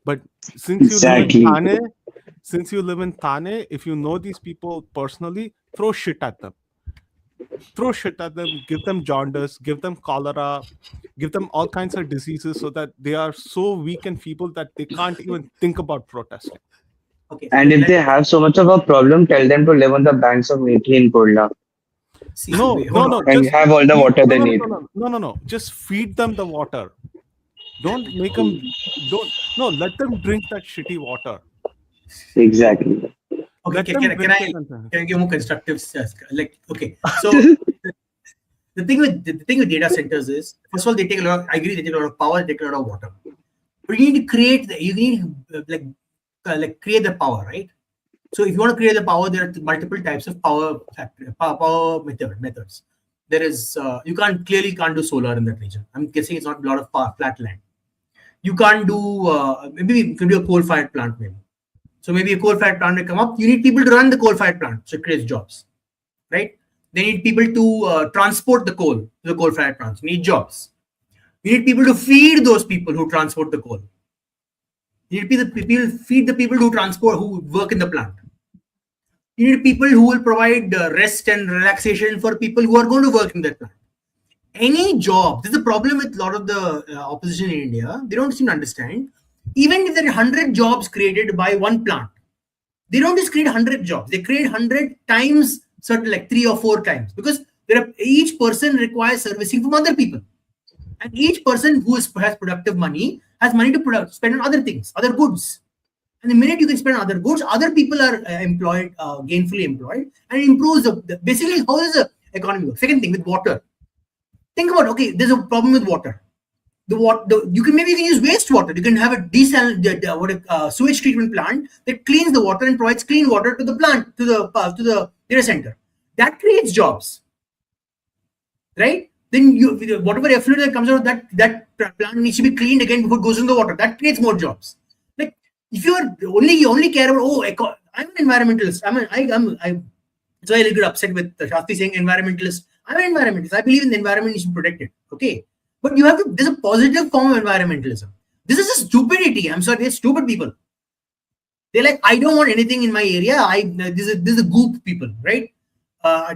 But since you live in Exactly. Thane, if you know these people personally, throw shit at them, give them jaundice, give them cholera, give them all kinds of diseases so that they are so weak and feeble that they can't even think about protesting. Okay. And if they have so much of a problem, tell them to live on the banks of Methi in Kurla See, No, wait, no, hold no, on. and just have all the feed, water no, they no, need. no, no, no, no, no. Just feed them the water. Don't make them. Don't no. Let them drink that shitty water. Exactly. Okay, Let them drink it. And, can I give more constructive like okay. So the thing with data centers is, first of all, they take a lot. I agree, they take a lot of power, they take a lot of water. But you need to create you need like create the power, right? So if you want to create the power, there are multiple types of power methods. there is you can't do solar in that region. I'm guessing it's not a lot of flat land. You can't do maybe you can do a coal-fired plant maybe. So maybe a coal-fired plant will come up. You need people to run the coal-fired plant, so it creates jobs, right? They need people to transport the coal to the coal-fired plants. You need jobs. You need people to feed those people who transport the coal. You need people feed the people who work in the plant. You need people who will provide rest and relaxation for people who are going to work in that plant. Any job, there's a problem with a lot of the opposition in India. They don't seem to understand. Even if there are 100 jobs created by one plant, they don't just create 100 jobs. They create 100 times, certain like 3 or 4 times, because each person requires servicing from other people. And each person who has productive money has money to spend on other things, other goods. And the minute you can spend on other goods, other people are employed, gainfully employed, and it improves basically how does the economy work. Second thing, with water. Think about, okay, there's a problem with water. You can use wastewater. You can have a sewage treatment plant that cleans the water and provides clean water to the plant, to the data center. That creates jobs, right? Then whatever effluent that comes out of that plant needs to be cleaned again before it goes in the water. That creates more jobs. Like if you only care about I'm an environmentalist. So I get upset with Shastri saying environmentalist. I'm an environmentalist. I believe in the environment needs to be protected. Okay. But there's a positive form of environmentalism. This is a stupidity. I'm sorry, they're stupid people. They're like, I don't want anything in my area. This is a goop people, right?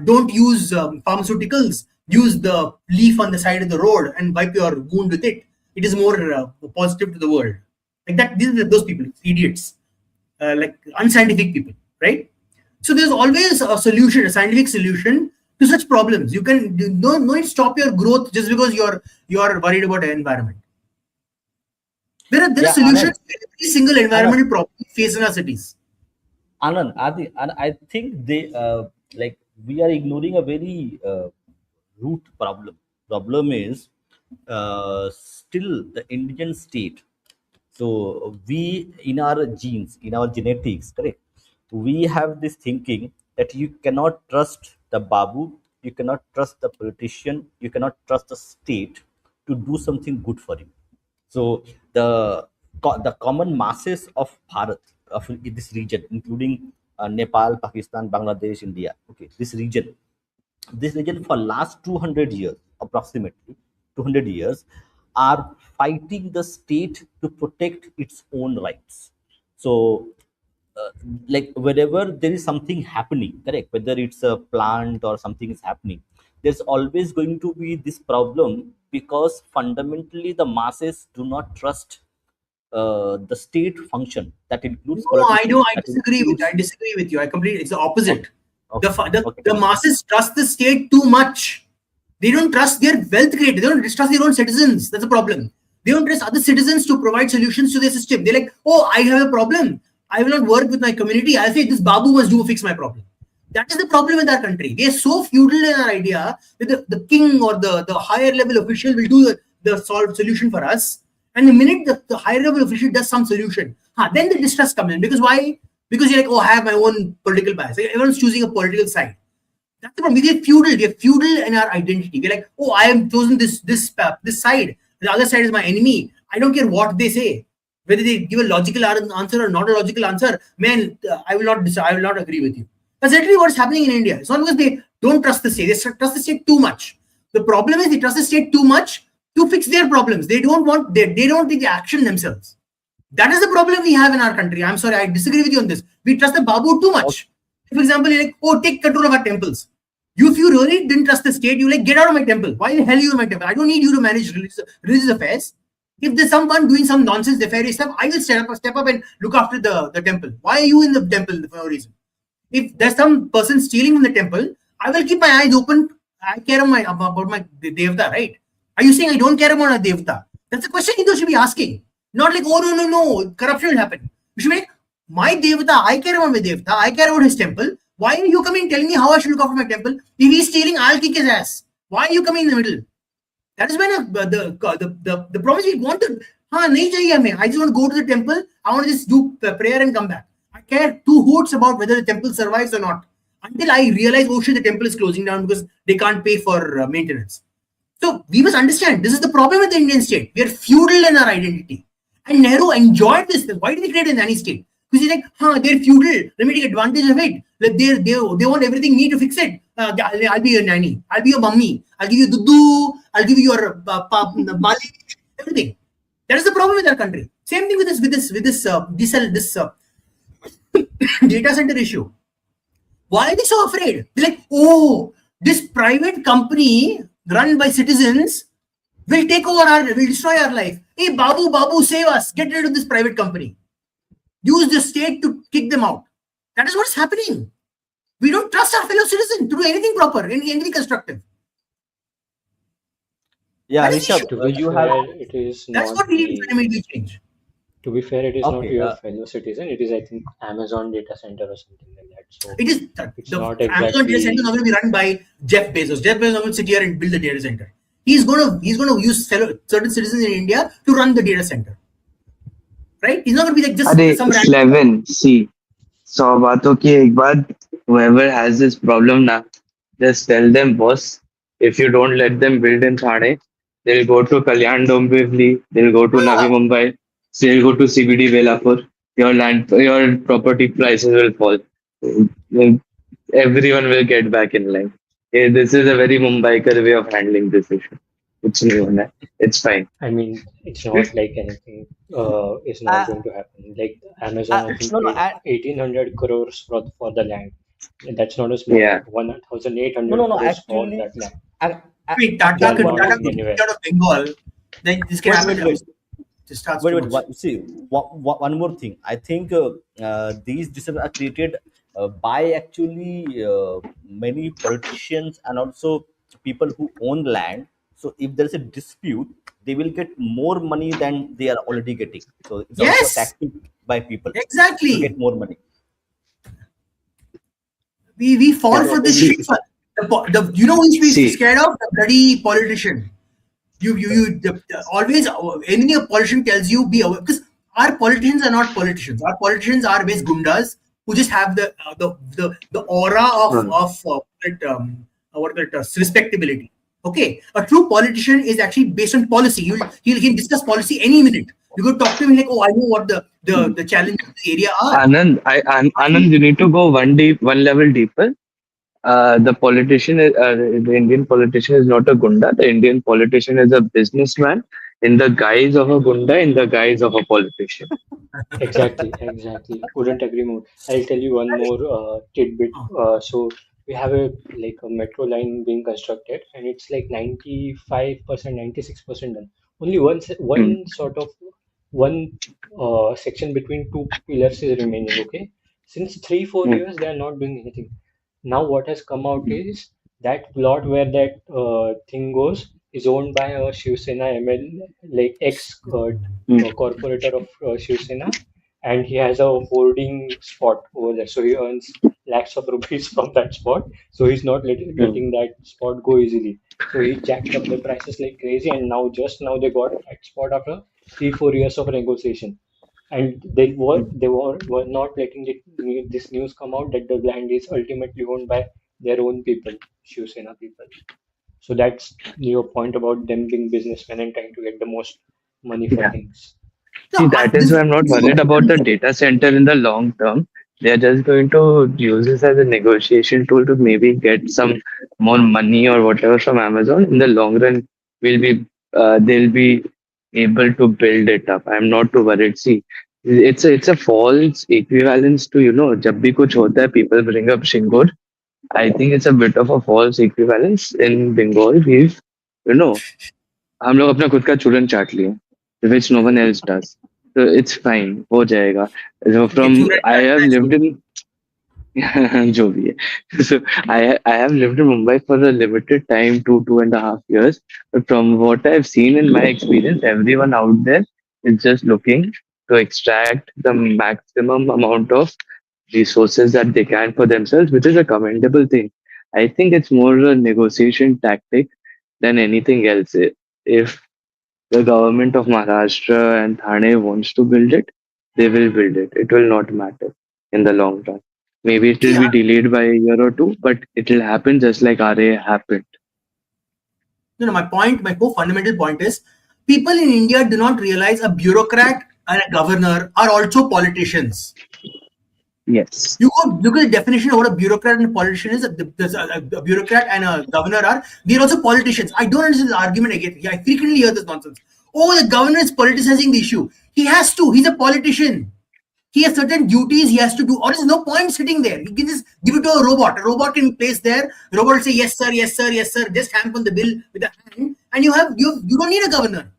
Don't use pharmaceuticals. Use the leaf on the side of the road and wipe your wound with it. It is more positive to the world. Like that, these are those people, idiots, like unscientific people, right? So there's always a solution, a scientific solution to such problems. You can don't stop your growth just because you're worried about the environment. There are solutions to every single environmental problem we face in our cities. Anand, I think we are ignoring a very root problem. Problem is still the Indian state. So we, in our genes, in our genetics, correct, we have this thinking that you cannot trust the babu, you cannot trust the politician, you cannot trust the state to do something good for you. So the common masses of Bharat, of this region, including Nepal, Pakistan, Bangladesh, India, okay, this region for last 200 years, approximately 200 years, are fighting the state to protect its own rights. So like wherever there is something happening, correct, whether it's a plant or something is happening, there's always going to be this problem, because fundamentally the masses do not trust the state function. That includes No, I politicians. I disagree with you. I completely. It's the opposite. Okay. The masses trust the state too much. They don't trust their wealth creators. They don't trust their own citizens. That's a problem. They don't trust other citizens to provide solutions to their system. They're like, oh, I have a problem. I will not work with my community. I'll say this babu must fix my problem. That is the problem with our country. We are so feudal in our idea that the king or the higher level official will do the solution for us. And the minute the higher level official does some solution, then the distrust comes in. Because why? Because you're like, oh, I have my own political bias. Everyone's choosing a political side. That's the problem. We are feudal. We are feudal in our identity. We're like, oh, I have chosen this side. The other side is my enemy. I don't care what they say. Whether they give a logical answer or not a logical answer, man, I will not agree with you. That's exactly what's happening in India. It's not because they don't trust the state. They trust the state too much. The problem is they trust the state too much to fix their problems. They don't take the action themselves. That is the problem we have in our country. I'm sorry, I disagree with you on this. We trust the babu too much. For example, you're like, oh, take control of our temples. If you really didn't trust the state, you like, get out of my temple. Why the hell are you in my temple? I don't need you to manage religious affairs. If there's someone doing some nonsense, nefarious stuff, I will step up and look after the temple. Why are you in the temple for no reason? If there's some person stealing from the temple, I will keep my eyes open. I care about my devta, right? Are you saying I don't care about a devta? That's a question you should be asking. Not like, oh, no, corruption will happen. You should be like, my devta, I care about my devta, I care about his temple. Why are you coming telling me how I should look after my temple? If he's stealing, I'll kick his ass. Why are you coming in the middle? That is when the problem is we want to, I just want to go to the temple. I want to just do prayer and come back. I care two hoots about whether the temple survives or not. until I realized, oh shit, the temple is closing down because they can't pay for maintenance. So we must understand this is the problem with the Indian state. We are feudal in our identity. And Nehru enjoyed this. Why did he create a nanny state? Because he's like, they're feudal. Let me take advantage of it. Like they want everything me to fix it. I'll be your nanny. I'll be your mummy. I'll give you dudu. I'll give you your mali. Everything. That is the problem with our country. Same thing with this data center issue. Why are they so afraid? They're like, oh, this private company run by citizens will take over will destroy our life. Hey, Babu, save us. Get rid of this private company. Use the state to kick them out. That is what's happening. We don't trust our fellow citizens to do anything proper, anything constructive. Yeah, That is the Rishabh, issue. To be you fair, have. it is That's not what we need to the. fundamentally change. To be fair, it is not Okay. your fellow citizen. It is, I think, Amazon data center or something like that. So It is it's the not Amazon data center is not exactly. going to be run by Jeff Bezos. Jeff Bezos is not going to sit here and build the data center. He's gonna use certain citizens in India to run the data center. Right? He's not going to be like just अरे some random. Slevin, see, 100 बातों की एक बात. Whoever has this problem now, just tell them, boss, if you don't let them build in Thane, they'll go to Kalyan Dombivli, they'll go to Navi Mumbai, they'll go to CBD Belapur. Your property prices will fall. Everyone will get back in line. This is a very Mumbaikar way of handling this issue. कुछ नहीं होना है. It's fine. I mean, it's not like anything is not Uh, going to happen. Like Amazon, I think, no, no, paid 1,800 crores for the land. That's not a small Yeah. amount. 1,800 no. crores for Actually, that land. ac- Wait, They Tata are actually, could one not more Tata going could thing. kick anywhere. out of Bengal, then this can Wait, happen. wait, wait. It starts Wait, too wait. much. See, one more thing. I think these decisions are created by actually many politicians and also people who own land. So if there is a dispute, they will get more money than they are already getting. So it's also a Yes, tactic by people to get exactly. more money. We fall Yeah, for this See, shit. You know who we see, scared of? The bloody politician. Always any a politician tells you be aware because our politicians are not politicians. Our politicians are based gundas who just have the aura uh, of respectability. Okay, a true politician is actually based on policy. He can discuss policy any minute. You go talk to him like, oh, I know what the challenges of the area are. Anand, you need to go one level deeper. The Indian politician is not a gunda. The Indian politician is a businessman in the guise of a gunda, in the guise of a politician. exactly, exactly. Couldn't agree more. I'll tell you one more tidbit. Oh, So we have a like a metro line being constructed, and it's like 95%, 96% done. Only Hmm. one sort of one section between two pillars is remaining. Okay, since 3 4 Hmm. years they are not doing anything. Now what has come out is that plot where that thing goes is owned by a Shiv Sena ML, like ex Hmm. corporator of Shiv Sena, and he has a hoarding spot over there. So he earns lakhs of rupees from that spot. So he's not Hmm. letting that spot go easily. So he jacked up the prices like crazy, and now just now they got that spot after 3 4 years of negotiation. And were not letting this news come out that the land is ultimately owned by their own people, Shiv Sena people. So that's your point about them being businessmen and trying to get the most money for Yeah. things. no, See, that is why I'm not this is worried about the data center in the long term. They are just going to use this as a negotiation tool to maybe get some more money or whatever from Amazon. In the long run, will be they'll be able to build it up. I'm not too worried. See, it's a false equivalence to जब भी कुछ होता है, people bring up Shingur. I think it's a bit of a false equivalence in Bengal. You know, हम लोग अपना खुद का चूरन चाट लिए, which no one else does. So it's fine, हो जाएगा. So ये from चूरन I चाटना have है lived in जो भी है. So I have lived in Mumbai for a limited time, 2.5 years. But from what I've seen in my experience, everyone out there is just looking to extract the maximum amount of resources that they can for themselves, which is a commendable thing. I think it's more a negotiation tactic than anything else. If the government of Maharashtra and Thane wants to build it, they will build it. It will not matter in the long run. Maybe it See, will be delayed by a year or two, but it will happen just like RA happened. no, my whole fundamental point is people in India do not realize a bureaucrat and a governor are also politicians. Yes. You go look at the definition of what a bureaucrat and a politician is. A bureaucrat and a governor are, they're also politicians. I don't understand the argument I get. I frequently hear this nonsense. Oh, the governor is politicizing the issue. He has to. He's a politician. He has certain duties he has to do, or there's no point sitting there. You can just give it to a robot. A robot can place there. The robot will say, yes, sir, yes, sir, yes, sir. Just stamp on the bill with a hand, and you don't need a governor.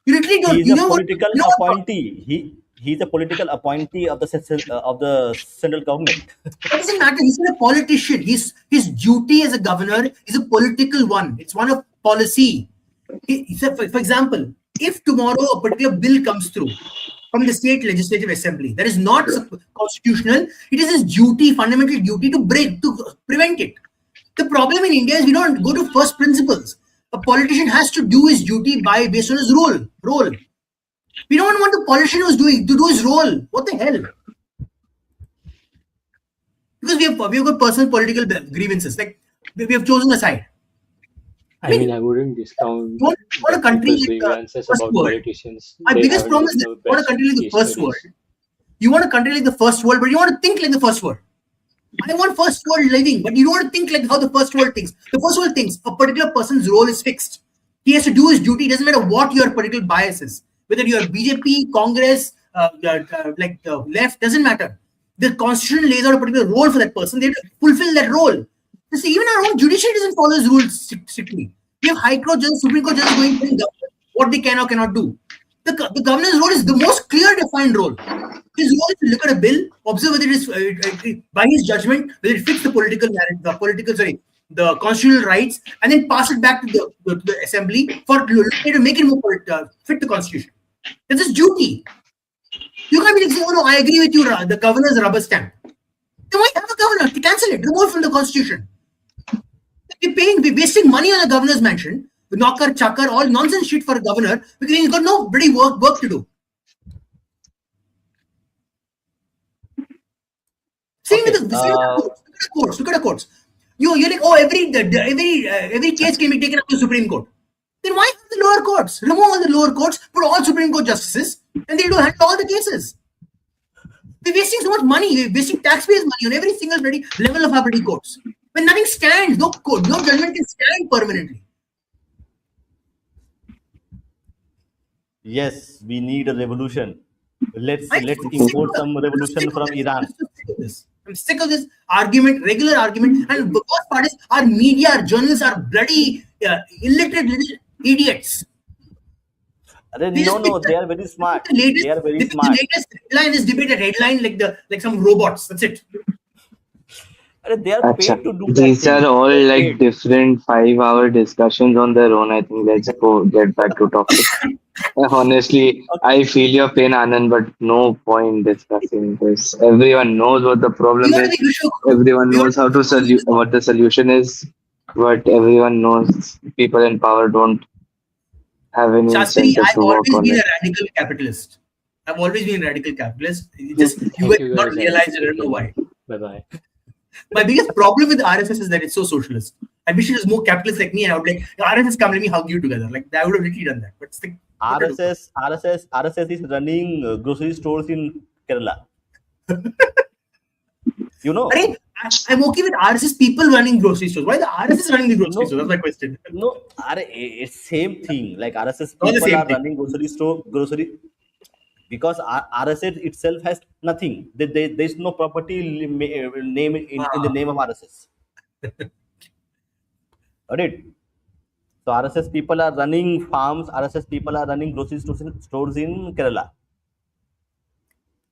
You literally don't. He is You a know what? political You know what? appointee. He's a political appointee of the central government. That doesn't matter. He's not a politician. His duty as a governor is a political one. It's one of policy. For example, if tomorrow a particular bill comes through from the state legislative assembly that is not constitutional, it is his duty, fundamental duty, to prevent it. The problem in India is we don't go to first principles. A politician has to do his duty based on his role. We don't want the politician who's to do his role. What the hell? Because we have got personal political grievances. Like we have chosen a side. I mean, I wouldn't discount What a country people's like the grievances first about world. politicians. My They biggest haven't problem been is the that you want a best country like the case first studies. world. You want a country like the first world, but you want to think like the first world. I want first world living, but you don't want to think like how the first world thinks. The first world thinks a particular person's role is fixed. He has to do his duty. It doesn't matter what your political bias is. Whether you're BJP, Congress, like the left, doesn't matter. The constitution lays out a particular role for that person. They have to fulfill that role. You see, even our own judiciary doesn't follow those rules strictly. We have High Court judges, Supreme Court judges going to what they can or cannot do. The governor's role is the most clear defined role. His role is to look at a bill, observe whether it is by his judgment whether it fits the the constitutional rights, and then pass it back to the assembly to make it more fit the constitution. That's his duty. You can't be like saying, "Oh no, I agree with you. The governor's rubber stamp." Then why have a governor? To cancel it, remove it from the constitution. We're wasting money on the governor's mansion, knocker, chucker, all nonsense shit for a governor because he's got no bloody work to do. Same with the courts. Look at the courts. You're like, oh, every case can be taken up to the Supreme Court. Then why have the lower courts? Remove all the lower courts, put all Supreme Court justices, and they'll handle all the cases. We're wasting so much money. We're wasting taxpayers' money on every single level of our bloody courts. When nothing stands, no judgment can stand permanently. Yes, we need a revolution. Let's import some revolution from Iran. I'm sick of this argument, regular argument. And the worst part is our media, our journalists are bloody illiterate idiots. No, they are very smart. They are very smart. The latest headline is debated headline like some robots. That's it. They are paid to do that. These are all like different 5-hour discussions on their own. I think let's get back to topic. Honestly, I feel your pain, Anand, but no point discussing this. Everyone knows what the problem is. Everyone knows how to what the solution is, but everyone knows people in power don't have any Shastri, incentive I've to work always on been it. a radical capitalist. I've always been a radical capitalist. You guys not realize it. I don't know why. Bye-bye. My biggest problem with RSS is that it's so socialist. I wish it was more capitalist like me, and I would like RSS come, let me hug you together. Like I would have literally done that. But it's like, RSS is running grocery stores in Kerala. You know. I'm okay with RSS people running grocery stores. Why the RSS running the grocery stores? That's my question. No, it's same thing. Like RSS people are running grocery because RSS itself has nothing. There's no property name in the name of RSS. Alright. So RSS people are running farms. RSS people are running grocery stores in Kerala.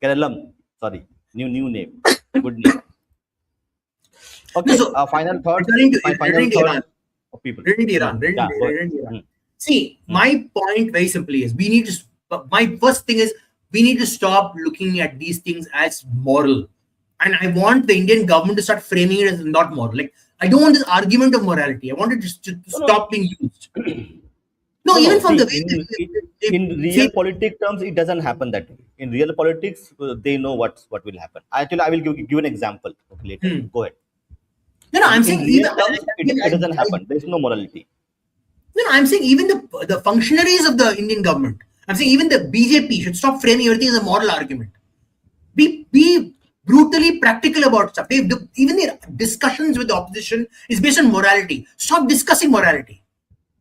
Keralam. Sorry, new name. Good name. Okay. So, final thought. Of people. Iran. See, my point very simply is my first thing is we need to stop looking at these things as moral. And I want the Indian government to start framing it as not moral. Like, I don't want this argument of morality. I want it to stop being used. In real politic terms, it doesn't happen that way. in real politics, they know what will happen. Actually, I will give an example. Okay, later. Hmm. Go ahead. No, no, I'm In saying even real terms, it doesn't happen. There is no morality. no, no, I'm saying even the functionaries of the Indian government. I'm saying even the BJP should stop framing everything as a moral argument. Be brutally practical about stuff. Even their discussions with the opposition is based on morality. Stop discussing morality.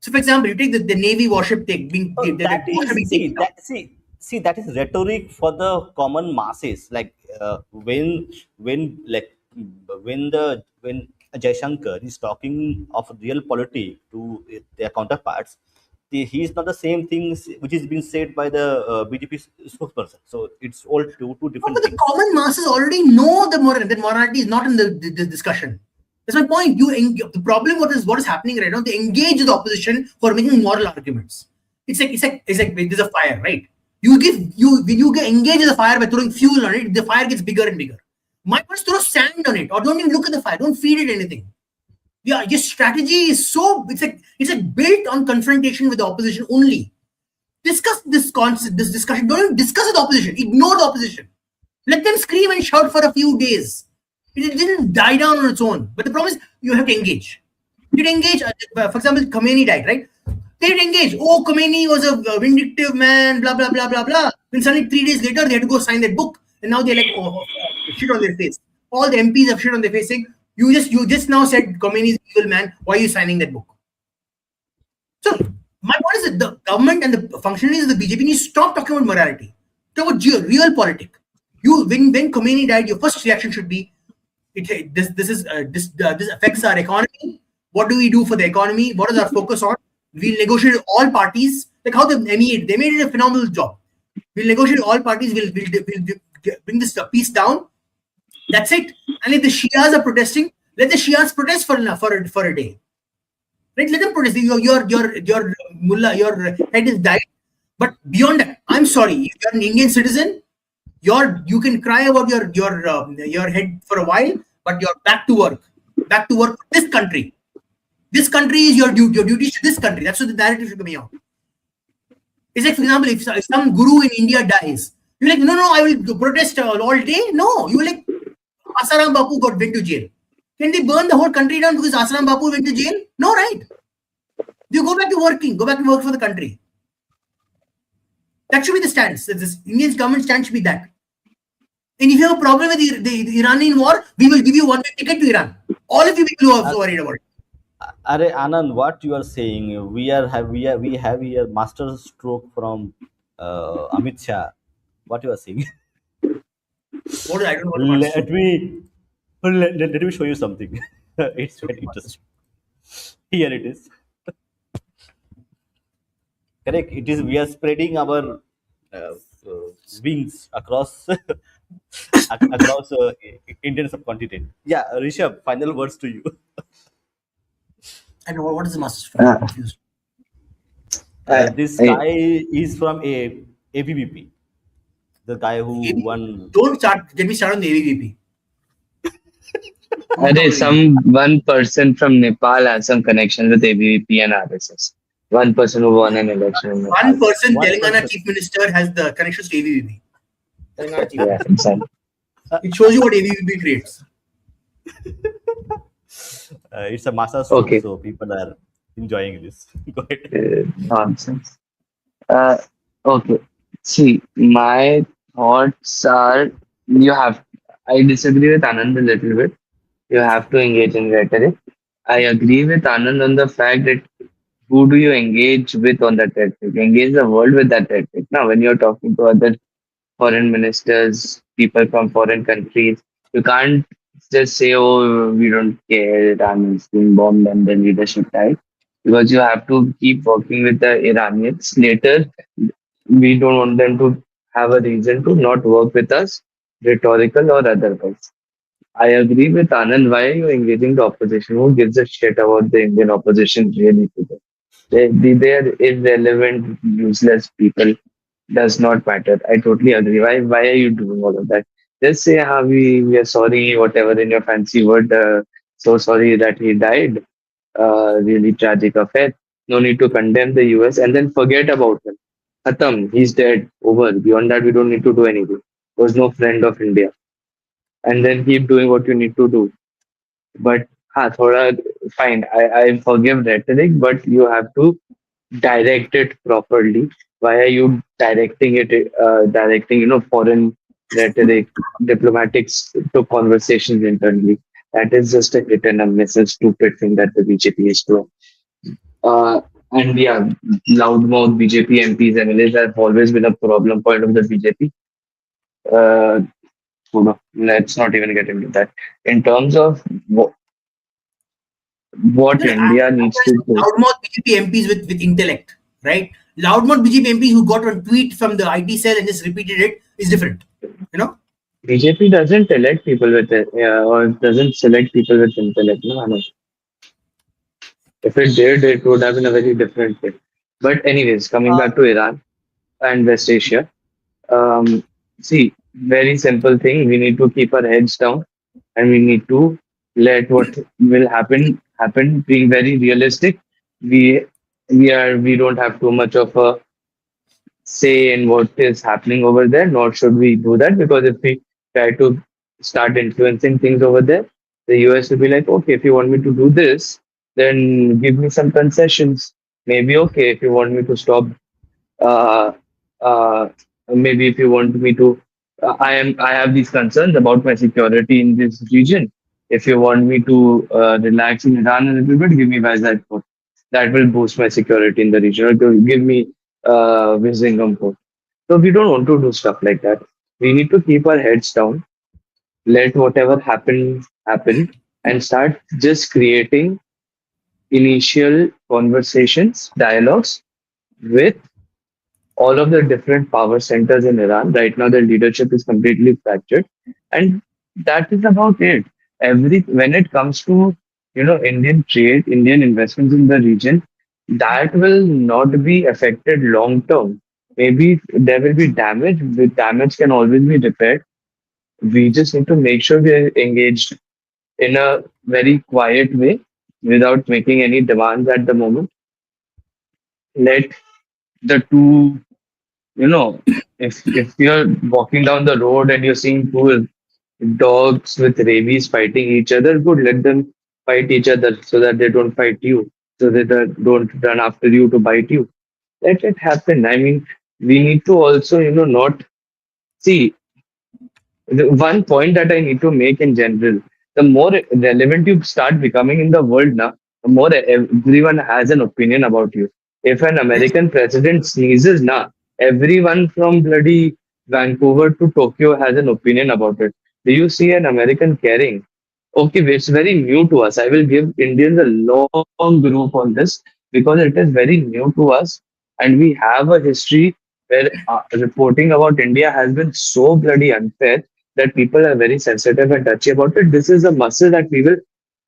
So, for example, you take the Navy warship take being So the that warship is being taken down. see that is rhetoric for the common masses. Like when when Jaishankar is talking of real politics to their counterparts, he is not the same things which is being said by the BJP spokesperson. So it's all two No, different but the things. common masses already know the moral. That morality is not in the discussion. That's my point. The problem what is happening right now. They engage the opposition for making moral arguments. It's like there's a fire, right? When you get engaged in the fire by throwing fuel on it, the fire gets bigger and bigger. My point is throw sand on it, or don't even look at the fire. Don't feed it anything. Yeah, your strategy is so it's like built on confrontation with the opposition only. Discuss this concept, this discussion. Don't even discuss with the opposition. Ignore the opposition. Let them scream and shout for a few days. It didn't die down on its own. But the problem is you have to engage. You engage. For example, Khomeini died, right? They didn't engage. Oh, Khomeini was a vindictive man. Blah blah blah blah blah. Then suddenly 3 days later they had to go sign that book, and now they're like, oh, shit on their face. All the MPs have shit on their face saying, you just now said Khomeini is an evil man. Why are you signing that book? So my point is that the government and the functionaries of the BJP need to stop talking about morality. Talk about real politics. When Khomeini died, your first reaction should be, this affects our economy. What do we do for the economy? What is our focus on? We'll negotiate with all parties. Like how they made it a phenomenal job. We'll negotiate with all parties. We'll bring this peace down. That's it. And if the Shias are protesting, let the Shias protest for a day. Right? Let them protest. Your mullah, your head is died. But beyond that, I'm sorry. If you're an Indian citizen, you can cry about your head for a while, but you're back to work. Back to work for this country. This country is your duty to this country. That's what the narrative should be out. It's like, for example, if some guru in India dies, you're like, no, I will protest all day. No, you're like, Asaram Bapu went to jail. Can they burn the whole country down because Asaram Bapu went to jail? No, right? You go back to working. Go back to work for the country. That should be the stance. This Indian government stance should be that. And if you have a problem with the Iranian war, we will give you one-way ticket to Iran. All of you people who are so worried about it. Are Anand, what you are saying? We have here master stroke from Amit Shah. What you are saying? I don't know what master let stroke. me let me show you something. It's very interesting. Here it is. Correct. It is. We are spreading our uh, uh, wings across across Indian subcontinent. Yeah, Rishabh. Final words to you. I don't know what is the master stroke. I'm Uh, confused. This I, guy is from ABVP, the guy who ABVP. won. Don't get me started on the ABVP. Don't talk Are about ABVP. some one person from Nepal has some connection with ABVP and RSS. One person who won an election in Nepal. One person, One Telangana person. Chief Minister, has the connections to ABVP. Telangana Chief Yeah, Minister. exactly. It shows you what ABVP creates. It's a massa stroke, Okay. so people are enjoying this. Go ahead. Nonsense. Uh, okay. See, my thoughts are you have. I disagree with Anand a little bit. You have to engage in rhetoric. I agree with Anand on the fact that who do you engage with on that rhetoric? Engage the world with that rhetoric. Now, when you're talking to other foreign ministers, people from foreign countries, you can't just say, oh, we don't care, Iran is being bombed and the leadership died. Because you have to keep working with the Iranians. Later, we don't want them to have a reason to not work with us, rhetorical or otherwise. I agree with Anand. Why are you engaging the opposition? Who gives a shit about the Indian opposition really today? They're irrelevant, useless people. Does not matter. I totally agree. Why are you doing all of that? Just say, we are sorry, whatever in your fancy word. So sorry that he died. Really tragic affair. No need to condemn the US and then forget about him. Khatam, he's dead. Over. Beyond that, we don't need to do anything. Was no friend of India. And then keep doing what you need to do. But thoda, fine. I forgive rhetoric, but you have to direct it properly. Why are you directing it? Directing foreign rhetoric, diplomatics to conversations internally. That is just a hit and a miss, a stupid thing that the BJP is doing. Uh, and yeah, loudmouth BJP MPs, MLAs have always been a problem point of the BJP. Uh, let's not even get into that. In terms of what No, no, India needs to do, loudmouth BJP MPs with intellect, right? Loudmouth BJP MPs who got a tweet from the IT cell and just repeated it is different. You know? BJP doesn't elect people with it, or doesn't select people with intellect. No, I mean, if it did, it would have been a very different thing. But anyways, coming Uh, back to Iran and West Asia, um, see, very simple thing. We need to keep our heads down, and we need to let what will happen. Being very realistic, we we don't have too much of a say in what is happening over there, nor should we do that, because if we try to start influencing things over there, the US will be like, okay, if you want me to do this, then give me some concessions. Maybe okay, if you want me to stop uh, uh, maybe if you want me to, I have these concerns about my security in this region. If you want me to relax in Iran a little bit, give me Vizag port. That will boost my security in the region. Or give me Vizhingham port. So we don't want to do stuff like that. We need to keep our heads down, let whatever happen, and start just creating initial conversations, dialogues with all of the different power centers in Iran. Right now, their leadership is completely fractured, and that is about it. Every when it comes to Indian trade, Indian investments in the region, that will not be affected long term. Maybe there will be damage. The damage can always be repaired. We just need to make sure we are engaged in a very quiet way without making any demands at the moment. Let the two if you're walking down the road and you're seeing two dogs with rabies fighting each other, good, let them fight each other so that they don't fight you, so that they don't run after you to bite you. Let it happen. I mean, we need to also, not see the one point that I need to make in general, the more relevant you start becoming in the world now, the more everyone has an opinion about you. If an Yes. American president sneezes now, everyone from bloody Vancouver to Tokyo has an opinion about it. Do you see an American caring? Okay, it's very new to us. I will give Indians a long group on this because it is very new to us, and we have a history where reporting about India has been so bloody unfair that people are very sensitive and touchy about it. This is a muscle that we will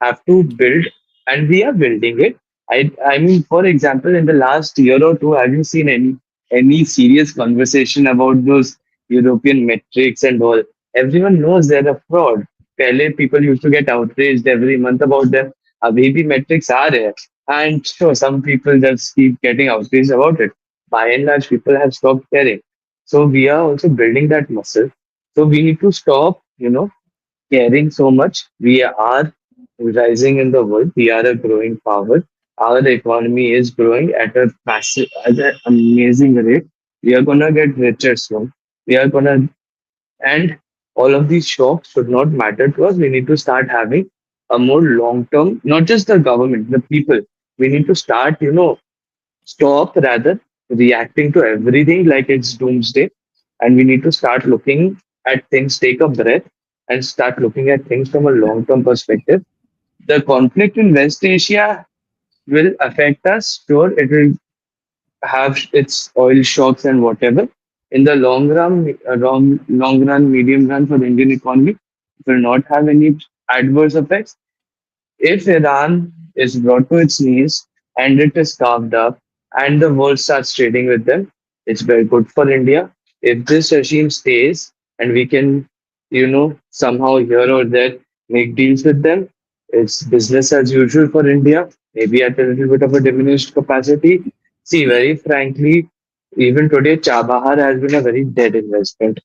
have to build, and we are building it. I mean, for example, in the last year or two, have you seen any serious conversation about those European metrics and all? Everyone knows they're a fraud. पहले people used to get outraged every month about them. अभी भी metrics आ रहे हैं. And sure, some people just keep getting outraged about it. By and large, people have stopped caring. So we are also building that muscle. So we need to stop, caring so much. We are rising in the world. We are a growing power. Our economy is growing at a massive, at an amazing rate. We are gonna get richer soon. We are gonna, and all of these shocks should not matter to us. We need to start having a more long term, not just the government, the people. We need to start, stop rather reacting to everything like it's doomsday, and we need to start looking at things, take a breath, and start looking at things from a long term perspective. The conflict in West Asia will affect us. Sure, it will have its oil shocks and whatever. In the long run, medium run for the Indian economy, it will not have any adverse effects. If Iran is brought to its knees and it is carved up and the world starts trading with them, it's very good for India. If this regime stays and we can, somehow here or there make deals with them, it's business as usual for India, maybe at a little bit of a diminished capacity. See, very frankly, Even today, Chabahar has been a very dead investment.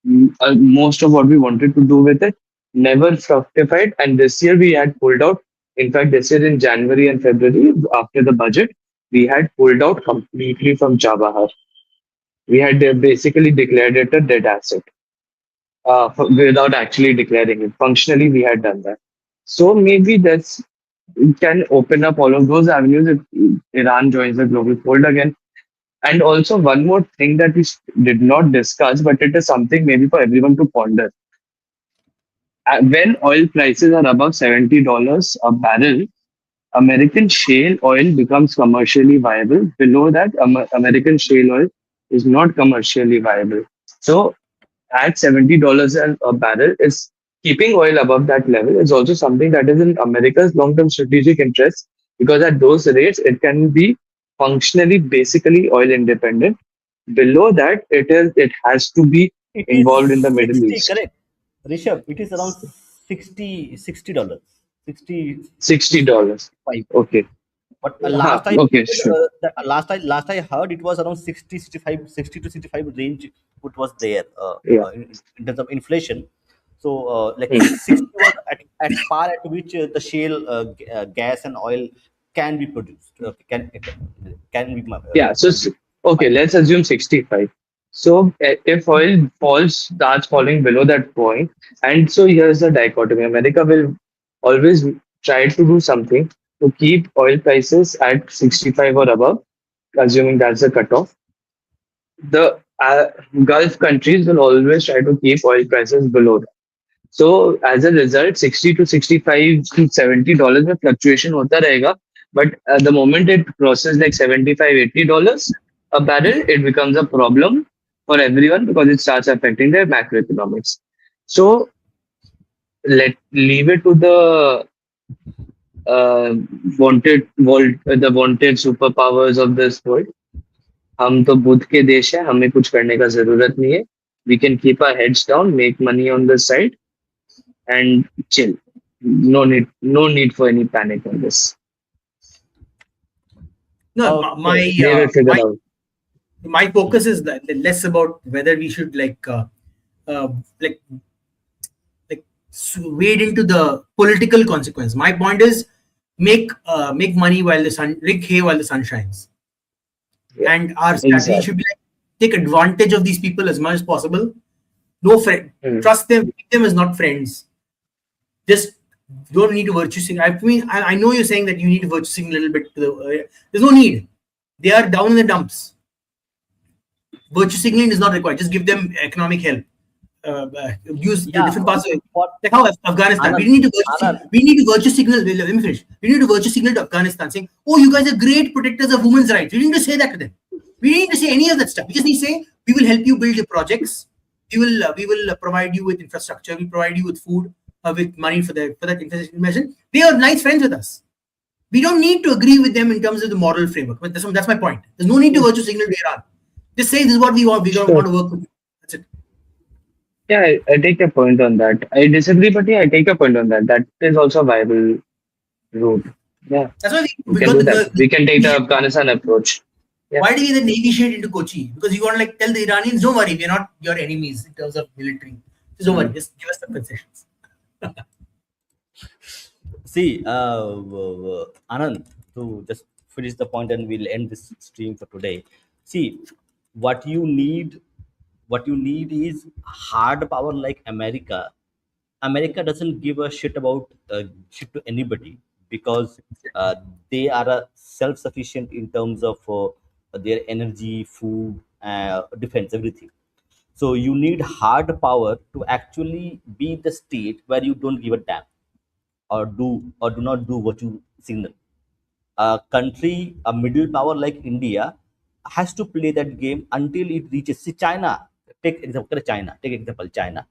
Most of what we wanted to do with it never fructified, and this year we had pulled out. In fact, this year in January and February, after the budget, we had pulled out completely from Chabahar. We had basically declared it a dead asset without actually declaring it. Functionally, we had done that. So maybe that's can open up all of those avenues if Iran joins the global fold again. And also, one more thing that we did not discuss, but it is something maybe for everyone to ponder. When oil prices are above $70 a barrel, American shale oil becomes commercially viable. Below that, American shale oil is not commercially viable. So, at $70 a barrel, is keeping oil above that level is also something that is in America's long-term strategic interest, because at those rates, it can be functionally basically oil independent. Below that, it has to be It involved in the is Middle 60, East. correct? Rishabh, it is around 60 dollars, 60, $60. 65. Okay. But Okay, sure. last I heard it was around 60, 65, 60 to 65 range. It was there Yeah. in terms of inflation. So like Hmm. 60 was at par at which the shale gas and oil can be produced. Can be Yeah. So, okay, mined. let's assume 65. So, if oil starts falling below that point, and so here's the dichotomy: America will always try to do something to keep oil prices at 65 or above, assuming that's the cutoff. The Gulf countries will always try to keep oil prices below that. So as a result, 60 to 65 to $70 में fluctuation होता रहेगा. But the moment it crosses like 75, $80 a barrel, it becomes a problem for everyone because it starts affecting their macroeconomics. So let leave it to uh, the wanted superpowers of this world. हम तो बुद्ध के देश है, हमें कुछ करने का जरूरत नहीं है. We can keep our heads down, make money on the side, and chill. No need for any panic on this. No, Okay. They will figure my out. my focus is less about whether we should uh, like wade into the political consequence. My point is make money while the sun, rig hay while the sun shines, Yeah, and our strategy should exactly. be like take advantage of these people as much as possible. No friend, Hmm. trust them, treat them as not friends. Just don't need to virtue signal. I mean, I know you're saying that you need to virtue signal a little bit to the. There's no need. They are down in the dumps. Virtue signaling is not required. Just give them economic help. Use the Yeah. different parts of it. For Like how Afghanistan. Anand, Anand, We need to virtue signal. Let me finish. We need to virtue signal to Afghanistan saying, "Oh, you guys are great protectors of women's rights." We need to say that to them. We need to say any of that stuff. We just need to say we will help you build your projects. We will provide you with infrastructure. We provide you with food, with money for that investment. They are nice friends with us. We don't need to agree with them in terms of the moral framework. But that's my point. There's no need to virtue signal to Iran. Just say this is what we want. We don't Sure. want to work with you. That's it. Yeah, I take your point on that. I disagree, but yeah, I take your point on that. That is also a viable route. Yeah, That's why we we can got do the, that. We can take Navy the ship. Afghanistan approach. Yeah. Why do we the Navy shade into Kochi? Because you want to like tell the Iranians, don't worry, we're not your enemies in terms of military. Just don't worry, Mm. just give us some concessions. see, Anand, to just finish the point and we'll end this stream for today. See, what you need, what you need is hard power like America. America doesn't give a shit about shit to anybody because uh, they are self-sufficient in terms of their energy, food, defense, everything. So you need hard power to actually be the state where you don't give a damn or do not do what you signal. A country, a middle power like India, has to play that game until it reaches. See, China. Take example China. Take example China.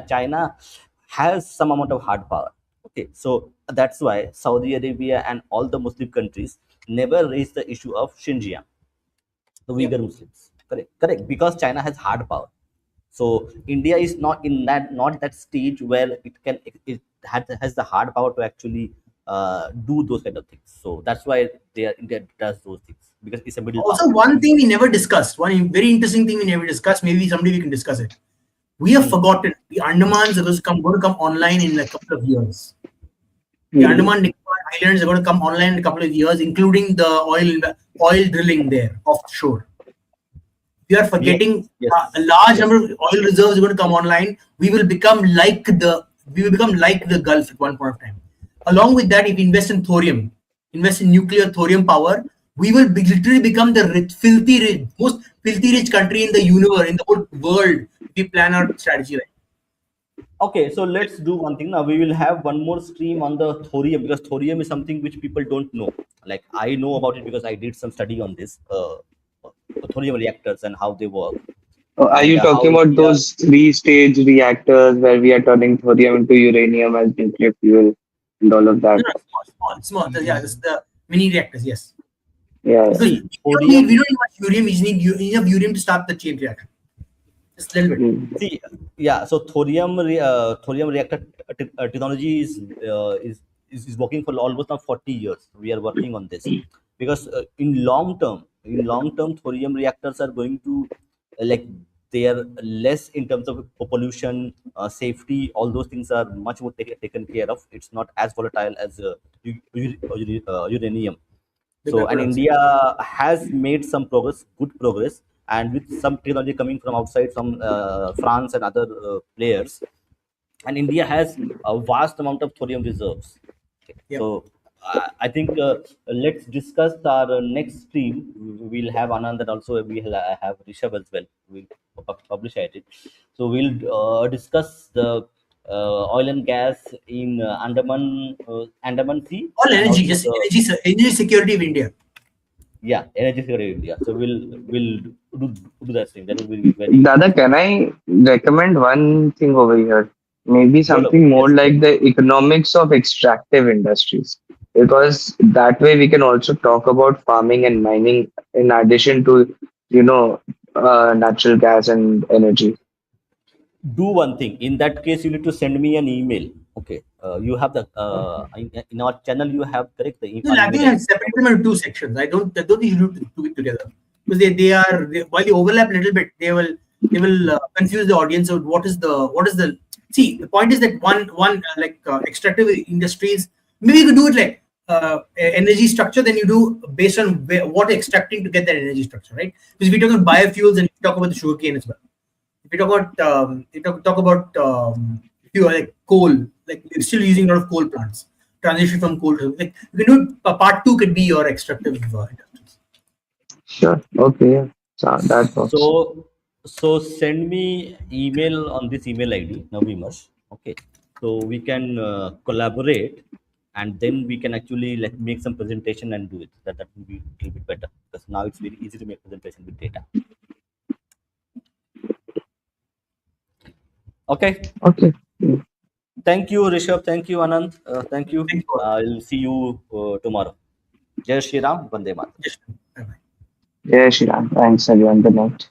China has some amount of hard power. Okay, so that's why Saudi Arabia and all the Muslim countries never raised the issue of Xinjiang, the Yep. Uyghur Muslims. Correct, correct. Because China has hard power. So India is not in that stage where it has the hard power to actually do those kind of things. So that's why India does those things, because it's a middle Also, power. one thing we never discussed, one very interesting thing we never discussed, maybe someday we can discuss it. We have Hmm. forgotten the Andamans are going to come online in a couple of years. The Hmm. Andaman Nicobar Islands are going to come online in a couple of years, including the oil drilling there offshore. We are Yes, forgetting yes, a large yes. number of oil reserves are going to come online. We will become like the Gulf at one point of time. Along with that, if we invest in thorium, invest in nuclear thorium power, we will literally become the most filthy rich country in the universe, in the whole world, if we plan our strategy right. Okay, so let's do one thing now. We will have one more stream on the thorium, because thorium is something which people don't know. Like, I know about it because I did some study on this thorium reactors and how they work, Are and you how talking about India. those three-stage reactors where we are turning thorium into uranium as nuclear fuel and all of No, that? no, small. Yeah, this is the mini reactors. Yes, Yeah. because See, thorium. we don't need much urium. We just need enough urium to start the chain reaction. Just a little bit. Mm. See, yeah. So thorium reactor technology is working for almost now 40 years. We are working on this because in long term, thorium reactors are going to like, they are less in terms of pollution, safety. All those things are much more taken care of. It's not as volatile as uranium. The So, and byproducts. India has made some progress, good progress, and with some technology coming from outside, from France and other players, and India has a vast amount of thorium reserves. Okay. Yep. So, I think let's discuss our next stream. We'll have Anand, and also we'll have Rishabh as well. We'll publish it. So we'll discuss the oil and gas in Andaman Sea, All and energy, also just the, energy security of India. yeah, energy security in India. So we'll do that thing. That will be very Dada, interesting. can I recommend one thing over here? Maybe Bolo, something more yes, like the economics of extractive industries. Because that way we can also talk about farming and mining in addition to, you know, natural gas and energy. do one thing. In that case, you need to send me an email. Okay, you have the in our channel. You have, correct, No, our email Latin ID. has separated them into two sections. I don't think you need to do it together because while they overlap a little bit, they will confuse the audience of what is the. See, the point is that extractive industries, maybe you could do it like energy structure. Then you do based on what extracting to get that energy structure, right? Because we talk about biofuels and we talk about the sugarcane as well. If we talk about fuel like coal, like we're still using a lot of coal plants. Transition from coal to, like, you can do part two could be your extractive industries. Sure. Okay. Yeah. So that works. So, send me email on this email ID, Navimash. Okay, so we can collaborate, and then we can actually like make some presentation and do it. That will be a little bit better, because now it's very easy to make presentation with data. Okay. Okay. Mm. Thank you, Rishabh. Thank you, Anand. Thank you. Thank you all. I'll see you tomorrow. Jai Shri Ram, Vande Mataram. Just bye bye. Yeah, Shiran. Thanks everyone. Good night.